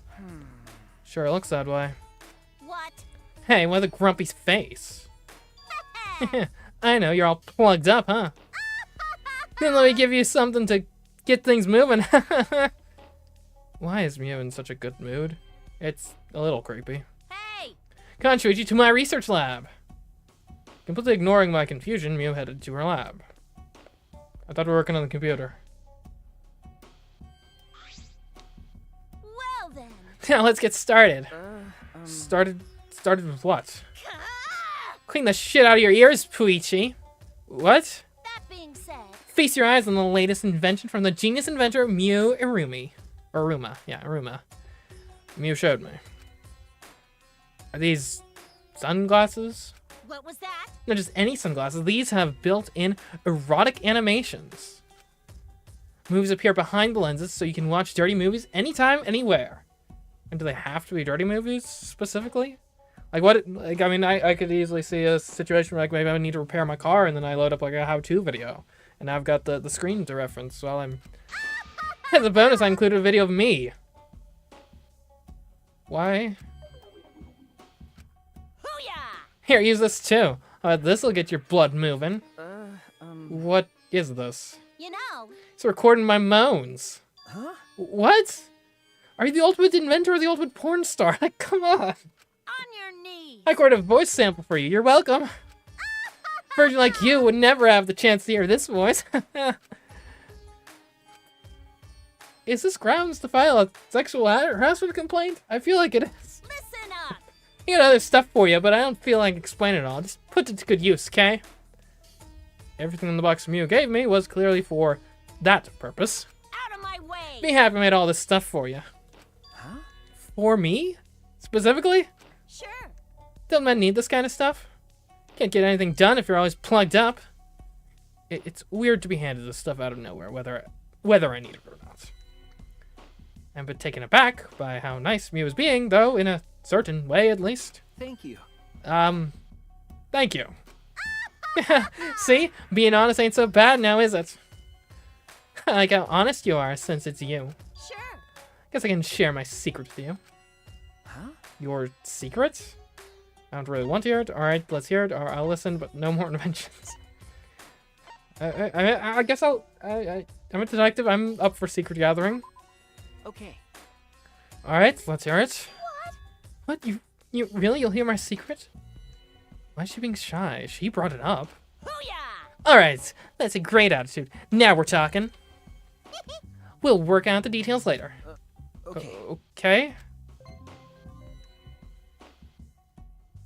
Sure, it looks that way. What? Hey, what a grumpy face. I know, you're all plugged up, huh? Then let me give you something to get things moving. Why is Mew in such a good mood? It's a little creepy. Hey! Can't treat you to my research lab. Completely ignoring my confusion, Mew headed to her lab. I thought we were working on the computer. Well then. Now let's get started. Started with what? Clean the shit out of your ears, Puichi. What? That being said. Feast your eyes on the latest invention from the genius inventor Mew Irumi. Iruma. Yeah, Iruma. Mew showed me. Are these sunglasses? What was that? Not just any sunglasses. These have built-in erotic animations. Movies appear behind the lenses so you can watch dirty movies anytime, anywhere. And do they have to be dirty movies specifically? Like what? Like I mean, I could easily see a situation where like maybe I need to repair my car and then I load up like a how-to video, and I've got the screen to reference while I'm. As a bonus, I included a video of me. Why? Here, use this too. This'll get your blood moving. What is this? You know. It's recording my moans. Huh? What? Are you the ultimate inventor or the ultimate porn star? Like, come on. On your knees. I recorded a voice sample for you. You're welcome. Virgin like you would never have the chance to hear this voice. Is this grounds to file a sexual harassment complaint? I feel like it is. Listen up. I got other stuff for you, but I don't feel like explaining it all. Just put it to good use, okay? Everything in the box Mew gave me was clearly for that purpose. Out of my way. Be happy I made all this stuff for you. Huh? For me? Specifically? Sure. Don't men need this kind of stuff? Can't get anything done if you're always plugged up. It's weird to be handed this stuff out of nowhere, whether I need it or not. I'm a bit taken aback by how nice Mew is being, though, in a certain way, at least. Thank you. Thank you. See? Being honest ain't so bad now, is it? I like how honest you are, since it's you. Sure. Guess I can share my secret with you. Huh? Your secret? I don't really want to hear it. Alright, let's hear it, or I'll listen, but no more inventions. I guess I'm a detective. I'm up for secret gathering. Okay. Alright, let's hear it. What? You really? You'll hear my secret? Why is she being shy? She brought it up. Booyah! Alright, that's a great attitude. Now we're talking. We'll work out the details later. Okay. Okay.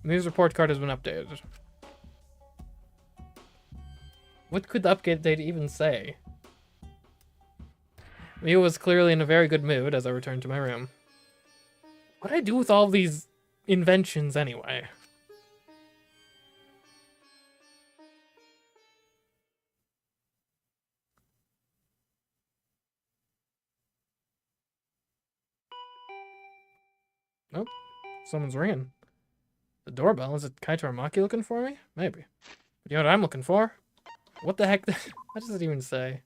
Mew's report card has been updated. What could the update date even say? Mew was clearly in a very good mood as I returned to my room. What do I do with all these inventions anyway? Nope. Someone's ringing. The doorbell? Is it Kaito or Maki looking for me? Maybe. But you know what I'm looking for? What the heck? What does it even say?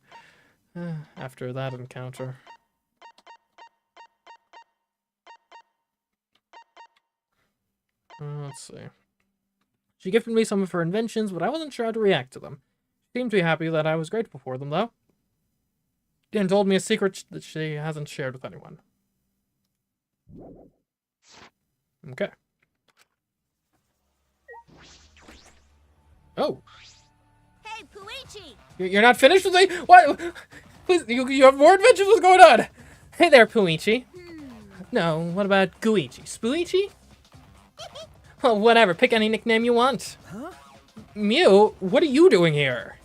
After that encounter. Let's see. She gifted me some of her inventions, but I wasn't sure how to react to them. She seemed to be happy that I was grateful for them, though. And told me a secret that she hasn't shared with anyone. Okay. Oh. Hey, Puichi! You're not finished with me? What? Please, you have more adventures? What's going on? Hey there, Puichi. No, what about Guichi? Spuichi? Well, whatever. Pick any nickname you want. Huh? Mew, what are you doing here?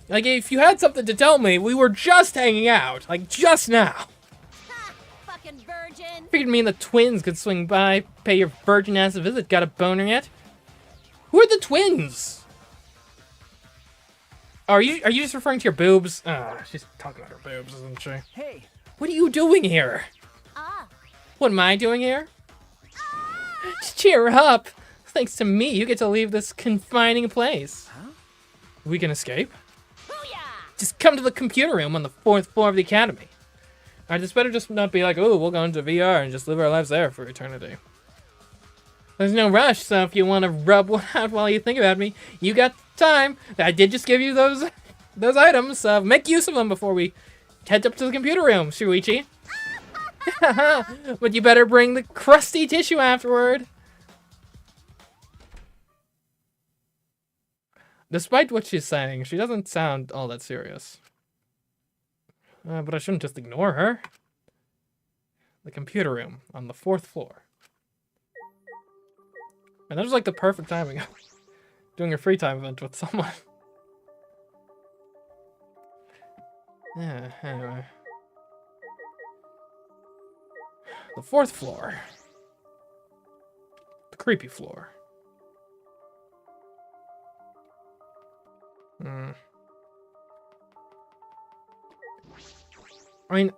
Like, if you had something to tell me, we were just hanging out. Like, just now. Ha! Fucking virgin! Figured me and the twins could swing by, pay your virgin ass a visit. Got a boner yet? Who are the twins? Are you just referring to your boobs? She's talking about her boobs, isn't she? Hey. What are you doing here? What am I doing here? Just cheer up. Thanks to me, you get to leave this confining place. Huh? We can escape. Booyah! Just come to the computer room on the 4th floor of the academy. Alright, this better just not be like, oh, we'll go into VR and just live our lives there for eternity. There's no rush, so if you want to rub one out while you think about me, you got time. I did just give you those items, so make use of them before we head up to the computer room, Shuichi. But you better bring the crusty tissue afterward. Despite what she's saying, she doesn't sound all that serious. But I shouldn't just ignore her. The computer room on the 4th floor. And that was like the perfect timing. Doing a free time event with someone. Yeah, anyway. The 4th floor. The creepy floor. I mean,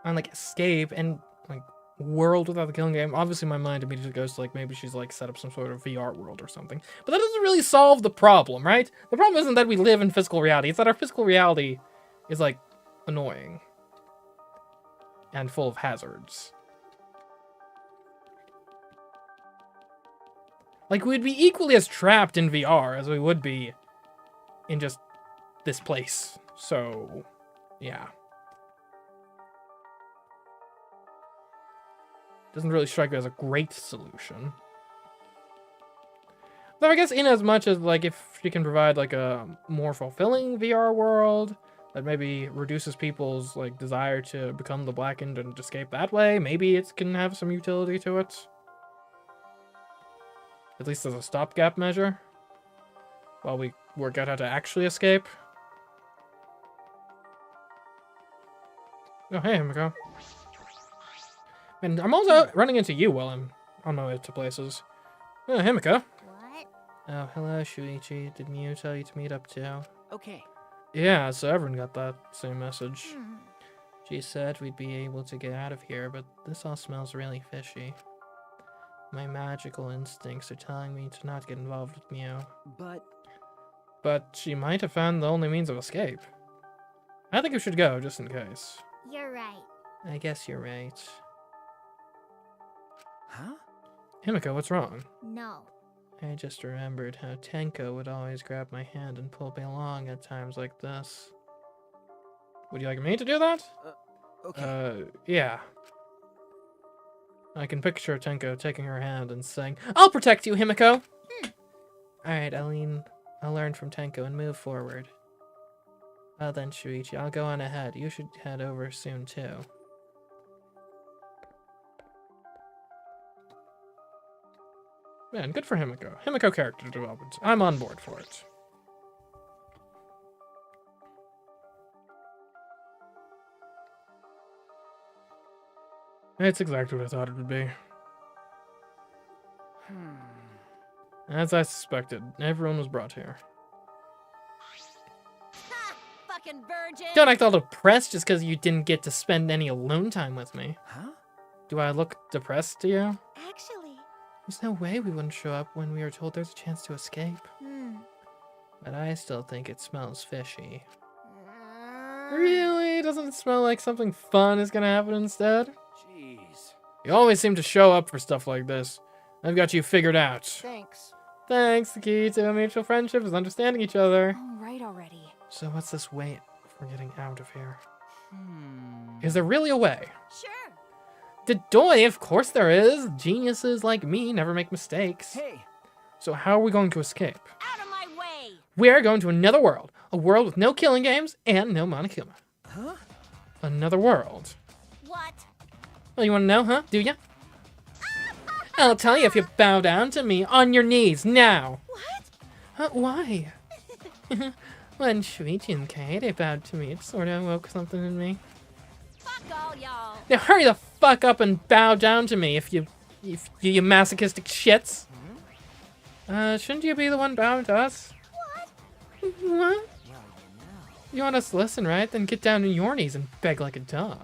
on like escape and like world without the killing game, obviously my mind immediately goes to like maybe she's like set up some sort of VR world or something. But that doesn't really solve the problem, right? The problem isn't that we live in physical reality, it's that our physical reality is like annoying and full of hazards. Like, we'd be equally as trapped in VR as we would be in just this place. So, yeah. Doesn't really strike me as a great solution. Though I guess in as much as, like, if she can provide, like, a more fulfilling VR world that maybe reduces people's, like, desire to become the Blackened and escape that way, maybe it can have some utility to it. At least as a stopgap measure. While we work out how to actually escape. Oh, hey, Himiko. And I'm also running into you while I'm on my way to places. Oh, Himiko. What? Oh, hello, Shuichi. Did Miu tell you to meet up too? Okay. Yeah, so everyone got that same message. She said we'd be able to get out of here, but this all smells really fishy. My magical instincts are telling me to not get involved with Miu. But she might have found the only means of escape. I think we should go, just in case. You're right. I guess you're right. Huh? Himiko, what's wrong? No. I just remembered how Tenko would always grab my hand and pull me along at times like this. Would you like me to do that? Okay. Yeah. I can picture Tenko taking her hand and saying, I'll protect you, Himiko! Alright, I'll learn from Tenko and move forward. Well then, Shuichi, I'll go on ahead. You should head over soon, too. Man, good for Himiko. Himiko character development. I'm on board for it. It's exactly what I thought it would be. As I suspected, everyone was brought here. Fucking virgin! Don't act all depressed just because you didn't get to spend any alone time with me. Huh? Do I look depressed to you? Actually, There's no way we wouldn't show up when we were told there's a chance to escape. But I still think it smells fishy. Really? Doesn't it smell like something fun is gonna happen instead? Jeez. You always seem to show up for stuff like this. I've got you figured out. Thanks. Thanks, the key to a mutual friendship is understanding each other. All right already. So what's this way for getting out of here? Is there really a way? Sure. Doy, of course there is. Geniuses like me never make mistakes. Hey. So how are we going to escape? Out of my way! We're going to another world. A world with no killing games and no Monokuma. Huh? Another world. What? Well, you want to know, huh? Do ya? I'll tell you if you bow down to me on your knees now. what? Why? When Shuichi and Kaede bowed to me, it sort of woke something in me. Fuck all y'all! Now hurry the fuck up and bow down to me, if you masochistic shits. Shouldn't you be the one bowing to us? What? You want us to listen, right? Then get down on your knees and beg like a dog.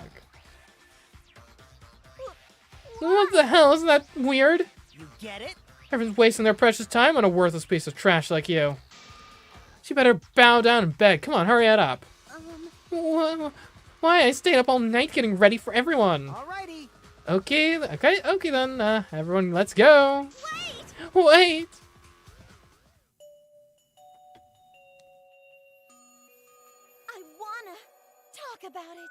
What the hell? Isn't that weird? You get it? Everyone's wasting their precious time on a worthless piece of trash like you. She better bow down and beg. Come on, hurry it up. Why? I stayed up all night getting ready for everyone. Alrighty. Okay then. Everyone, let's go. Wait! I wanna talk about it.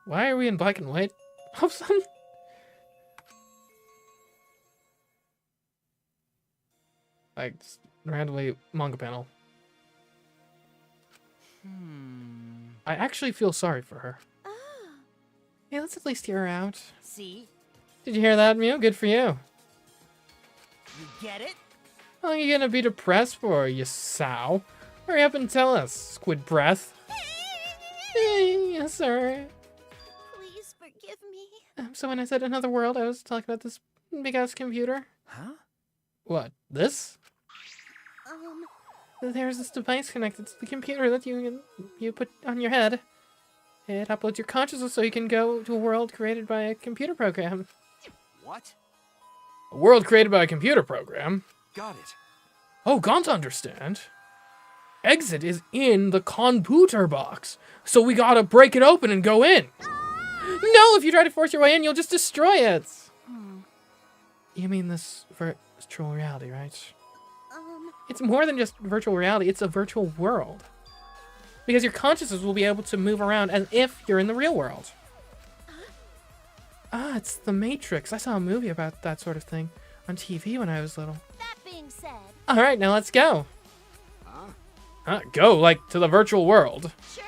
Why are we in black and white? All of a sudden? Like, just randomly manga panel. I actually feel sorry for her. Oh, Hey, let's at least hear her out. See? Did you hear that, Mew? Good for you. You get it? How long are you gonna be depressed for, you sow? Hurry up and tell us, squid breath. Yes, sir. please forgive me. So when I said another world, I was talking about this big-ass computer. Huh? What, this? There's this device connected to the computer that you put on your head. It uploads your consciousness so you can go to a world created by a computer program. What? A world created by a computer program? Got it. Oh, can't understand. Exit is in the computer box, so we gotta break it open and go in. No, if you try to force your way in, you'll just destroy it. You mean this virtual reality, right? It's more than just virtual reality, it's a virtual world. Because your consciousness will be able to move around as if you're in the real world. Ah, it's the Matrix. I saw a movie about that sort of thing on TV when I was little. That being said... Alright, now let's go. Go, like, to the virtual world. Sure.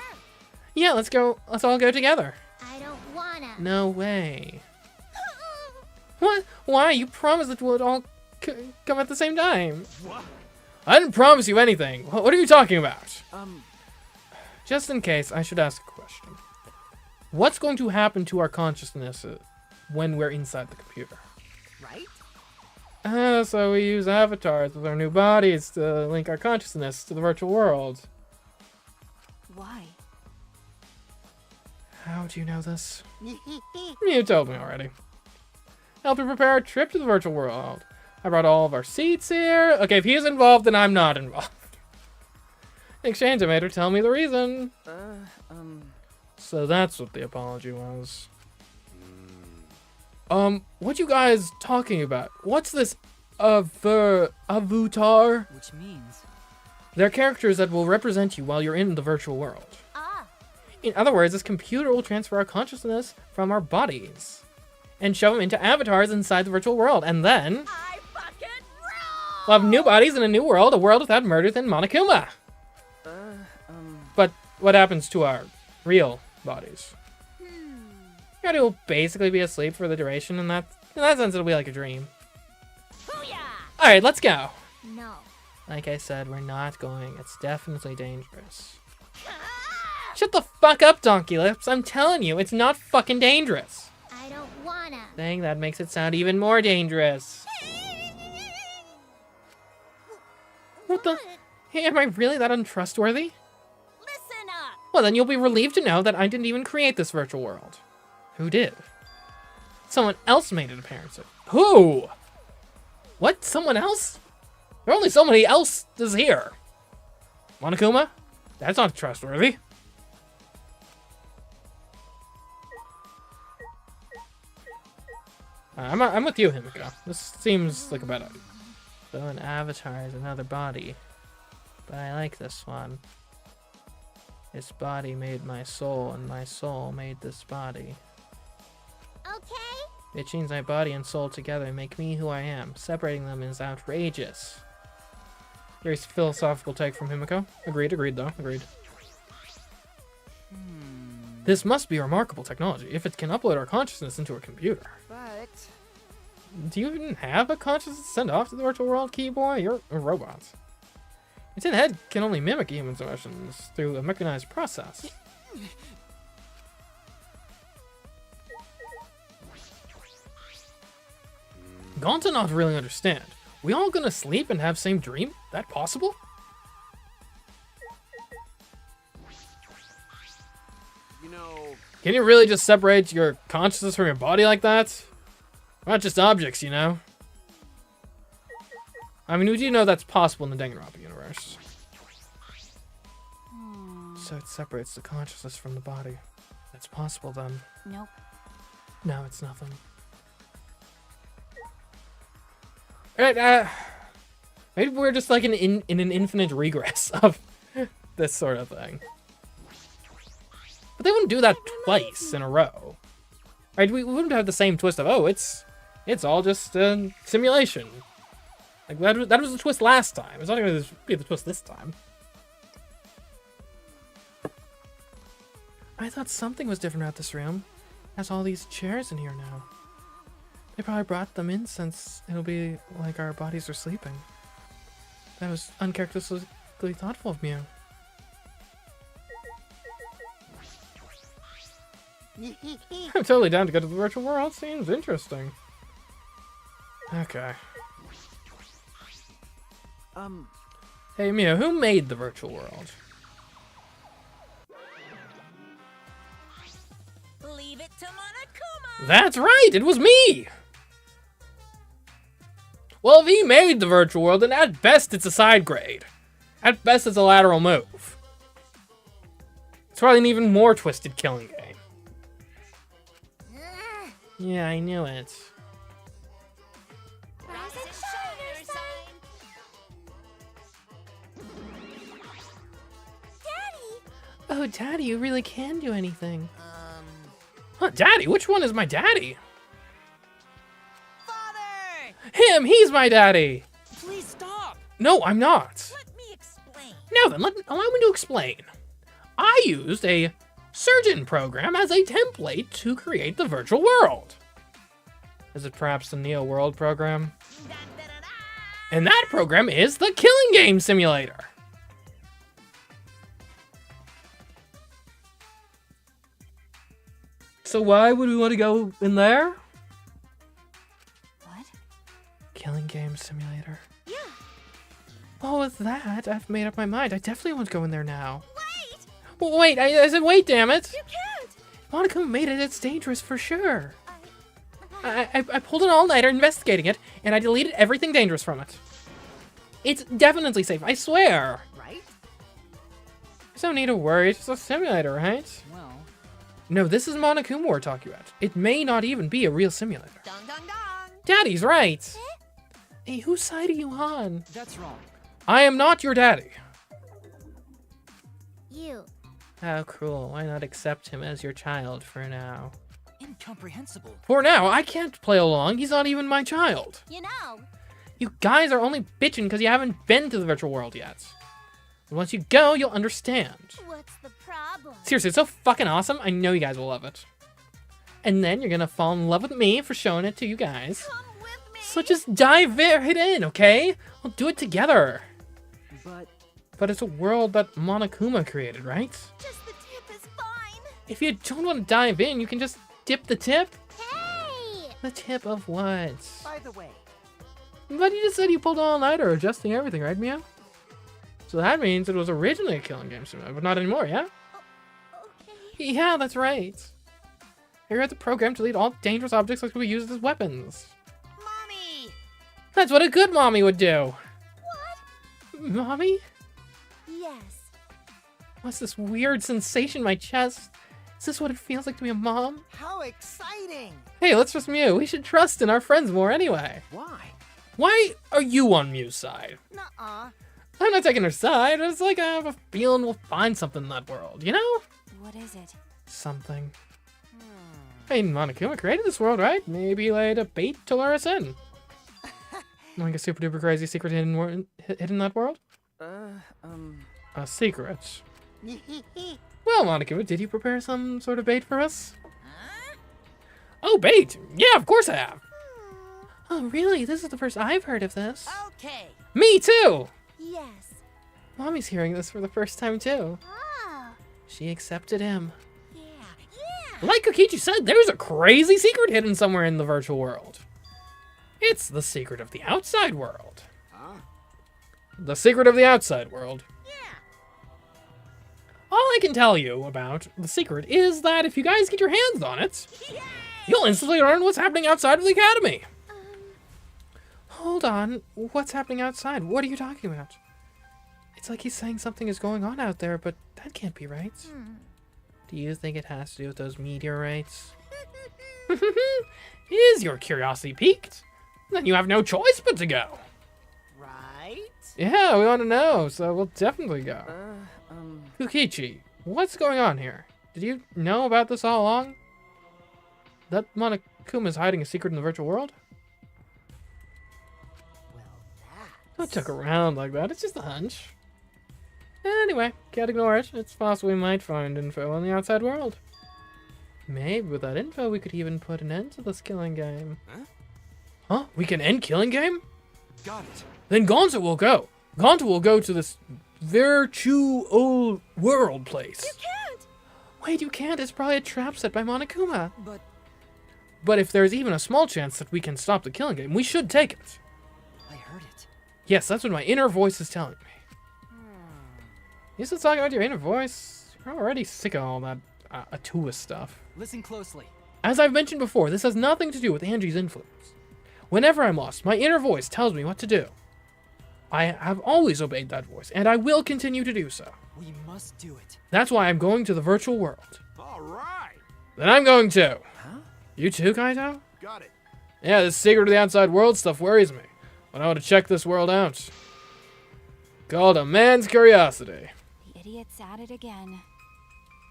Yeah, let's go. Let's all go together. I don't wanna. No way. What? Why? You promised that we'd all come at the same time. What? I didn't promise you anything. What are you talking about? Just in case, I should ask a question. What's going to happen to our consciousness when we're inside the computer? Right? So we use avatars with our new bodies to link our consciousness to the virtual world. Why? How do you know this? You told me already. Help you prepare a trip to the virtual world. I brought all of our seats here. Okay, if he's involved, then I'm not involved. In exchange, I made her tell me the reason. So that's what the apology was. What you guys talking about? What's this avatar? Which means... They're characters that will represent you while you're in the virtual world. In other words, this computer will transfer our consciousness from our bodies and shove them into avatars inside the virtual world, and then I fucking roll! we'll have new bodies in a new world, a world without murder than Monokuma. But what happens to our real bodies? Everybody will basically be asleep for the duration, and in that sense, it'll be like a dream. Booyah! All right, let's go. No. Like I said, we're not going. It's definitely dangerous. Shut the fuck up, Donkey Lips. I'm telling you, it's not fucking dangerous. I don't wanna. Dang, that makes it sound even more dangerous. What the? Hey, am I really that untrustworthy? Listen up! Well, then you'll be relieved to know that I didn't even create this virtual world. Who did? Someone else made an appearance. Who? What? Someone else? There's only somebody else is here. Monokuma? That's not trustworthy. I'm with you, Himiko. This seems like a bad idea. So an avatar is another body. But I like this one. This body made my soul, and my soul made this body. Okay? Which means my body and soul together make me who I am. Separating them is outrageous. Very philosophical take from Himiko. Agreed though. Agreed. This must be a remarkable technology, if it can upload our consciousness into a computer. But... Do you even have a consciousness to send off to the virtual world, Keyboy? You're a robot. Its head can only mimic human emotions through a mechanized process. Gone to not really understand. We all gonna sleep and have same dream? That possible? You know, Can you really just separate your consciousness from your body like that? We're not just objects, you know? I mean, we do know that's possible in the Danganronpa universe. So it separates the consciousness from the body. That's possible then. Nope. No, it's nothing. Alright, maybe we're just like in an infinite regress of this sort of thing. But they wouldn't do that twice in a row. Right? We wouldn't have the same twist of, oh, it's all just a simulation. Like, that was the twist last time. It's not going to be the twist this time. I thought something was different about this room. It has all these chairs in here now. They probably brought them in since it'll be like our bodies are sleeping. That was uncharacteristically thoughtful of me. I'm totally down to go to the virtual world. Seems interesting. Okay. Hey Mia, who made the virtual world? Leave it to Monokuma. That's right, it was me! Well, if he made the virtual world, then at best it's a side grade. At best it's a lateral move. It's probably an even more twisted killing game. Yeah, I knew it. Rise and shine, sign. Daddy! Oh, Daddy, you really can do anything. Huh, Daddy? Which one is my daddy? Father! Him! He's my daddy! Please stop! No, I'm not. Let me explain. Now then, allow me to explain. I used a surgeon program as a template to create the virtual world. Is it perhaps the Neo World program? And that program is the Killing Game Simulator. So why would we want to go in there? What? Killing Game Simulator. Yeah. Well, with that, I've made up my mind. I definitely want to go in there now. Wait! Well, wait, I said wait, damn it! You can't! Monica made it, it's dangerous for sure. I pulled an all-nighter investigating it, and I deleted everything dangerous from it. It's definitely safe, I swear. Right? There's no need to worry, it's just a simulator, right? Well, No, this is Monokuma we're talking about. It may not even be a real simulator. Dong dong dong. Daddy's right. Hey, whose side are you on? that's wrong. I am not your daddy. You. How cruel. Why not accept him as your child for now? Incomprehensible. For now, I can't play along. He's not even my child. You know. You guys are only bitching because you haven't been to the virtual world yet. But once you go, you'll understand. What's the problem? Seriously, it's so fucking awesome. I know you guys will love it. And then you're gonna fall in love with me for showing it to you guys. Come with me. So just dive right in, okay? We'll do it together. But But it's a world that Monokuma created, right? Just the tip is fine. If you don't want to dive in, you can just dip the tip. Hey! The tip of what? By the way, But you just said you pulled all nighter adjusting everything, right, Mia? So that means it was originally a killing game simulator, but not anymore, yeah? Okay. Yeah, that's right. Here at the program to delete all dangerous objects that could be used as weapons. Mommy. That's what a good mommy would do. What? Mommy? Yes. What's this weird sensation in my chest? Is this what it feels like to be a mom? How exciting. Hey, let's trust Mew. We should trust in our friends more anyway. Why? Why are you on Mew's side? Nuh-uh. I'm not taking her side. It's like I have a feeling we'll find something in that world, you know? What is it? Something. Hey, Monokuma created this world, right? Maybe he laid a bait to lure us in. Like a super duper crazy secret hidden in that world? A secret. Well, Monokuma, did you prepare some sort of bait for us? Huh? Oh, bait! Yeah, of course I have! Oh, really? This is the first I've heard of this. Okay. Me too! Yes. Mommy's hearing this for the first time too. Oh. She accepted him. Yeah. Like Kokichi said, there's a crazy secret hidden somewhere in the virtual world. It's the secret of the outside world. Huh? The secret of the outside world. Yeah. All I can tell you about the secret is that if you guys get your hands on it, Yay! you'll instantly learn what's happening outside of the academy. Hold on, what's happening outside? What are you talking about? It's like he's saying something is going on out there, but that can't be right. Do you think it has to do with those meteorites? Is your curiosity piqued? Then you have no choice but to go. Right? Yeah, we want to know, so we'll definitely go. Kokichi, what's going on here? Did you know about this all along? That Monokuma's hiding a secret in the virtual world? Well, Don't tuck around like that, it's just a hunch. Anyway, can't ignore it. It's possible we might find info on the outside world. Maybe with that info we could even put an end to this killing game. Huh? We can end killing game? Got it. Then Gonzo will go. Gonzo will go to this virtual world place. You can't! Wait, you can't. It's probably a trap set by Monokuma. But But if there's even a small chance that we can stop the killing game, we should take it. I heard it. Yes, that's what my inner voice is telling me. You still talking about your inner voice? You're already sick of all that Atua stuff. Listen closely. As I've mentioned before, this has nothing to do with Angie's influence. Whenever I'm lost, my inner voice tells me what to do. I have always obeyed that voice, and I will continue to do so. We must do it. That's why I'm going to the virtual world. All right. Then I'm going to. Huh? You too, Kaito? Got it. Yeah, this secret of the outside world stuff worries me. But I want to check this world out. Called a man's curiosity. The idiot's at it again.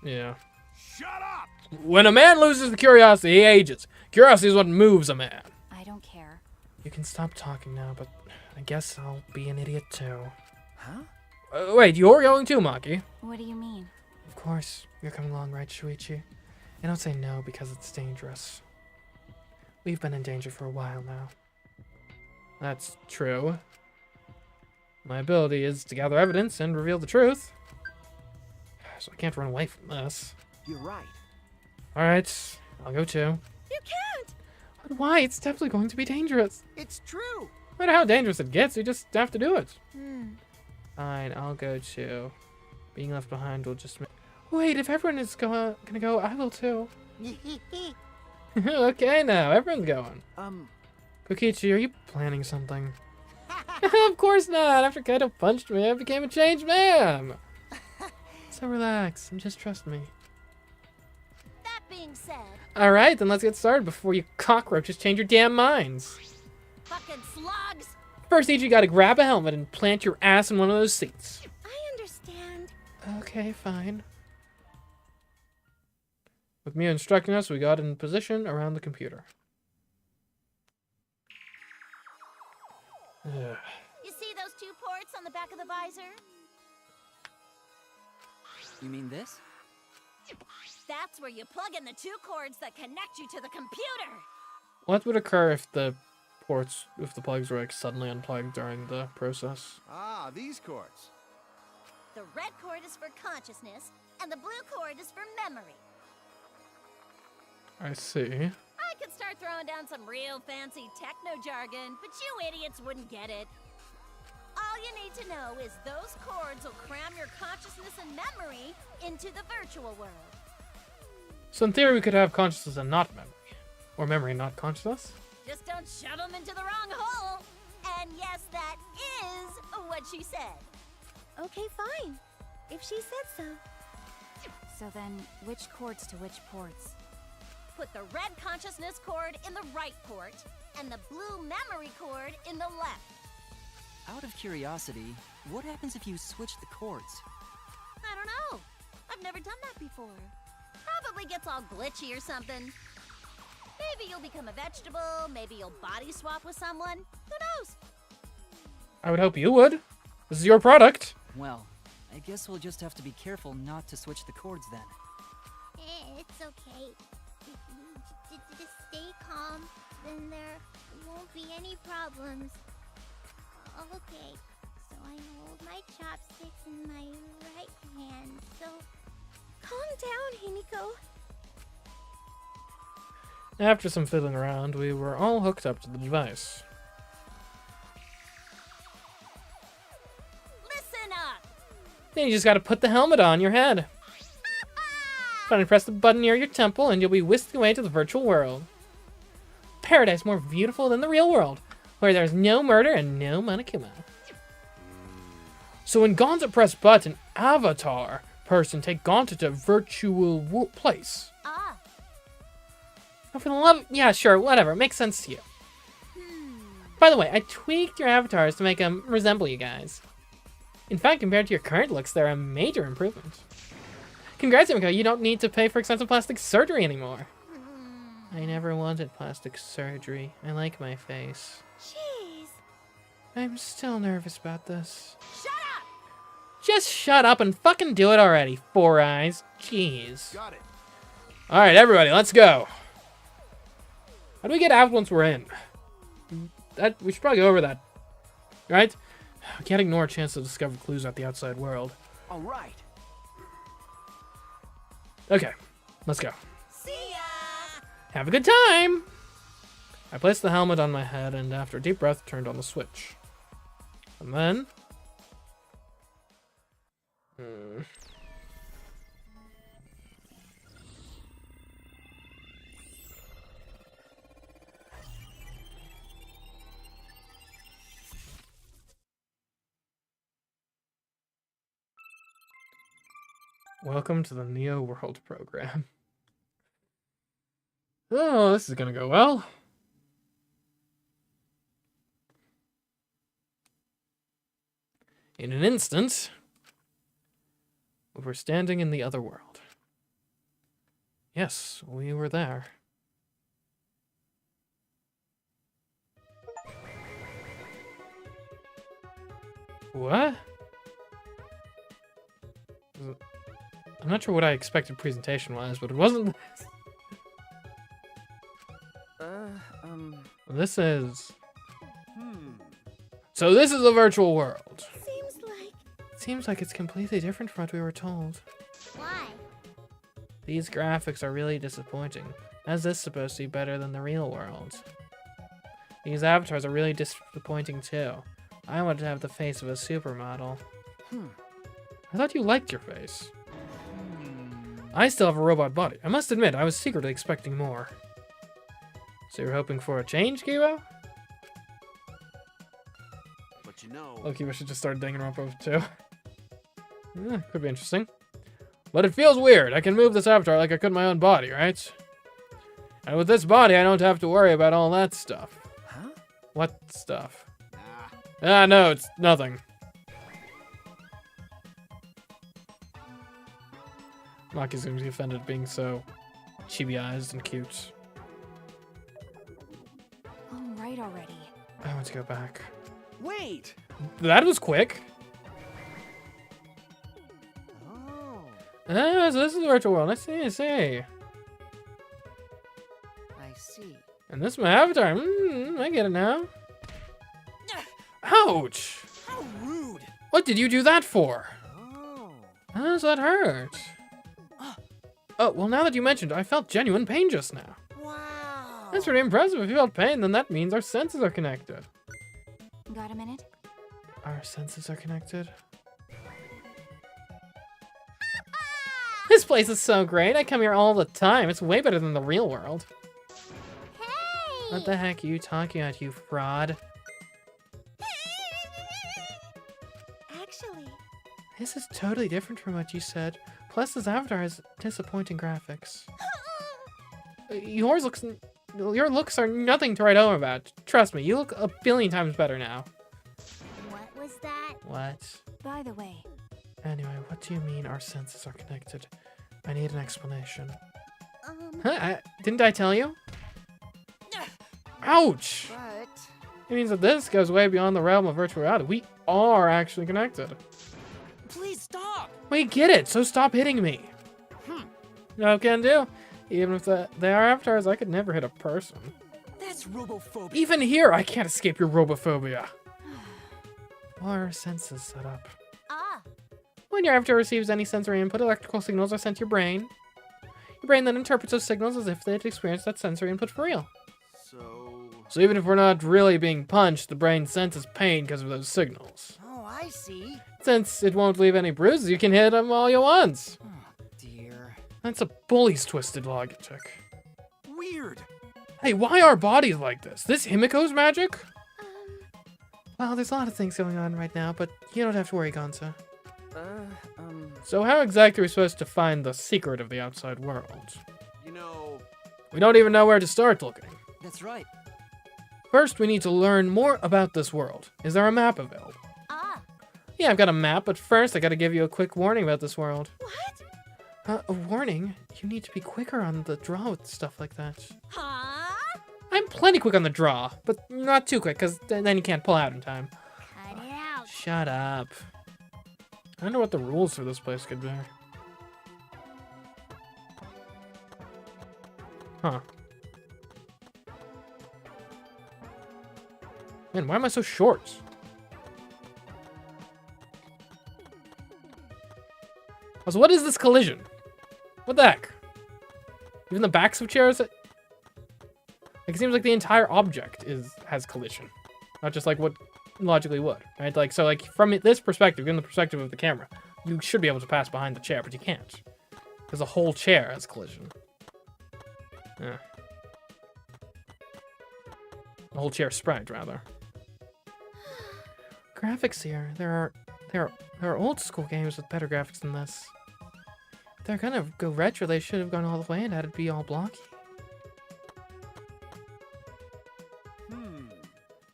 Yeah. Shut up! When a man loses the curiosity, he ages. Curiosity is what moves a man. I don't care. You can stop talking now, but I guess I'll be an idiot too. Huh? Wait, you're going too, Maki? What do you mean? Of course, you're coming along, right, Shuichi? And don't say no because it's dangerous. We've been in danger for a while now. That's true. My ability is to gather evidence and reveal the truth. So I can't run away from this. You're right. Alright, I'll go too. You can't! But why? It's definitely going to be dangerous. It's true. No matter how dangerous it gets, you just have to do it. Hmm. Fine, I'll go too. Being left behind will just... Wait, if everyone is gonna go, I will too. Okay now, everyone's going. Kokichi, are you planning something? Of course not! After Kaito punched me, I became a changed man! So relax, and just trust me. That being said, Alright, then let's get started before you cockroaches change your damn minds. fucking slugs! First, each you gotta grab a helmet and plant your ass in one of those seats. I understand. Okay, fine. With Mia instructing us, we got in position around the computer. Ugh. You see those two ports on the back of the visor? You mean this? That's where you plug in the two cords that connect you to the computer! What would occur if the plugs were like suddenly unplugged during the process? Ah, these cords. The red cord is for consciousness, and the blue cord is for memory. I see. I could start throwing down some real fancy techno jargon, but you idiots wouldn't get it. All you need to know is those cords will cram your consciousness and memory into the virtual world. So in theory, we could have consciousness and not memory. Or memory and not consciousness? Just don't shove them into the wrong hole. And yes, that is what she said. Okay, fine. If she said so. So then, which cords to which ports? Put the red consciousness cord in the right port, and the blue memory cord in the left. Out of curiosity, what happens if you switch the cords? I don't know. I've never done that before. Probably gets all glitchy or something. Maybe you'll become a vegetable, maybe you'll body swap with someone. Who knows? I would hope you would. This is your product. Well, I guess we'll just have to be careful not to switch the cords then. It's okay. Just stay calm, then there won't be any problems. Okay, so I hold my chopsticks in my right hand, so... Calm down, Himiko. After some fiddling around, we were all hooked up to the device. Listen up! Then you just gotta put the helmet on your head. Finally press the button near your temple and you'll be whisked away to the virtual world. Paradise more beautiful than the real world, where there's no murder and no Monokuma. So when Gonta press button, avatar person take Gonta to virtual place. Ah. Oh, for the love... Yeah, sure, whatever. Makes sense to you. By the way, I tweaked your avatars to make them resemble you guys. In fact, compared to your current looks, they're a major improvement. Congrats, Himiko, you don't need to pay for expensive plastic surgery anymore. I never wanted plastic surgery. I like my face. Jeez. I'm still nervous about this. Shut up! Just shut up and fucking do it already, Four Eyes. Jeez. Got it. Alright, everybody, let's go. How do we get out once we're in? We should probably go over that. Right? We can't ignore a chance to discover clues at the outside world. All right. Okay, let's go. See ya! Have a good time! I placed the helmet on my head and after a deep breath turned on the switch. And then... Welcome to the Neo World program. Oh, this is gonna go well. In an instant, we were standing in the other world. Yes, we were there. What? I'm not sure what I expected presentation-wise, but it wasn't. This is. So this is a virtual world. Seems like it's completely different from what we were told. Why? These graphics are really disappointing. How's this supposed to be better than the real world? These avatars are really disappointing too. I wanted to have the face of a supermodel. I thought you liked your face. I still have a robot body. I must admit, I was secretly expecting more. So you're hoping for a change, Kibo? But you know... Loki, we should just start Danganronpa too. Could be interesting. But it feels weird. I can move this avatar like I could my own body, right? And with this body, I don't have to worry about all that stuff. Huh? What stuff? No, it's nothing. Maki's gonna be offended being so chibi-eyed and cute. All right already. I want to go back. Wait! That was quick. Oh, So this is the virtual world. I see. I see. And this is my avatar. I get it now. Ouch! How rude! What did you do that for? Oh. How does that hurt? Oh, well, now that you mentioned, I felt genuine pain just now. Wow. That's pretty impressive. If you felt pain, then that means our senses are connected. Got a minute? Our senses are connected? This place is so great. I come here all the time. It's way better than the real world. Hey! What the heck are you talking about, you fraud? Actually, This is totally different from what you said. Plus, this avatar has disappointing graphics. Your looks are nothing to write home about. Trust me, you look a billion times better now. What was that? What? By the way, Anyway, what do you mean our senses are connected? I need an explanation. Um, Didn't I tell you? Ouch! But It means that this goes way beyond the realm of virtual reality. We are actually connected. please stop. We get it, so stop hitting me. No can do. Even if they are avatars, I could never hit a person. That's robophobia. Even here, I can't escape your robophobia. Why are our senses set up? When your avatar receives any sensory input, electrical signals are sent to your brain. Your brain then interprets those signals as if they had experienced that sensory input for real. So even if we're not really being punched, the brain senses pain because of those signals. Oh, I see. Since it won't leave any bruises, you can hit them all you want. Oh, dear. That's a bully's twisted logic. Weird! Hey, why are bodies like this? This Himiko's magic? Well, there's a lot of things going on right now, but you don't have to worry, Gonza. So how exactly are we supposed to find the secret of the outside world? You know... We don't even know where to start looking. That's right. First, we need to learn more about this world. Is there a map available? Yeah, I've got a map, but first I gotta give you a quick warning about this world. what? A warning? You need to be quicker on the draw with stuff like that. Huh? I'm plenty quick on the draw, but not too quick, because then you can't pull out in time. Cut it out. Shut up. I wonder what the rules for this place could be. Huh. Man, why am I so short? Also, what is this collision? What the heck? Even the backs of chairs? Like, it seems like the entire object has collision. Not just like what logically would, right? Like, so like from this perspective, in the perspective of the camera, you should be able to pass behind the chair, but you can't. Because the whole chair has collision. Yeah. The whole chair sprite, rather. Graphics here. There are old school games with better graphics than this. If they're gonna go retro, they should have gone all the way and had it be all blocky.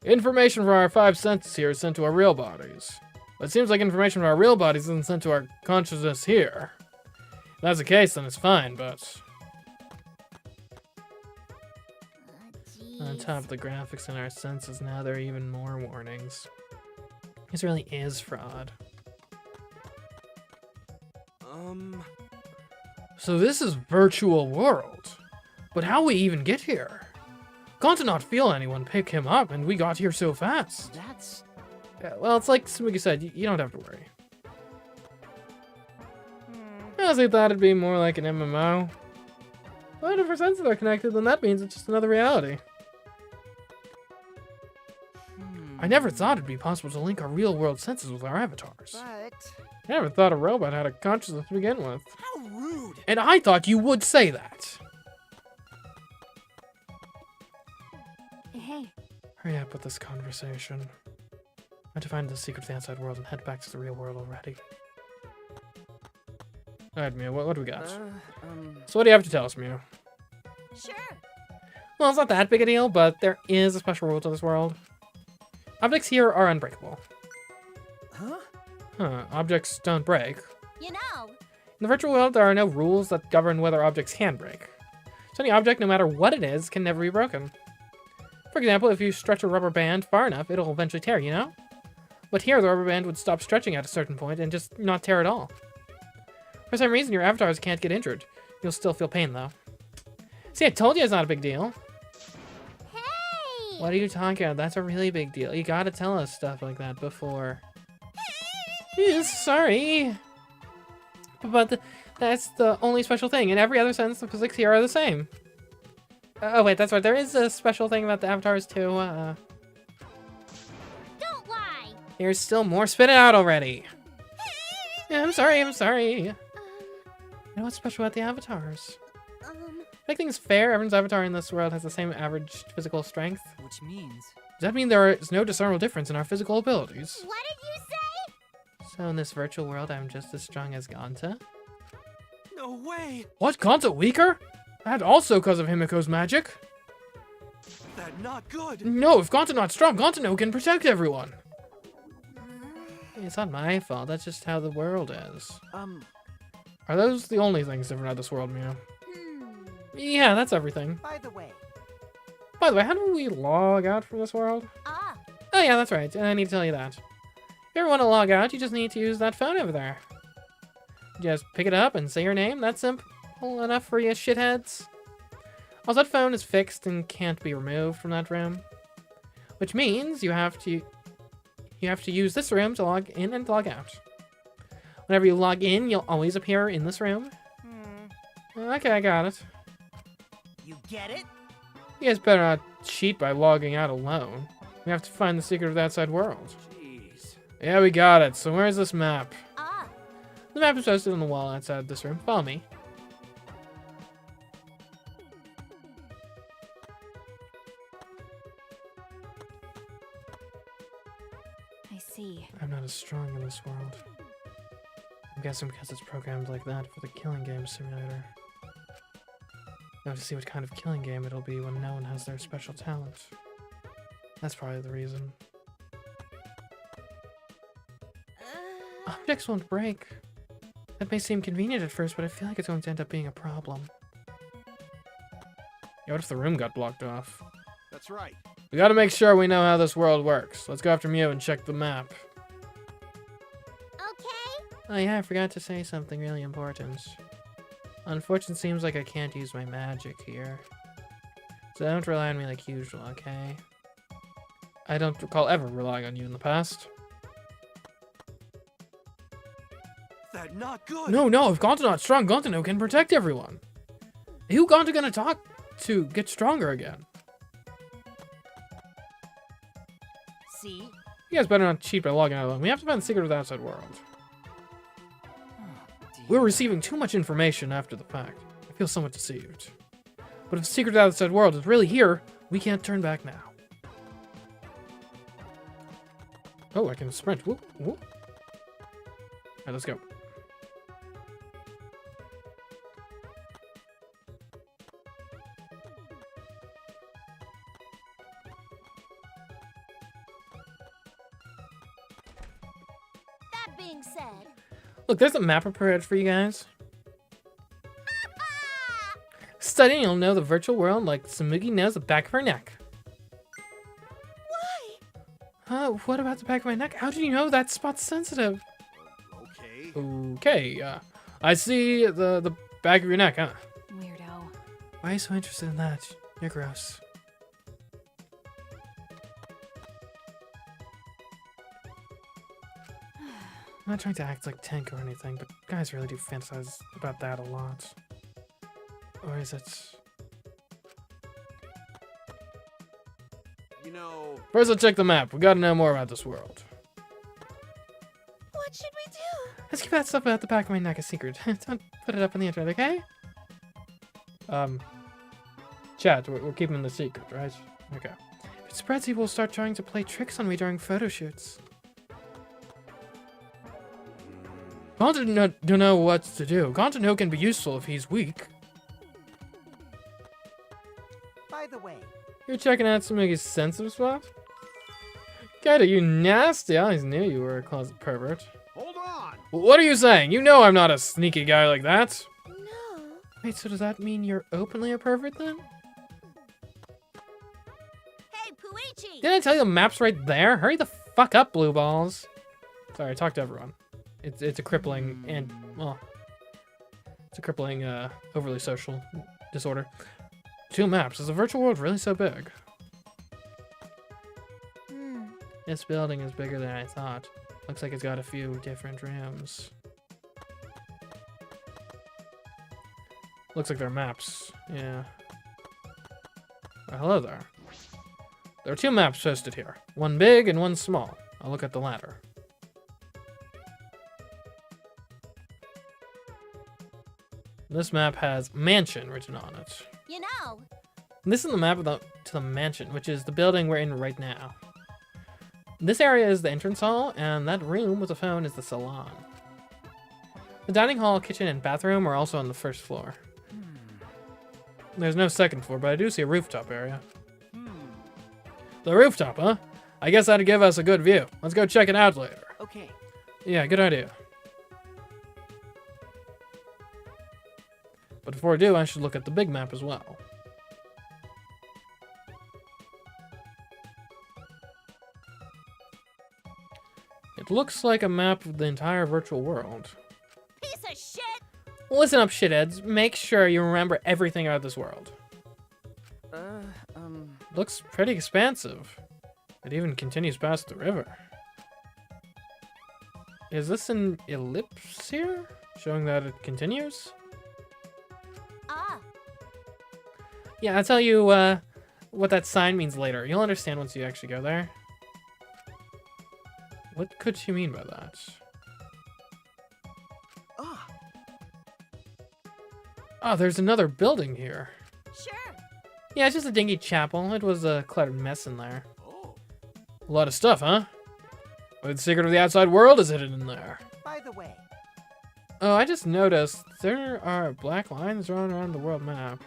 Information from our 5 senses here is sent to our real bodies. But it seems like information from our real bodies isn't sent to our consciousness here. If that's the case, then it's fine, but... on top of the graphics and our senses, now there are even more warnings. This really is fraud. So this is virtual world. But how we even get here? Got to not feel anyone pick him up, and we got here so fast. That's... Yeah, well, it's like Smokey said, you don't have to worry. I honestly thought it'd be more like an MMO. But if our senses are connected, then that means it's just another reality. I never thought it'd be possible to link our real-world senses with our avatars. But... I never thought a robot had a consciousness to begin with. how rude! And I thought you would say that. Hey, Hurry up with this conversation. I have to find the secret of the outside world and head back to the real world already. Alright, Mia, what do we got? So what do you have to tell us, Mia? Sure. Well, it's not that big a deal, but there is a special rule to this world. Objects here are unbreakable. Huh? Objects don't break. You know, In the virtual world, there are no rules that govern whether objects can break. So any object, no matter what it is, can never be broken. For example, if you stretch a rubber band far enough, it'll eventually tear, you know? But here, the rubber band would stop stretching at a certain point and just not tear at all. For some reason, your avatars can't get injured. You'll still feel pain, though. See, I told you it's not a big deal. hey! What are you talking about? That's a really big deal. You gotta tell us stuff like that before. Yes, sorry. But that's the only special thing. In every other sense, the physics here are the same. Oh, wait, that's right. There is a special thing about the avatars, too. Don't lie! There's still more. Spit it out already. Yeah, I'm sorry. You know what's special about the avatars? Make things fair, everyone's avatar in this world has the same average physical strength. Which means... Does that mean there is no discernible difference in our physical abilities? What did you say? So in this virtual world, I'm just as strong as Ganta? No way! What? Ganta weaker? That also because of Himiko's magic? That not good! No, if Ganta not strong, Ganta no can protect everyone. It's not my fault, that's just how the world is. Are those the only things different about this world, Mia? Yeah, that's everything. By the way... By the way, how do we log out from this world? Oh yeah, that's right, I need to tell you that. If you ever want to log out, you just need to use that phone over there. Just pick it up and say your name, that's simple enough for you shitheads. Also, that phone is fixed and can't be removed from that room. Which means you have to use this room to log in and log out. Whenever you log in, you'll always appear in this room. Okay, I got it. You get it? You guys better not cheat by logging out alone. We have to find the secret of the outside world. Jeez. Yeah, we got it. So where's this map? The map is posted on the wall outside this room. Follow me. I see. I'm not as strong in this world. I'm guessing because it's programmed like that for the killing game simulator. Now to see what kind of killing game it'll be when no one has their special talent. That's probably the reason. Objects won't break. That may seem convenient at first, but I feel like it's going to end up being a problem. Yeah, what if the room got blocked off? That's right. We gotta make sure we know how this world works. Let's go after Mew and check the map. Okay. Oh yeah, I forgot to say something really important. Unfortunately, it seems like I can't use my magic here. So don't rely on me like usual, okay? I don't recall ever relying on you in the past. That not good! No, if Gonta not strong, Gonta no can protect everyone. Who Gonta gonna talk to get stronger again? See? You guys better not cheat by logging out alone. We have to find the secret of the outside world. We're receiving too much information after the fact. I feel somewhat deceived. But if the secret outside world is really here, we can't turn back now. Oh, I can sprint. Whoop, whoop. Alright, let's go. That being said, Look, there's a map prepared for you guys. Studying, you'll know the virtual world like Tsumugi knows the back of her neck. Why? What about the back of my neck? How do you know that spot's sensitive? Okay. Okay, I see the back of your neck, huh? Weirdo. Why are you so interested in that? You're gross. I'm not trying to act like Tank or anything, but guys really do fantasize about that a lot. Or is it... You know, First, let's check the map. We gotta know more about this world. What should we do? Let's keep that stuff about the back of my neck a secret. Don't put it up on the internet, okay? Chat, we're keeping the secret, right? Okay. If it spreads, he will start trying to play tricks on me during photo shoots. Gonta don't know what to do. Gonta can be useful if he's weak. By the way, You're checking out Tsumugi's sensitive spot? Kaito, you nasty. I always knew you were a closet pervert. hold on. What are you saying? You know I'm not a sneaky guy like that. No. Wait, so does that mean you're openly a pervert then? hey, Puichi! Didn't I tell you the map's right there? Hurry the fuck up, blue balls. Sorry, talk to everyone. It's a crippling and, well, it's a crippling, overly social disorder. 2 maps. Is the virtual world really so big? This building is bigger than I thought. Looks like it's got a few different rooms. Looks like they're maps. Yeah. Well, hello there. There are 2 maps posted here. One big and one small. I'll look at the latter. This map has mansion written on it. You know, This is the map to the mansion, which is the building we're in right now. This area is the entrance hall, and that room with the phone is the salon. The dining hall, kitchen, and bathroom are also on the first floor. There's no second floor, but I do see a rooftop area. The rooftop, huh? I guess that'd give us a good view. Let's go check it out later. okay. Yeah, good idea. But before I do, I should look at the big map as well. It looks like a map of the entire virtual world. piece of shit! Listen up, shitheads. Make sure you remember everything about this world. Looks pretty expansive. It even continues past the river. Is this an ellipse here? Showing that it continues? Ah, Yeah, I'll tell you what that sign means later. You'll understand once you actually go there. What could she mean by that? Ah, Oh, there's another building here. sure. Yeah, it's just a dingy chapel. It was a cluttered mess in there. Oh, A lot of stuff, huh? But the secret of the outside world is hidden in there. by the way, Oh, I just noticed there are black lines drawn around the world map.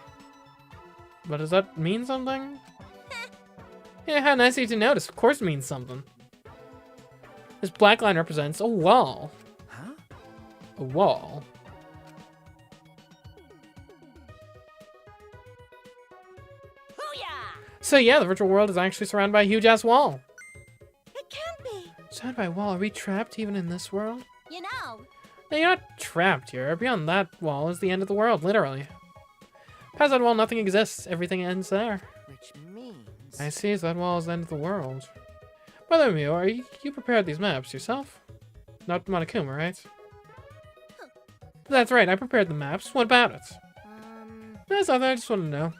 But does that mean something? Yeah, how nice of you to notice. Of course it means something. This black line represents a wall. huh? A wall. Hoo-yah! So yeah, the virtual world is actually surrounded by a huge-ass wall. It can't be. Surrounded by a wall? Are we trapped even in this world? You know, No, you're not trapped here. Beyond that wall is the end of the world, literally. Past that wall, nothing exists. Everything ends there. Which means... I see, so that wall is the end of the world. By the way, Mew, are you prepared these maps yourself? Not Monokuma, right? That's right, I prepared the maps. What about it? That's nothing, I just want to know.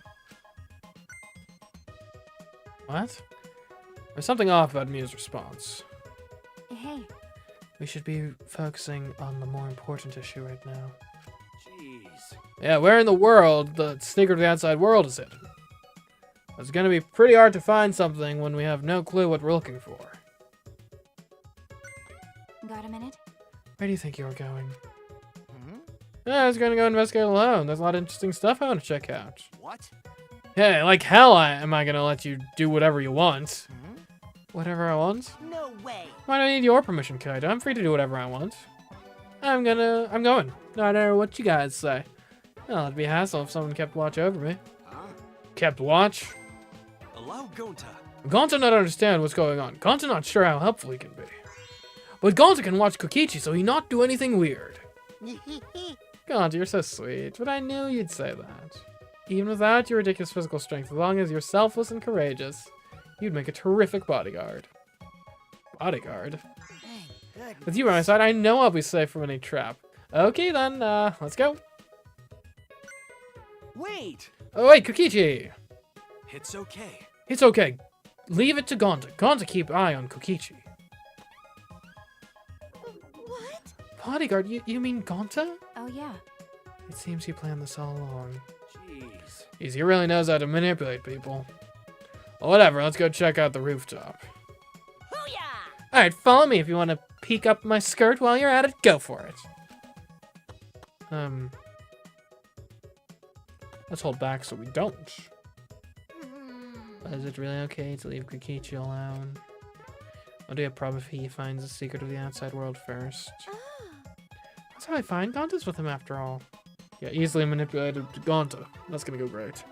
What? There's something off about Mew's response. Hey, We should be focusing on the more important issue right now. Jeez. Yeah, where in the world the secret of the outside world is hidden? It's gonna be pretty hard to find something when we have no clue what we're looking for. Got a minute? Where do you think you were going? Hmm? Yeah, I was gonna go investigate alone. There's a lot of interesting stuff I want to check out. What? Yeah, like hell am I gonna let you do whatever you want. Hmm? Whatever I want? No way. Why do I need your permission, Kaido? I'm free to do whatever I want. I'm going. No matter what you guys say. Well, it'd be a hassle if someone kept watch over me. Huh? Kept watch? Allow Gonta. Gonta not understand what's going on. Gonta not sure how helpful he can be. But Gonta can watch Kokichi, so he not do anything weird. Gonta, you're so sweet, but I knew you'd say that. Even without your ridiculous physical strength, as long as you're selfless and courageous, you'd make a terrific bodyguard. Bodyguard? With you by my side, I know I'll be safe from any trap. Okay then, let's go. Wait! Oh wait, Kokichi! It's okay. It's okay. Leave it to Gonta. Gonta keep eye on Kokichi. What? Bodyguard, you mean Gonta? Oh yeah. It seems he planned this all along. Jeez. He really knows how to manipulate people. Well, whatever, let's go check out the rooftop. Booyah! Alright, follow me if you want to peek up my skirt while you're at it. Go for it. Let's hold back so we don't. Is it really okay to leave Kokichi alone? I'll do a problem if he finds the secret of the outside world first. Oh. That's how I find Gonta's with him after all. Yeah, easily manipulated Gonta. That's gonna go great.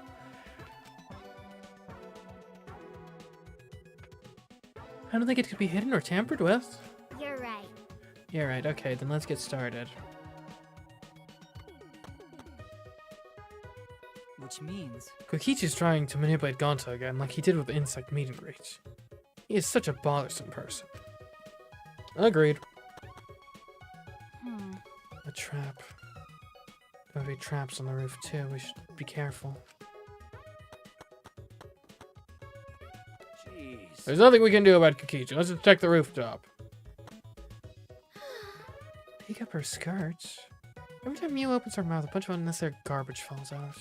I don't think it could be hidden or tampered with. You're right. You're right, okay, then let's get started. Which means... Kokichi's trying to manipulate Gonta again, like he did with the insect meet and greet. He is such a bothersome person. Agreed. A trap. There might be traps on the roof too, we should be careful. Jeez. There's nothing we can do about Kokichi, let's just check the rooftop. Peek up her skirts. Every time Mew opens her mouth, a bunch of unnecessary garbage falls out.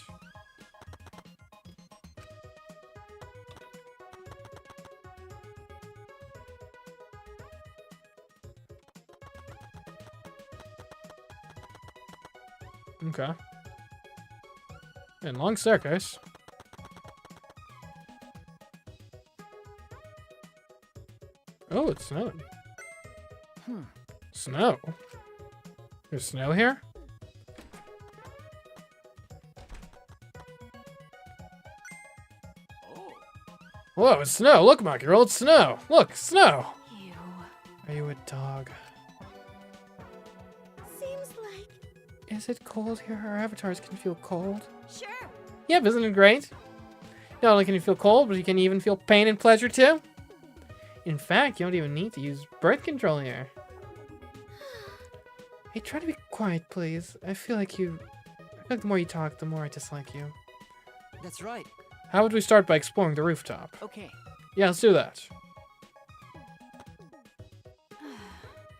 Okay. And long staircase. Oh, it's snowing. Snow? There's snow here? Oh. Whoa, it's snow! Look, Monkey-Roll, it's snow! Look, snow! Ew. Are you a dog? Seems like. Is it cold here? Our avatars can feel cold. Sure. Yep, isn't it great? Not only can you feel cold, but you can even feel pain and pleasure too. In fact, you don't even need to use birth control here. Hey, try to be quiet, please. I feel like the more you talk, the more I dislike you. That's right. How would we start by exploring the rooftop? Okay. Yeah, let's do that.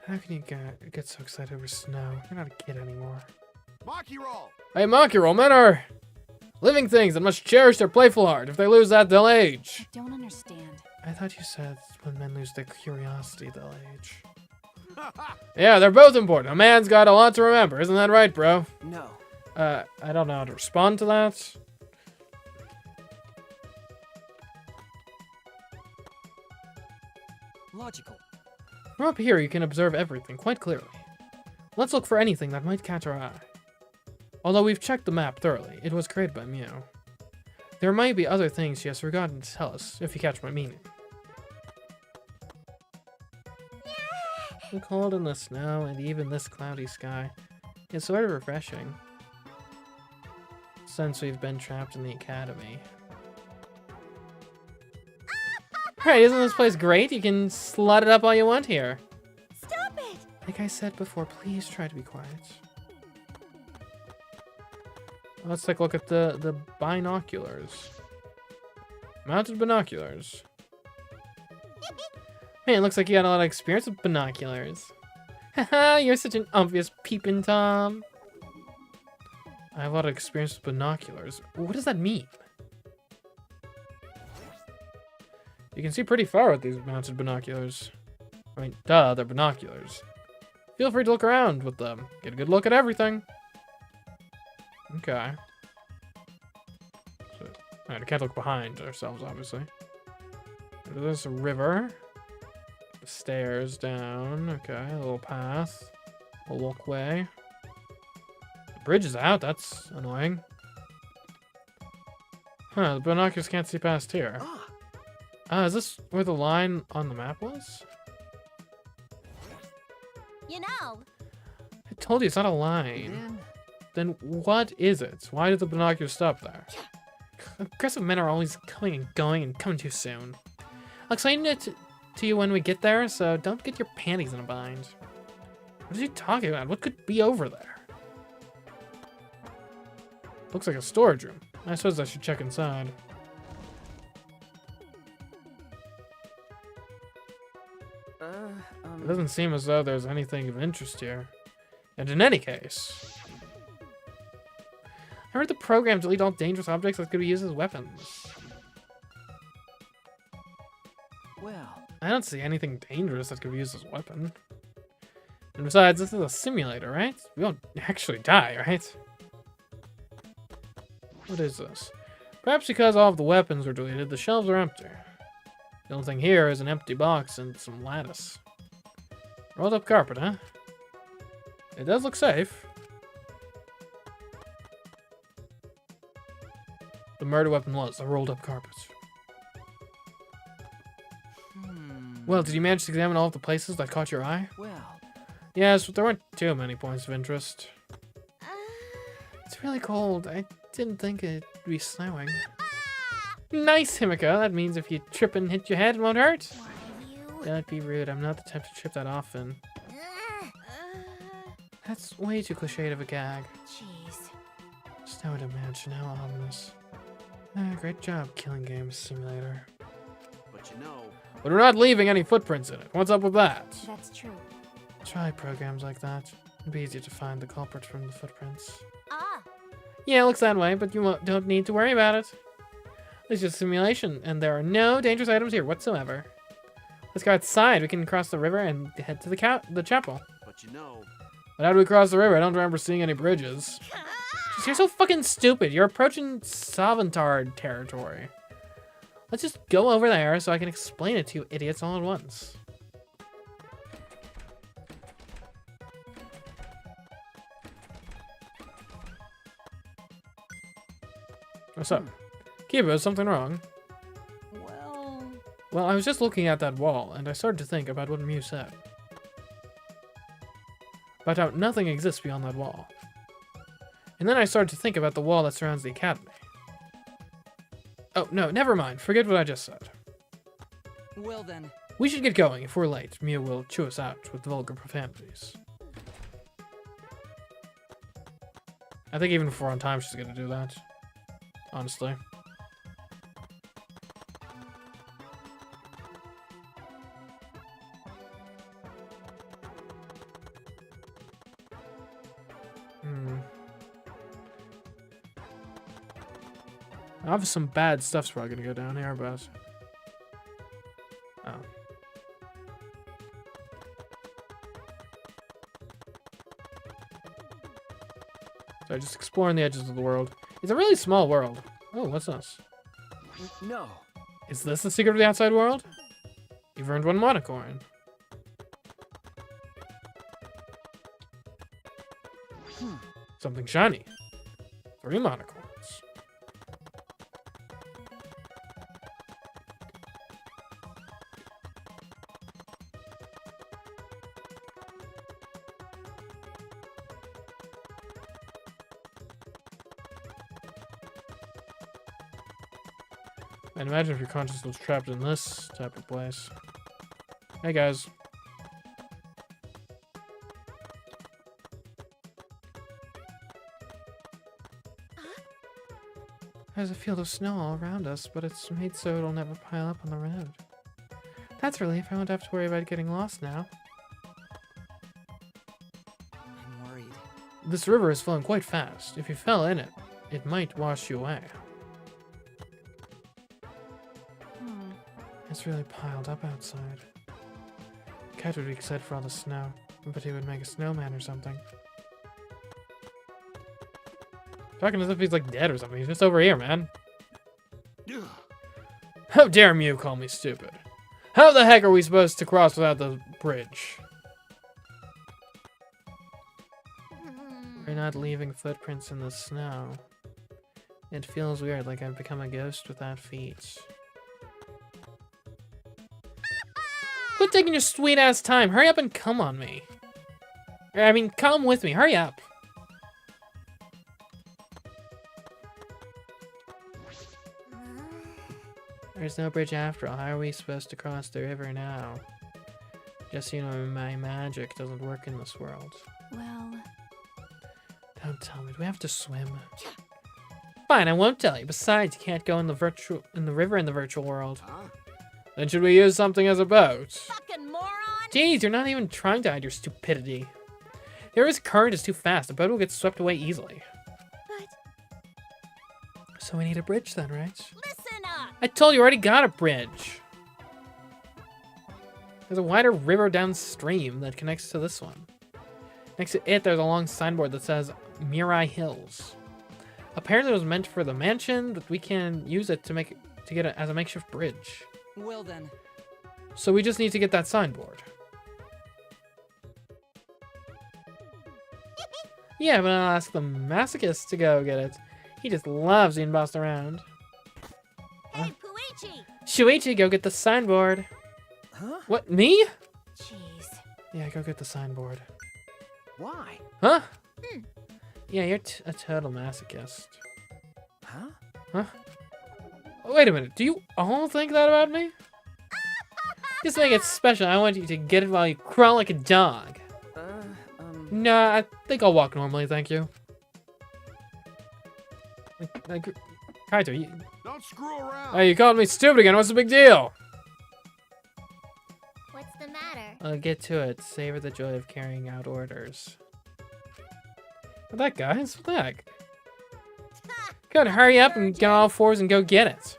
How can you get so excited over snow? You're not a kid anymore. Maki roll! Hey, Monkey-Roll, men are living things that must cherish their playful heart. If they lose that, they'll age. I don't understand. I thought you said when men lose their curiosity, they'll age. Yeah, they're both important. A man's got a lot to remember. Isn't that right, bro? No. I don't know how to respond to that. Logical. From up here, you can observe everything quite clearly. Let's look for anything that might catch our eye. Although we've checked the map thoroughly, it was created by Mew. There might be other things she has forgotten to tell us, if you catch my meaning. The cold and the snow, and even this cloudy sky, is sort of refreshing. Since we've been trapped in the academy. Alright, isn't this place great? You can slut it up all you want here. Stop it! Like I said before, please try to be quiet. Let's take a look at the binoculars. Mounted binoculars. Man, it looks like you got a lot of experience with binoculars. Haha, you're such an obvious peeping Tom. I have a lot of experience with binoculars. What does that mean? You can see pretty far with these mounted binoculars. I mean, duh, they're binoculars. Feel free to look around with them. Get a good look at everything. Okay. So, alright, I can't look behind ourselves, obviously. There's a river. The stairs down. Okay, a little path. A walkway. The bridge is out. That's annoying. Huh, the binoculars can't see past here. Is this where the line on the map was? You know, I told you it's not a line. Man, Then what is it? Why did the binoculars stop there? Aggressive men are always coming and going and coming too soon. I'll explain it to you when we get there, so don't get your panties in a bind. What are you talking about? What could be over there? Looks like a storage room. I suppose I should check inside. It doesn't seem as though there's anything of interest here. And in any case, I heard the program delete all dangerous objects that could be used as weapons. well, I don't see anything dangerous that could be used as a weapon. And besides, this is a simulator, right? We won't actually die, right? What is this? Perhaps because all of the weapons were deleted, the shelves are empty. The only thing here is an empty box and some lattice. Rolled up carpet, huh? It does look safe. The murder weapon was a rolled up carpet. Well, did you manage to examine all of the places that caught your eye? well. Yes, but there weren't too many points of interest. It's really cold. I didn't think it'd be snowing. Nice, Himiko. That means if you trip and hit your head, it won't hurt. Don't be rude. I'm not the type to trip that often. That's way too cliched of a gag. Jeez. Just I would imagine how ominous. Great job, Killing Games Simulator. But you know, But we're not leaving any footprints in it. What's up with that? That's true. Try programs like that. It'd be easier to find the culprit from the footprints. ah, Yeah, it looks that way, but you don't need to worry about it. It's just a simulation, and there are no dangerous items here whatsoever. Let's go outside. We can cross the river and head to the chapel. but you know. But how do we cross the river? I don't remember seeing any bridges. You're so fucking stupid. You're approaching Savantard territory. Let's just go over there so I can explain it to you idiots all at once. What's up? Kiba, is something wrong? Well, I was just looking at that wall, and I started to think about what Mew said. About how nothing exists beyond that wall. And then I started to think about the wall that surrounds the academy. Oh, no, never mind. Forget what I just said. Well then, We should get going. If we're late, Mew will chew us out with vulgar profanities. I think even if we're on time, she's gonna do that. Honestly. Obviously some bad stuff's probably gonna go down here, but... Oh. So just exploring the edges of the world. It's a really small world. Oh, what's this? No. Is this the secret of the outside world? You've earned one monocoin. Something shiny. 3 monocoins. And imagine if your conscience was trapped in this type of place. Hey guys. There's a field of snow all around us, but it's made so it'll never pile up on the road. That's a relief. I won't have to worry about getting lost now. this river is flowing quite fast. If you fell in it, it might wash you away. It's really piled up outside. Cat would be excited for all the snow, but he would make a snowman or something. Talking as if he's like dead or something. He's just over here, man. How dare you call me stupid? How the heck are we supposed to cross without the bridge? We're not leaving footprints in the snow. It feels weird, like I've become a ghost without feet. Quit taking your sweet ass time. Hurry up and come on me. I mean, come with me. Hurry up. There's no bridge after all. How are we supposed to cross the river now? Just so you know, my magic doesn't work in this world. Well... Don't tell me. Do we have to swim? Fine, I won't tell you. Besides, you can't go in the river in the virtual world. Then should we use something as a boat? Fucking moron! Jeez, you're not even trying to hide your stupidity. The river's current is too fast. The boat will get swept away easily. But So we need a bridge then, right? Listen up! I told you, I already got a bridge. There's a wider river downstream that connects to this one. Next to it, there's a long signboard that says Mirai Hills. Apparently it was meant for the mansion, but we can use it to get it as a makeshift bridge. Well then. So we just need to get that signboard. Yeah, but I'll ask the masochist to go get it. He just loves being bossed around. Hey, Puichi! Shuichi, go get the signboard. Huh? What, me? Jeez. Yeah, go get the signboard. Why? Huh? Yeah, you're a total masochist. Huh? Huh? Oh, wait a minute, do you all think that about me? Just make it special. I want you to get it while you crawl like a dog. Nah, I think I'll walk normally, thank you. Kaito, you... Don't screw around. Hey, you called me stupid again. What's the big deal? What's the matter? I'll get to it. Savor the joy of carrying out orders. What that, guys? What the heck? Gotta hurry up and get on all fours and go get it.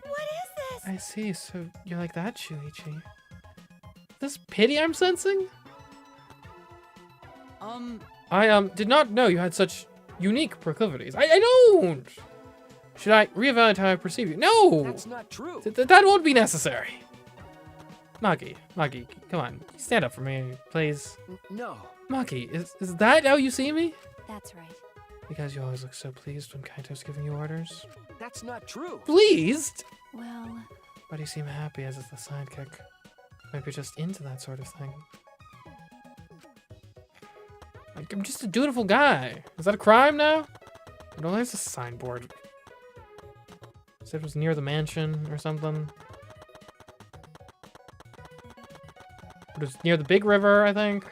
what is this? I see. So you're like that, Shuichi. This pity I'm sensing? I did not know you had such unique proclivities. I don't! Should I reevaluate how I perceive you? No! That's not true. That won't be necessary. Maki, come on. Stand up for me, please. No. Maki, is that how you see me? That's right. Because you always look so pleased when Kaito's giving you orders. That's not true. Pleased? Well... But you seem happy as the sidekick. Might be just into that sort of thing. Like, I'm just a dutiful guy. Is that a crime now? No, there's a signboard. Said it was near the mansion or something. But it's near the big river, I think.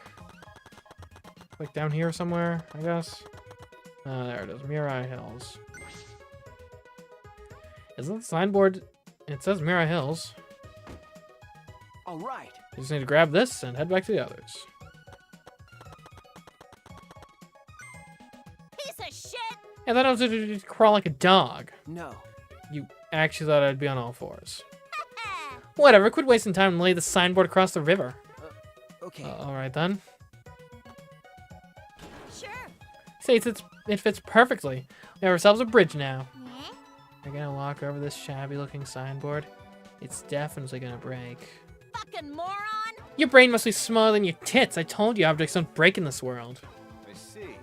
Like down here somewhere, I guess. There it is, Mirai Hills. Isn't the signboard? It says Mirai Hills. All right. You just need to grab this and head back to the others. Piece of shit! Yeah, that was to crawl like a dog. No. You actually thought I'd be on all fours. Whatever, quit wasting time and lay the signboard across the river. Okay. Alright then. Sure. See, it fits perfectly. We have ourselves a bridge now. Yeah? We're gonna walk over this shabby looking signboard. It's definitely gonna break. Fucking moron! Your brain must be smaller than your tits. I told you objects don't break in this world. I see.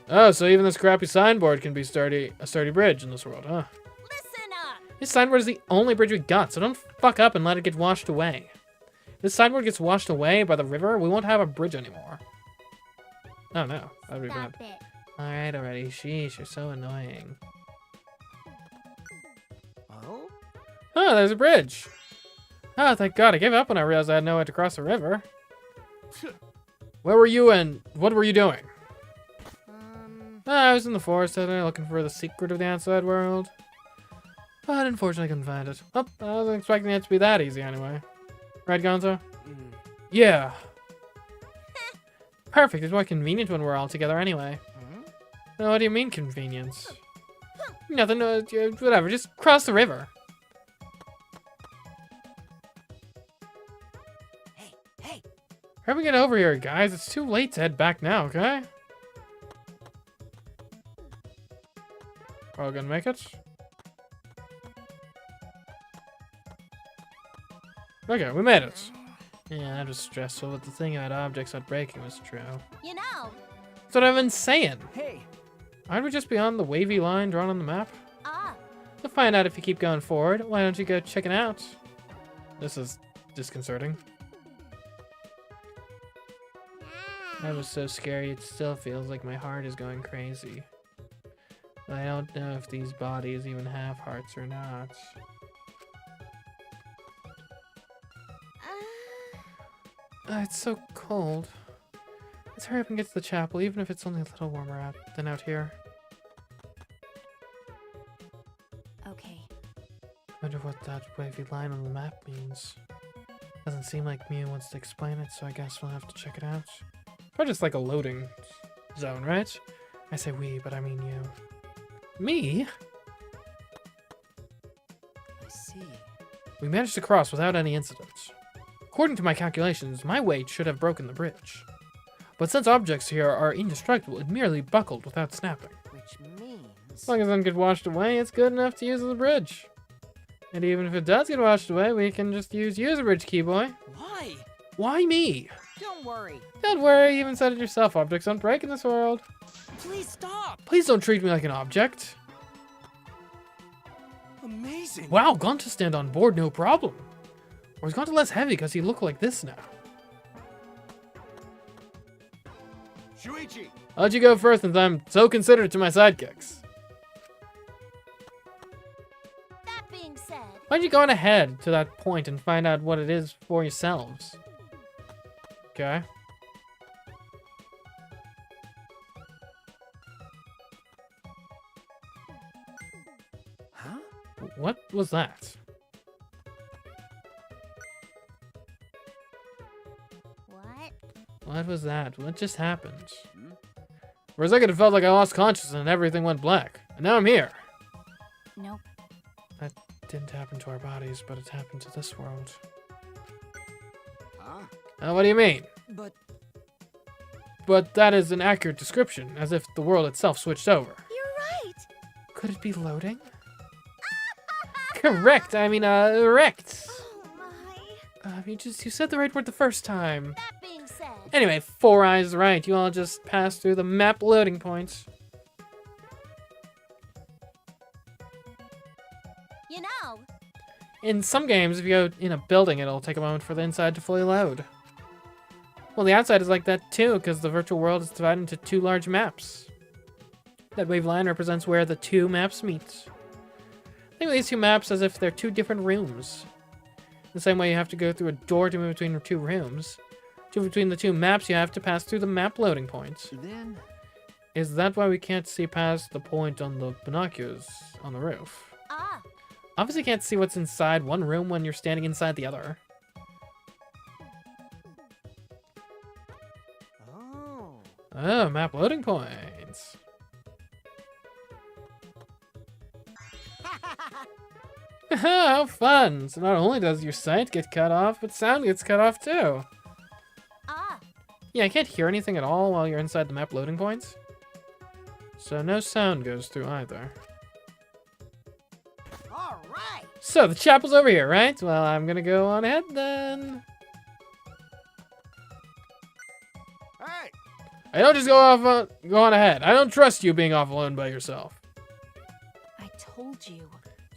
Oh, so even this crappy signboard can be a sturdy bridge in this world, huh? Listen up! This signboard is the only bridge we got, so don't fuck up and let it get washed away. If this signboard gets washed away by the river, we won't have a bridge anymore. Oh no, that would be bad. Stop it. Alright, already. Sheesh, you're so annoying. Oh? Oh, there's a bridge. Oh, thank God. I gave up when I realized I had no way to cross the river. Where were you and what were you doing? I was in the forest today looking for the secret of the outside world. But unfortunately I couldn't find it. Oh, I wasn't expecting it to be that easy anyway. Right, Gonzo? Yeah. Perfect. It's more convenient when we're all together anyway. No, what do you mean convenience? Nothing. Whatever. Just cross the river. Hey! How do we get over here, guys? It's too late to head back now. Okay. Are we gonna make it? Okay, we made it. Yeah, that was stressful, but the thing about objects not breaking was true. You know. That's what I've been saying. Hey! Aren't we just beyond the wavy line drawn on the map? Ah. You'll find out if you keep going forward. Why don't you go check it out? This is disconcerting. That was so scary, it still feels like my heart is going crazy. But I don't know if these bodies even have hearts or not. It's so cold. Let's hurry up and get to the chapel, even if it's only a little warmer out than out here. Okay. Wonder what that wavy line on the map means. Doesn't seem like Mia wants to explain it, so I guess we'll have to check it out. Probably just like a loading zone, right? I say we, but I mean you. Me? I see. We managed to cross without any incidents. According to my calculations, my weight should have broken the bridge. But since objects here are indestructible, it merely buckled without snapping. Which means... As long as none get washed away, it's good enough to use as a bridge. And even if it does get washed away, we can just use a bridge key, boy. Why? Why me? Don't worry. Don't worry, you even said it yourself. Objects don't break in this world. Please stop. Please don't treat me like an object. Amazing. Wow, gone to stand on board, no problem. Or he's gone to less heavy because he look like this now. Shuichi! I'll let you go first since I'm so considerate to my sidekicks. That being said. Why don't you go on ahead to that point and find out what it is for yourselves? Okay. Huh? What was that? What? What was that? What just happened? For a second, it felt like I lost consciousness and everything went black. And now I'm here. Nope. That didn't happen to our bodies, but it happened to this world. Huh? What do you mean? But that is an accurate description, as if the world itself switched over. You're right. Could it be loading? Correct. I mean, erect. Oh my. You said the right word the first time. That being said. Anyway, Four Eyes right. You all just passed through the map loading points. You know. In some games, if you go in a building, it'll take a moment for the inside to fully load. Well, the outside is like that too, because the virtual world is divided into two large maps. That wave line represents where the two maps meet. Think of these two maps as if they're two different rooms. The same way you have to go through a door to move between the two rooms. Between the two maps, you have to pass through the map loading points. Then... Is that why we can't see past the point on the binoculars on the roof? Ah. Obviously can't see what's inside one room when you're standing inside the other. oh, Oh, map loading points. How fun! So not only does your sight get cut off, but sound gets cut off too. Ah. Yeah, I can't hear anything at all while you're inside the map loading points. So no sound goes through either. All right. So the chapel's over here, right? Well, I'm gonna go on ahead then. Hey! I don't just go on ahead. I don't trust you being off alone by yourself. I told you.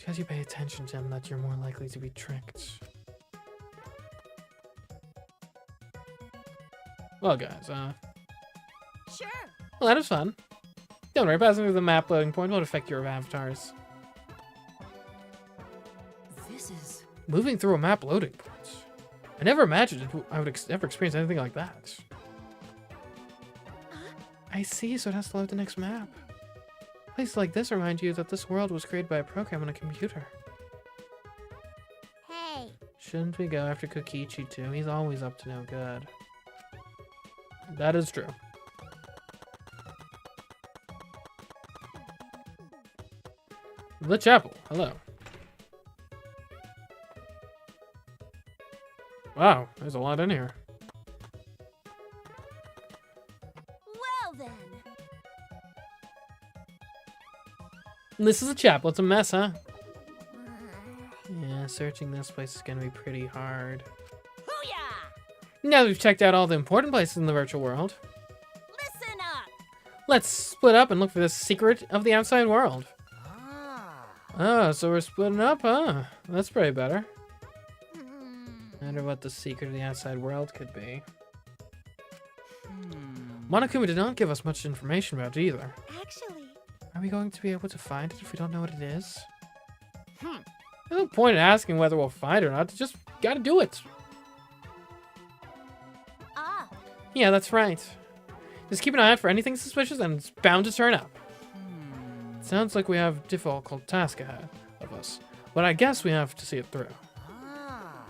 Because you pay attention to him that you're more likely to be tricked. Well, guys, Sure. well, that was fun. Don't worry, passing through the map loading point won't affect your avatars. this is... Moving through a map loading point. I never imagined I would ever experience anything like that. I see, so it has to load the next map. Places like this remind you that this world was created by a program on a computer. Hey, Shouldn't we go after Kokichi too? He's always up to no good. That is true. The chapel. Hello. Wow, there's a lot in here. Well then. This is a chapel. It's a mess, huh? Yeah, searching this place is gonna be pretty hard. Hoo-yah! Now that we've checked out all the important places in the virtual world, Listen up. let's split up and look for the secret of the outside world. Oh, so we're splitting up, huh? That's pretty better. I wonder what the secret of the outside world could be. Monokuma did not give us much information about it either. Actually, Are we going to be able to find it if we don't know what it is? There's no point in asking whether we'll find it or not. Just gotta do it. Ah, Yeah, that's right. Just keep an eye out for anything suspicious and it's bound to turn up. Sounds like we have a difficult task ahead of us, but I guess we have to see it through.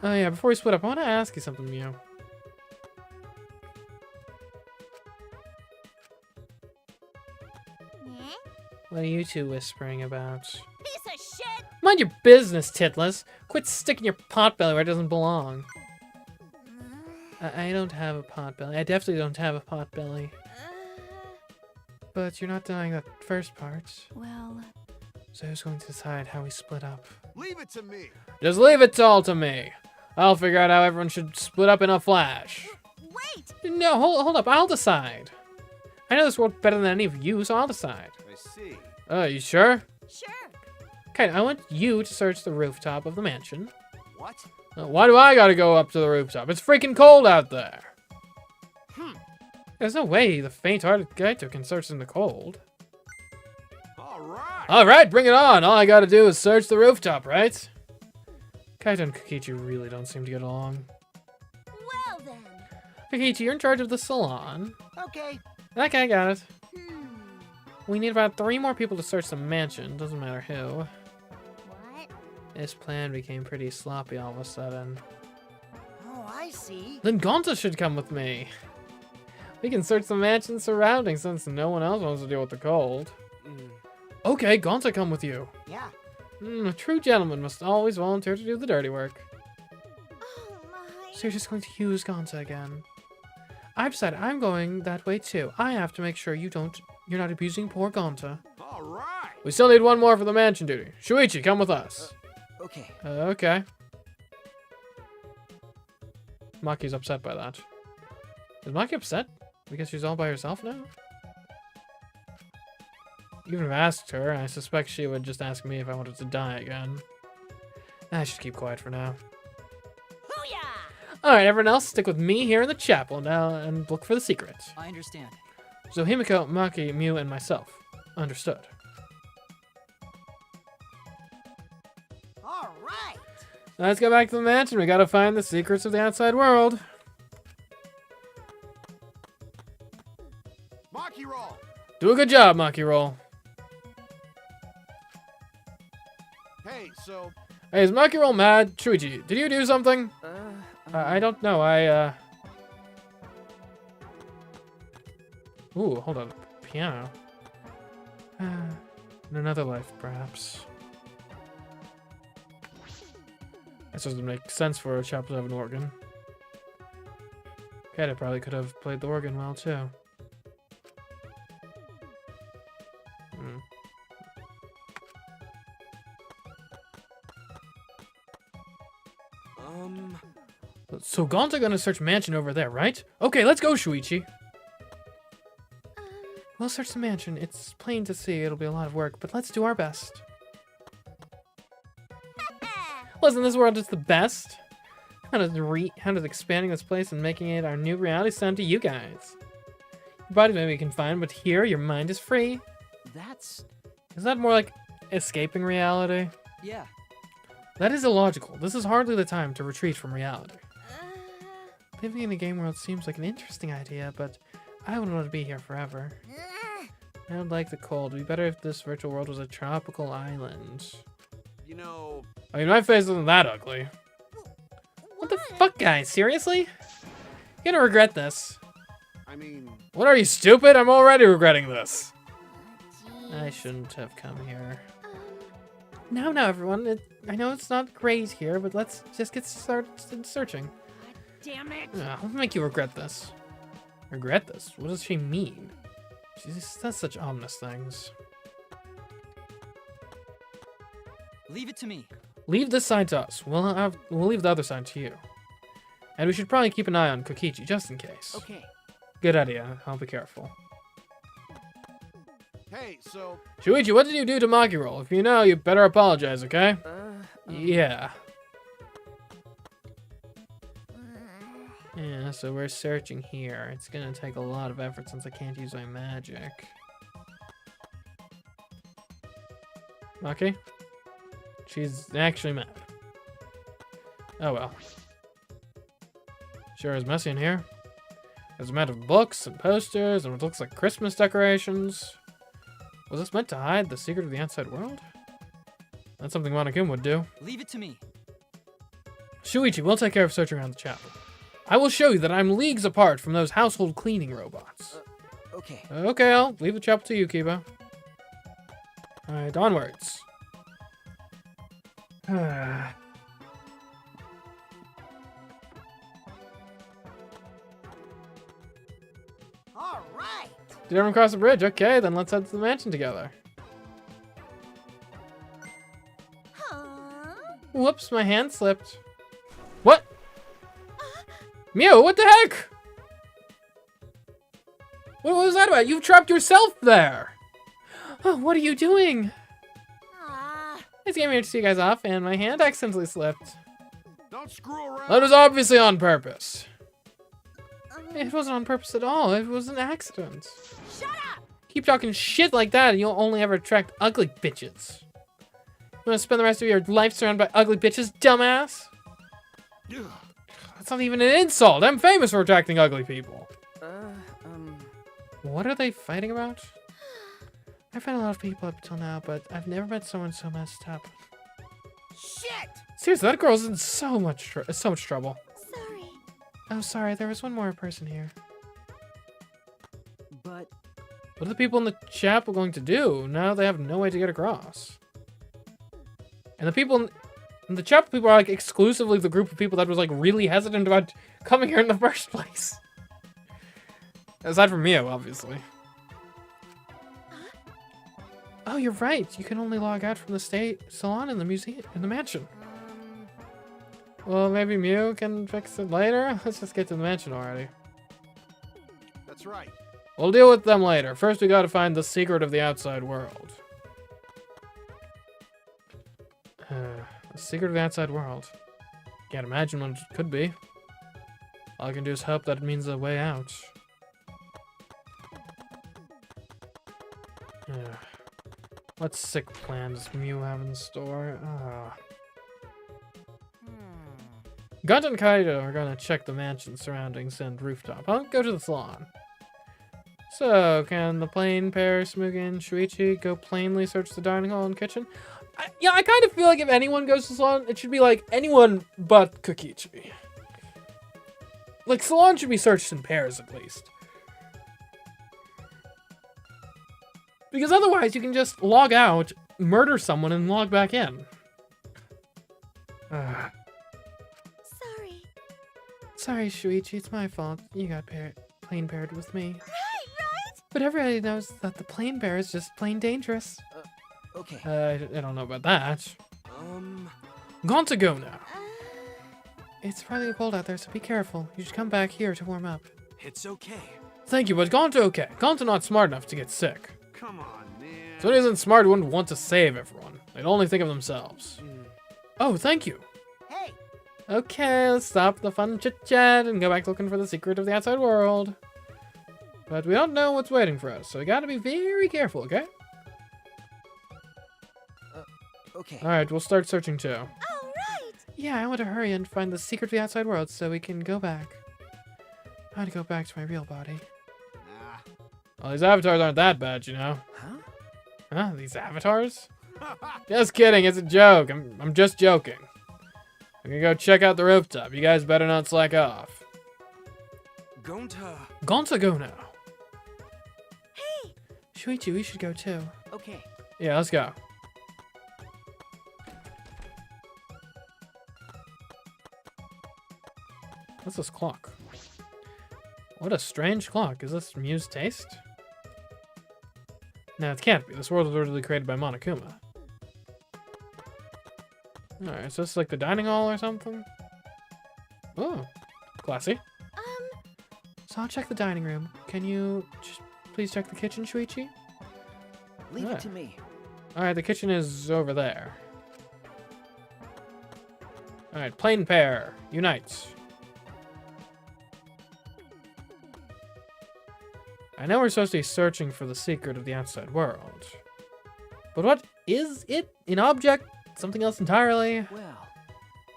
Oh yeah, before we split up, I want to ask you something, Mew. Eh? What are you two whispering about? piece of shit. Mind your business, Titless. Quit sticking your potbelly where it doesn't belong. I don't have a potbelly. I definitely don't have a potbelly. But you're not denying that first part. Well, So who's going to decide how we split up? Leave it to me. Just leave it all to me. I'll figure out how everyone should split up in a flash. Wait. No, hold up. I'll decide. I know this world better than any of you, so I'll decide. I see. You sure? Sure. Okay, I want you to search the rooftop of the mansion. What? Why do I gotta go up to the rooftop? It's freaking cold out there. There's no way the faint-hearted Kaito can search in the cold. All right, bring it on. All I gotta do is search the rooftop, right? Kaito and Kokichi really don't seem to get along. Well then. Kokichi, you're in charge of the salon. Okay. Okay, got it. Hmm. We need about 3 more people to search the mansion. Doesn't matter who. What? This plan became pretty sloppy all of a sudden. Oh, I see. Then Gonta should come with me. We can search the mansion's surroundings since no one else wants to deal with the cold. Okay, Gonta, come with you. Yeah. A true gentleman must always volunteer to do the dirty work. oh my. So you're just going to use Gonta again. I've said I'm going that way too. I have to make sure you're not abusing poor Gonta. All right. We still need 1 more for the mansion duty. Shuichi, come with us. Okay. Okay. Maki's upset by that. Is Maki upset? Because she's all by herself now? Even if I asked her, I suspect she would just ask me if I wanted to die again. I should keep quiet for now. Hoo-yah! Alright, everyone else, stick with me here in the chapel now and look for the secret. I understand. So Himiko, Maki, Mew, and myself. Understood. All right. Let's go back to the mansion. We gotta find the secrets of the outside world. Maki roll. Do a good job, Maki Roll. Hey, so Hey, is Maki Roll mad? Shuichi, did you do something? I don't know. Ooh, hold on. Piano. In another life, perhaps. That doesn't make sense for a chapel to have an organ. Kata probably could have played the organ well, too. So Gonta gonna search mansion over there, right? Okay, let's go, Shuichi. We'll search the mansion. It's plain to see it'll be a lot of work, but let's do our best. Listen, this world is the best. How does expanding this place and making it our new reality sound to you guys? Your body may be confined, but here your mind is free. Is that more like escaping reality? Yeah. That is illogical. This is hardly the time to retreat from reality. Living in a game world seems like an interesting idea, but I wouldn't want to be here forever. I don't like the cold. It'd be better if this virtual world was a tropical island. you know. I mean, my face isn't that ugly. What the fuck, guys? Seriously? You're gonna regret this. I mean... What are you, stupid? I'm already regretting this. I Jeez. shouldn't have come here. Now, everyone. I know it's not great here, but let's just get started searching. Damn it! I'll make you regret this. Regret this? What does she mean? She says such ominous things. Leave it to me. Leave this side to us. We'll leave the other side to you. And we should probably keep an eye on Kokichi, just in case. Okay. Good idea. I'll be careful. Hey, so... Shuichi, what did you do to Maki Roll? If you know, you better apologize, okay? Yeah. Yeah, so we're searching here. It's gonna take a lot of effort since I can't use my magic. Maki? She's actually mad. Oh well. Sure is messy in here. There's a mat of books and posters and what looks like Christmas decorations. Was this meant to hide the secret of the outside world? That's something Monokuma would do. Leave it to me. Shuichi, we'll take care of searching around the chapel. I will show you that I'm leagues apart from those household cleaning robots. Okay. Okay, I'll leave the chapel to you, Kiba. Alright, onwards. All right. Did everyone cross the bridge? Okay, then let's head to the mansion together. Huh? Whoops, my hand slipped. What? Mew, what the heck? What was that about? You trapped yourself there. Oh, what are you doing? Ah. I just came here to see you guys off, and my hand accidentally slipped. Don't screw around! That was obviously on purpose. It wasn't on purpose at all. It was an accident. Shut up! Keep talking shit like that, and you'll only ever attract ugly bitches. You want to spend the rest of your life surrounded by ugly bitches, dumbass? That's not even an insult. I'm famous for attracting ugly people. What are they fighting about? I've met a lot of people up till now, but I've never met someone so messed up. Shit! Seriously, that girl's in so much trouble. Sorry. Oh, sorry, there was one more person here. But What are the people in the chapel going to do? Now they have no way to get across. And the people in the chapel people are like exclusively the group of people that was like really hesitant about coming here in the first place. Aside from Mio, obviously. Oh, you're right. You can only log out from the state salon in the museum, in the mansion. Well, maybe Mew can fix it later. Let's just get to the mansion already. That's right. We'll deal with them later. First, we gotta find the secret of the outside world. The secret of the outside world. Can't imagine what it could be. All I can do is hope that it means a way out. What sick plan does Mew have in store? Gonta and Kaido are gonna check the mansion surroundings and rooftop. I'll go to the salon. So, can the plain pair, Smugen and Shuichi, go plainly search the dining hall and kitchen? I kind of feel like if anyone goes to the salon, it should be like anyone but Kokichi. Like, salon should be searched in pairs at least. Because otherwise, you can just log out, murder someone, and log back in. Sorry. Sorry, Shuichi, it's my fault. You got plain paired with me. Right? But everybody knows that the plain pair is just plain dangerous. Okay. I don't know about that. Gone to go now. It's probably cold out there, so be careful. You should come back here to warm up. It's okay. Thank you, but Gonta okay. Gonta not smart enough to get sick. Come on, man. So he isn't smart, wouldn't want to save everyone. They'd only think of themselves. Oh, thank you. Hey, Okay, let's stop the fun chit-chat and go back looking for the secret of the outside world. But we don't know what's waiting for us, so we gotta be very careful, okay? Okay. Alright, we'll start searching too. All right. Yeah, I want to hurry and find the secret of the outside world so we can go back. I want to go back to my real body. Nah. Well, these avatars aren't that bad, you know. Huh? Huh? These avatars? Just kidding, it's a joke. I'm just joking. I'm gonna go check out the rooftop. You guys better not slack off. Gonta go now. Hey! Shuichi, we should go too. Okay. Yeah, let's go. What's this clock? What a strange clock. Is this Mew's taste? No, it can't be. This world was originally created by Monokuma. Alright, so this is like the dining hall or something? Oh, classy. So I'll check the dining room. Can you just please check the kitchen, Shuichi? Leave it to me. Alright, the kitchen is over there. Alright, plane pair, unite. I know we're supposed to be searching for the secret of the outside world. But what is it? An object? Something else entirely? Well,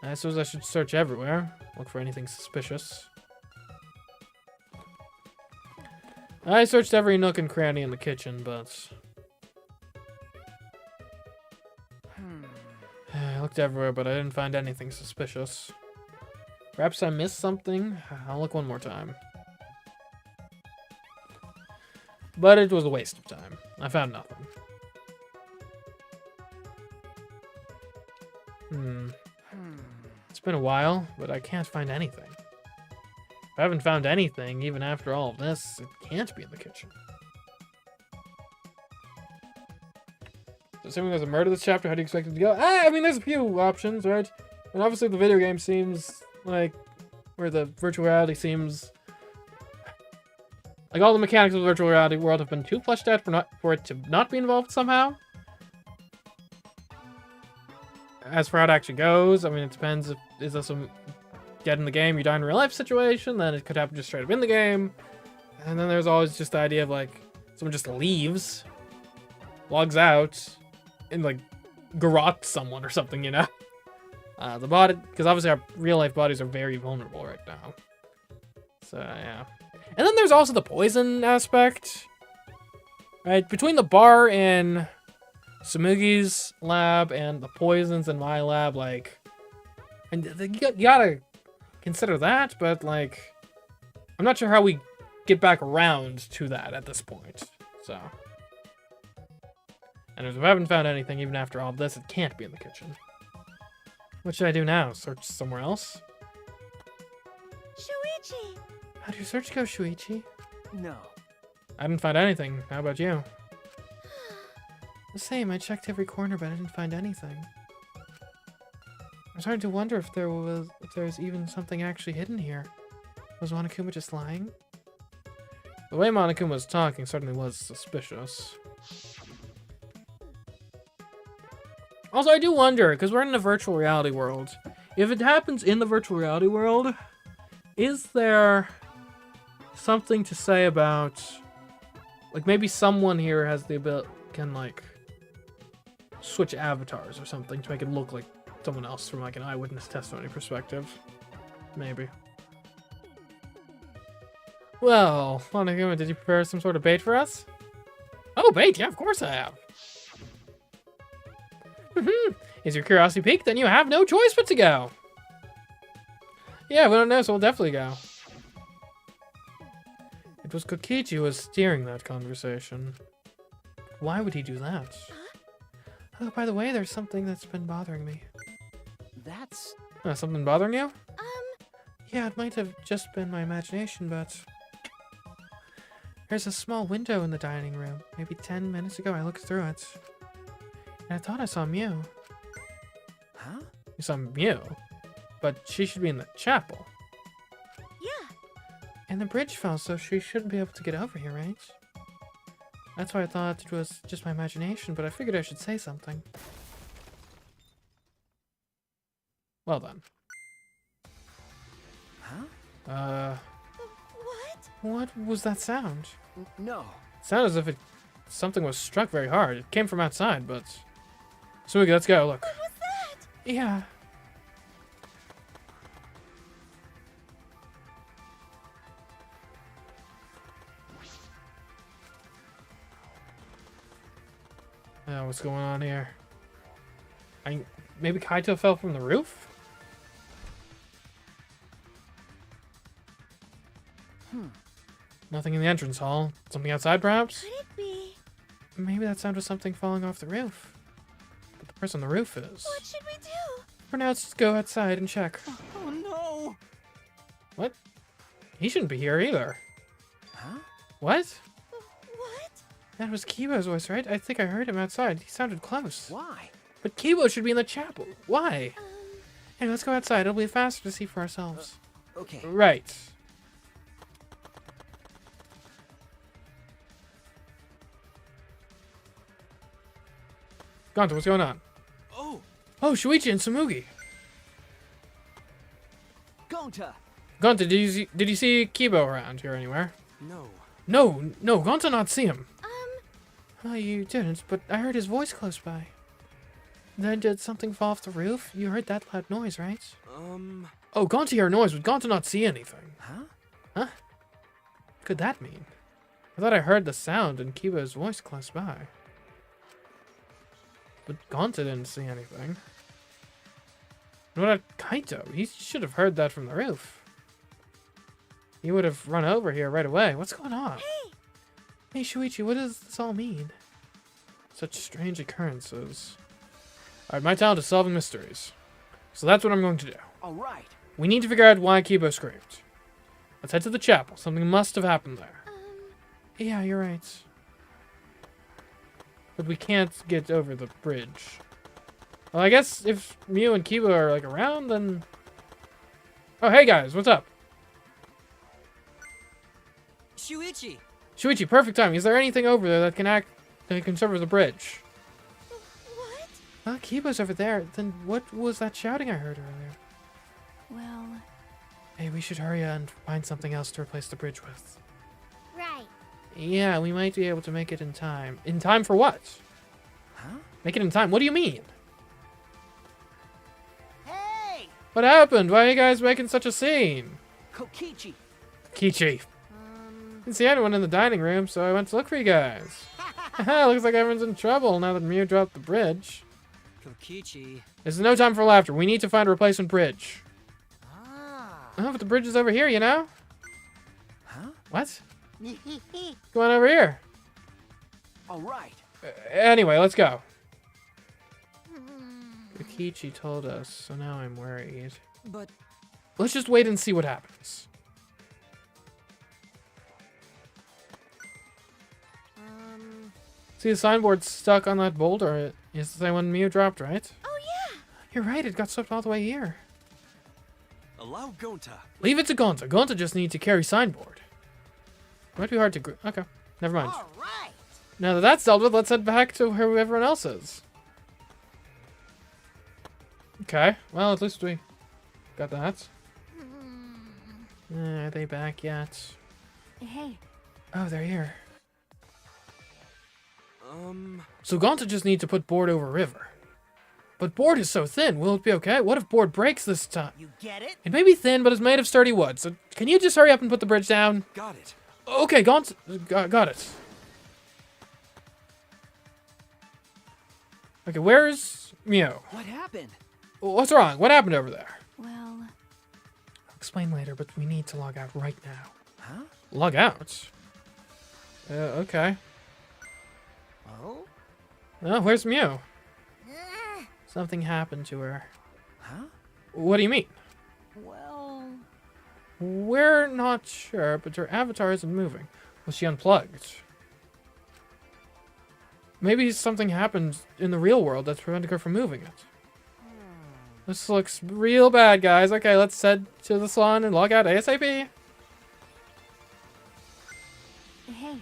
I suppose I should search everywhere. Look for anything suspicious. I searched every nook and cranny in the kitchen, but... I looked everywhere, but I didn't find anything suspicious. Perhaps I missed something? I'll look one more time. But it was a waste of time. I found nothing. It's been a while, but I can't find anything. If I haven't found anything, even after all of this, it can't be in the kitchen. So assuming there's a murder this chapter, how do you expect it to go? I mean, there's a few options, right? And obviously the video game seems like, where the virtual reality seems... Like all the mechanics of the virtual reality world have been too fleshed out for it to not be involved somehow. As for how it actually goes, I mean, it depends if is this a get in the game, you die in real life situation, then it could happen just straight up in the game. And then there's always just the idea of like someone just leaves, logs out, and like garrots someone or something, you know? The body, because obviously our real life bodies are very vulnerable right now. So yeah. And then there's also the poison aspect, right? Between the bar in Samugi's lab and the poisons in my lab, like, and you gotta consider that, but like, I'm not sure how we get back around to that at this point. So, and if I haven't found anything even after all of this, it can't be in the kitchen. What should I do now? Search somewhere else? Shuichi! How did your search go, Shuichi? no. I didn't find anything. How about you? The same. I checked every corner, but I didn't find anything. I was starting to wonder if there was even something actually hidden here. Was Monokuma just lying? The way Monokuma was talking certainly was suspicious. Also, I do wonder, because we're in a virtual reality world. If it happens in the virtual reality world, is there something to say about, like, maybe someone here has the ability, can like switch avatars or something to make it look like someone else from like an eyewitness testimony perspective? Maybe. Well, Monokuma, did you prepare some sort of bait for us? Oh, bait? Yeah, of course I have. Is your curiosity piqued? Then you have no choice but to go. Yeah, we don't know, so we'll definitely go. It was Kokichi who was steering that conversation. Why would he do that? Oh, by the way, there's something that's been bothering me. That's... Something bothering you? Yeah, it might have just been my imagination, but... There's a small window in the dining room. Maybe 10 minutes ago I looked through it. And I thought I saw Mew. Huh? You saw Mew? But she should be in the chapel. Yeah. And the bridge fell, so she shouldn't be able to get over here, right? That's why I thought it was just my imagination, but I figured I should say something. Well done. Huh? What? What was that sound? No. It sounded as if something was struck very hard. It came from outside, but... Sumugi, let's go, look. What was that? Yeah. What's going on here? Maybe Kaito fell from the roof? Nothing in the entrance hall. Something outside, perhaps? Could it be? Maybe that sound was something falling off the roof. But the person on the roof is. What should we do? For now, let's just go outside and check. Oh no! What? He shouldn't be here either. Huh? What? What? That was Kibo's voice, right? I think I heard him outside. He sounded close. Why? But Kibo should be in the chapel. Why? Hey, let's go outside. It'll be faster to see for ourselves. Okay. Right. Gonta, what's going on? Oh, Oh, Shuichi and Samugi. Gonta! Gonta, did you see Kibo around here anywhere? no. No, Gonta not see him. Oh, you didn't, but I heard his voice close by. Then did something fall off the roof? You heard that loud noise, right? Oh, Gonta heard noise, but Gonta not see anything. Huh? Huh? What could that mean? I thought I heard the sound and Kibo's voice close by. But Gonta didn't see anything. What about Kaito? He should have heard that from the roof. He would have run over here right away. What's going on? Hey, Shuichi, what does this all mean? Such strange occurrences. Alright, my talent is solving mysteries. So that's what I'm going to do. All right. We need to figure out why Kibo screamed. Let's head to the chapel. Something must have happened there. Yeah, you're right. But we can't get over the bridge. Well, I guess if Mew and Kibo are, like, around, then... Oh, hey, guys, what's up? Shuichi! Shuichi, perfect time. Is there anything over there that can serve as a bridge? What? Well, Kibo's over there. Then what was that shouting I heard earlier? Well, Hey, we should hurry and find something else to replace the bridge with. Right. Yeah, we might be able to make it in time. In time for what? Huh? Make it in time? What do you mean? Hey! What happened? Why are you guys making such a scene? Kokichi! Kichi. Didn't see anyone in the dining room, so I went to look for you guys. Haha, looks like everyone's in trouble now that Mew dropped the bridge. Kokichi. There's no time for laughter. We need to find a replacement bridge. Ah. Oh, but the bridge is over here, you know? Huh? What? Go on over here. All right. Anyway, let's go. Kokichi told us, so now I'm worried. But Let's just wait and see what happens. See, the signboard stuck on that boulder is the same one Mew dropped, right? Oh, yeah. You're right, it got swept all the way here. Allow Gonta. Leave it to Gonta. Gonta just needs to carry signboard. Might be hard to... Okay, never mind. All right. Now that that's dealt with, let's head back to where everyone else is. Okay, well, at least we got that. Are they back yet? hey, Oh, they're here. So Gonta just needs to put board over river. But board is so thin, will it be okay? What if board breaks this time? You get it? It may be thin, but it's made of sturdy wood, so can you just hurry up and put the bridge down? Got it. Okay, Gonta... Got it. Okay, where's Mew? what happened? What's wrong? What happened over there? well, I'll explain later, but we need to log out right now. Huh? Log out? Okay. Oh? Oh, where's Mew? Something happened to her. Huh? What do you mean? Well... We're not sure, but her avatar isn't moving. Was she unplugged? Maybe something happened in the real world that's preventing her from moving it. This looks real bad, guys. Okay, let's head to the salon and log out ASAP. hey,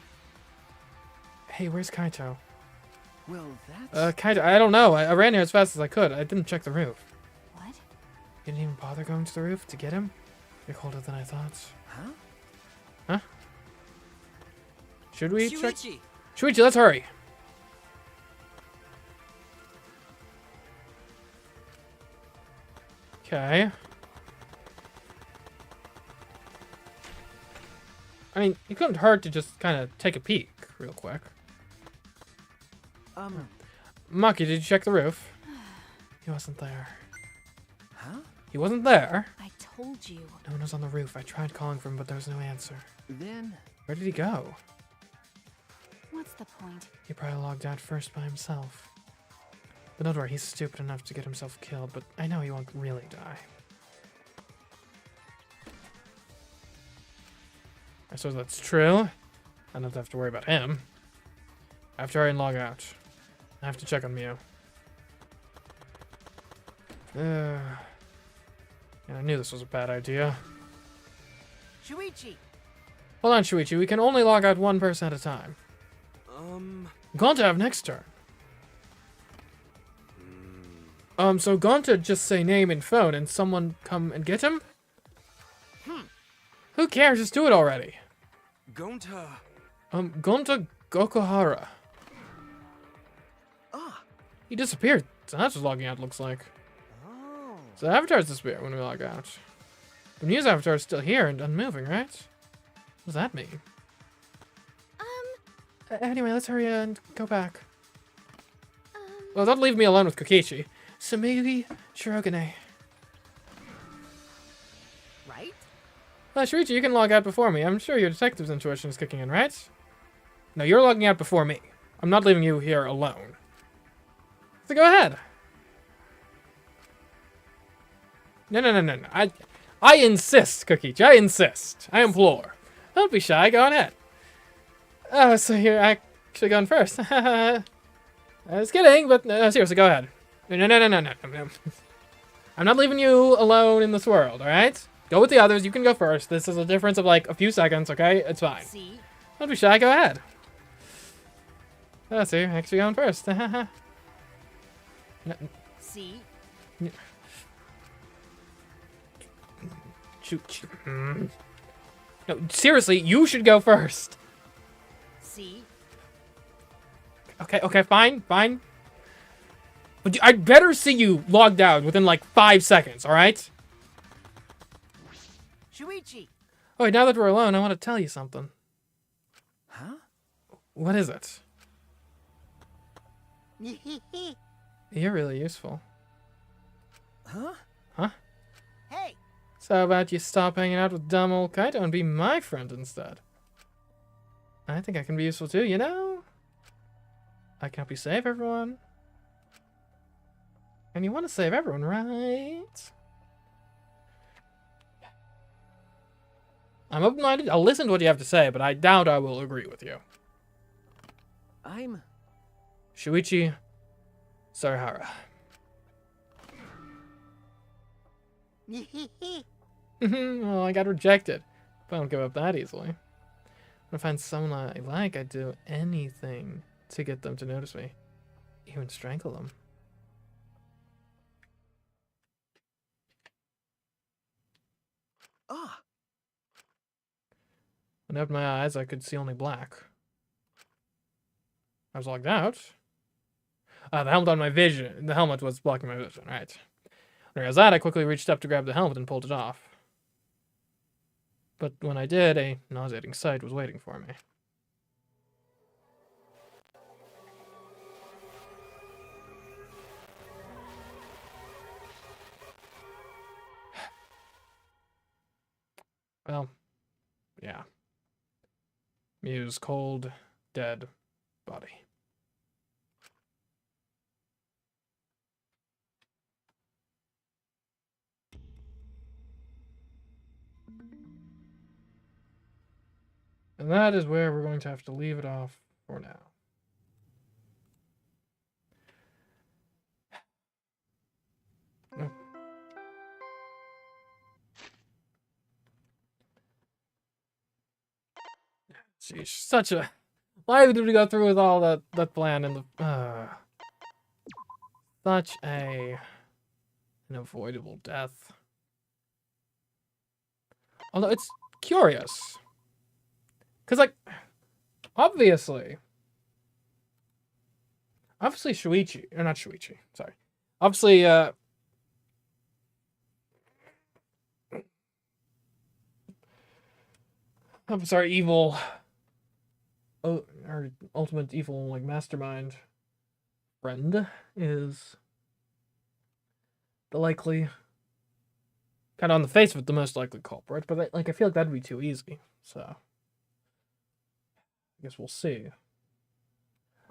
Hey, where's Kaito? Well, that's... Kaito, I don't know. I ran here as fast as I could. I didn't check the roof. what? You didn't even bother going to the roof to get him? You're colder than I thought. Huh? Should we check? Shuichi! Shuichi, let's hurry. Okay. I mean, it couldn't hurt to just kind of take a peek real quick. Maki, did you check the roof? He wasn't there. Huh? He wasn't there. I told you. No one was on the roof. I tried calling for him, but there was no answer. Then, Where did he go? What's the point? He probably logged out first by himself. But don't worry, he's stupid enough to get himself killed, but I know he won't really die. I suppose that's true. I don't have to worry about him. I have to hurry and log out. I have to check on Mew. And I knew this was a bad idea. Shuichi! Hold on, Shuichi. We can only log out one person at a time. Gonta have next turn. So Gonta just say name and phone and someone come and get him? Who cares? Just do it already. Gonta. Gonta Gokuhara. He disappeared. So that's what logging out looks like. Oh. So the avatars disappear when we log out. The news avatar is still here and unmoving, right? What does that mean? Anyway, let's hurry and go back. Well, don't leave me alone with Kokichi. So maybe Shirogane. Right? Shuichi, you can log out before me. I'm sure your detective's intuition is kicking in, right? No, you're logging out before me. I'm not leaving you here alone. So go ahead. No. I insist, Kokichi. I insist. I implore. Don't be shy. Go on ahead. Oh, so you're actually going first. I was kidding, but seriously, go ahead. No. I'm not leaving you alone in this world, alright? Go with the others. You can go first. This is a difference of like a few seconds, okay? It's fine. See? Don't be shy. Go ahead. Oh, so you're actually going first. See? Shoot. No, seriously, you should go first. See? Okay, fine. But I'd better see you logged out within like 5 seconds, alright? Shuichi! Oh, wait, now that we're alone, I want to tell you something. Huh? What is it? You're really useful. Huh? Hey! So how about you stop hanging out with dumb old Kaito and be my friend instead? I think I can be useful too, you know? I can help you save everyone. And you want to save everyone, right? I'm open-minded. I'll listen to what you have to say, but I doubt I will agree with you. I'm... Shuichi Sarahara. Well, I got rejected. But I don't give up that easily. When I find someone I like, I'd do anything to get them to notice me. Even strangle them. When I opened my eyes, I could see only black. I was logged out. The helmet on my vision. The helmet was blocking my vision, right. When I realized that, I quickly reached up to grab the helmet and pulled it off. But when I did, a nauseating sight was waiting for me. Well, yeah. Mew's cold, dead body. And that is where we're going to have to leave it off for now. Oh. Sheesh, such a... Why did we go through with all that plan and the... Such an avoidable death. Although it's curious. Because, like, obviously Shuichi, or not Shuichi, sorry. Obviously, I'm sorry, evil, or ultimate evil, like, mastermind friend is the likely kind of on the face of it the most likely culprit, but like I feel like that'd be too easy. So I guess we'll see.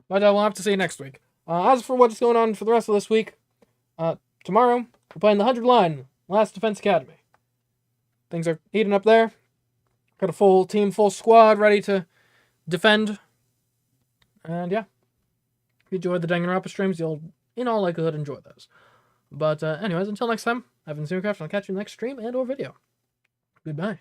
But we'll have to see next week. As for what's going on for the rest of this week, tomorrow we're playing the 100 line, Last Defense Academy. Things are heating up there. Got a full team, full squad ready to defend. And yeah, if you enjoyed the Danganronpa streams, you'll in all likelihood enjoy those. But anyways, until next time, I've been CMeeCraft, and I'll catch you in the next stream and or video. Goodbye.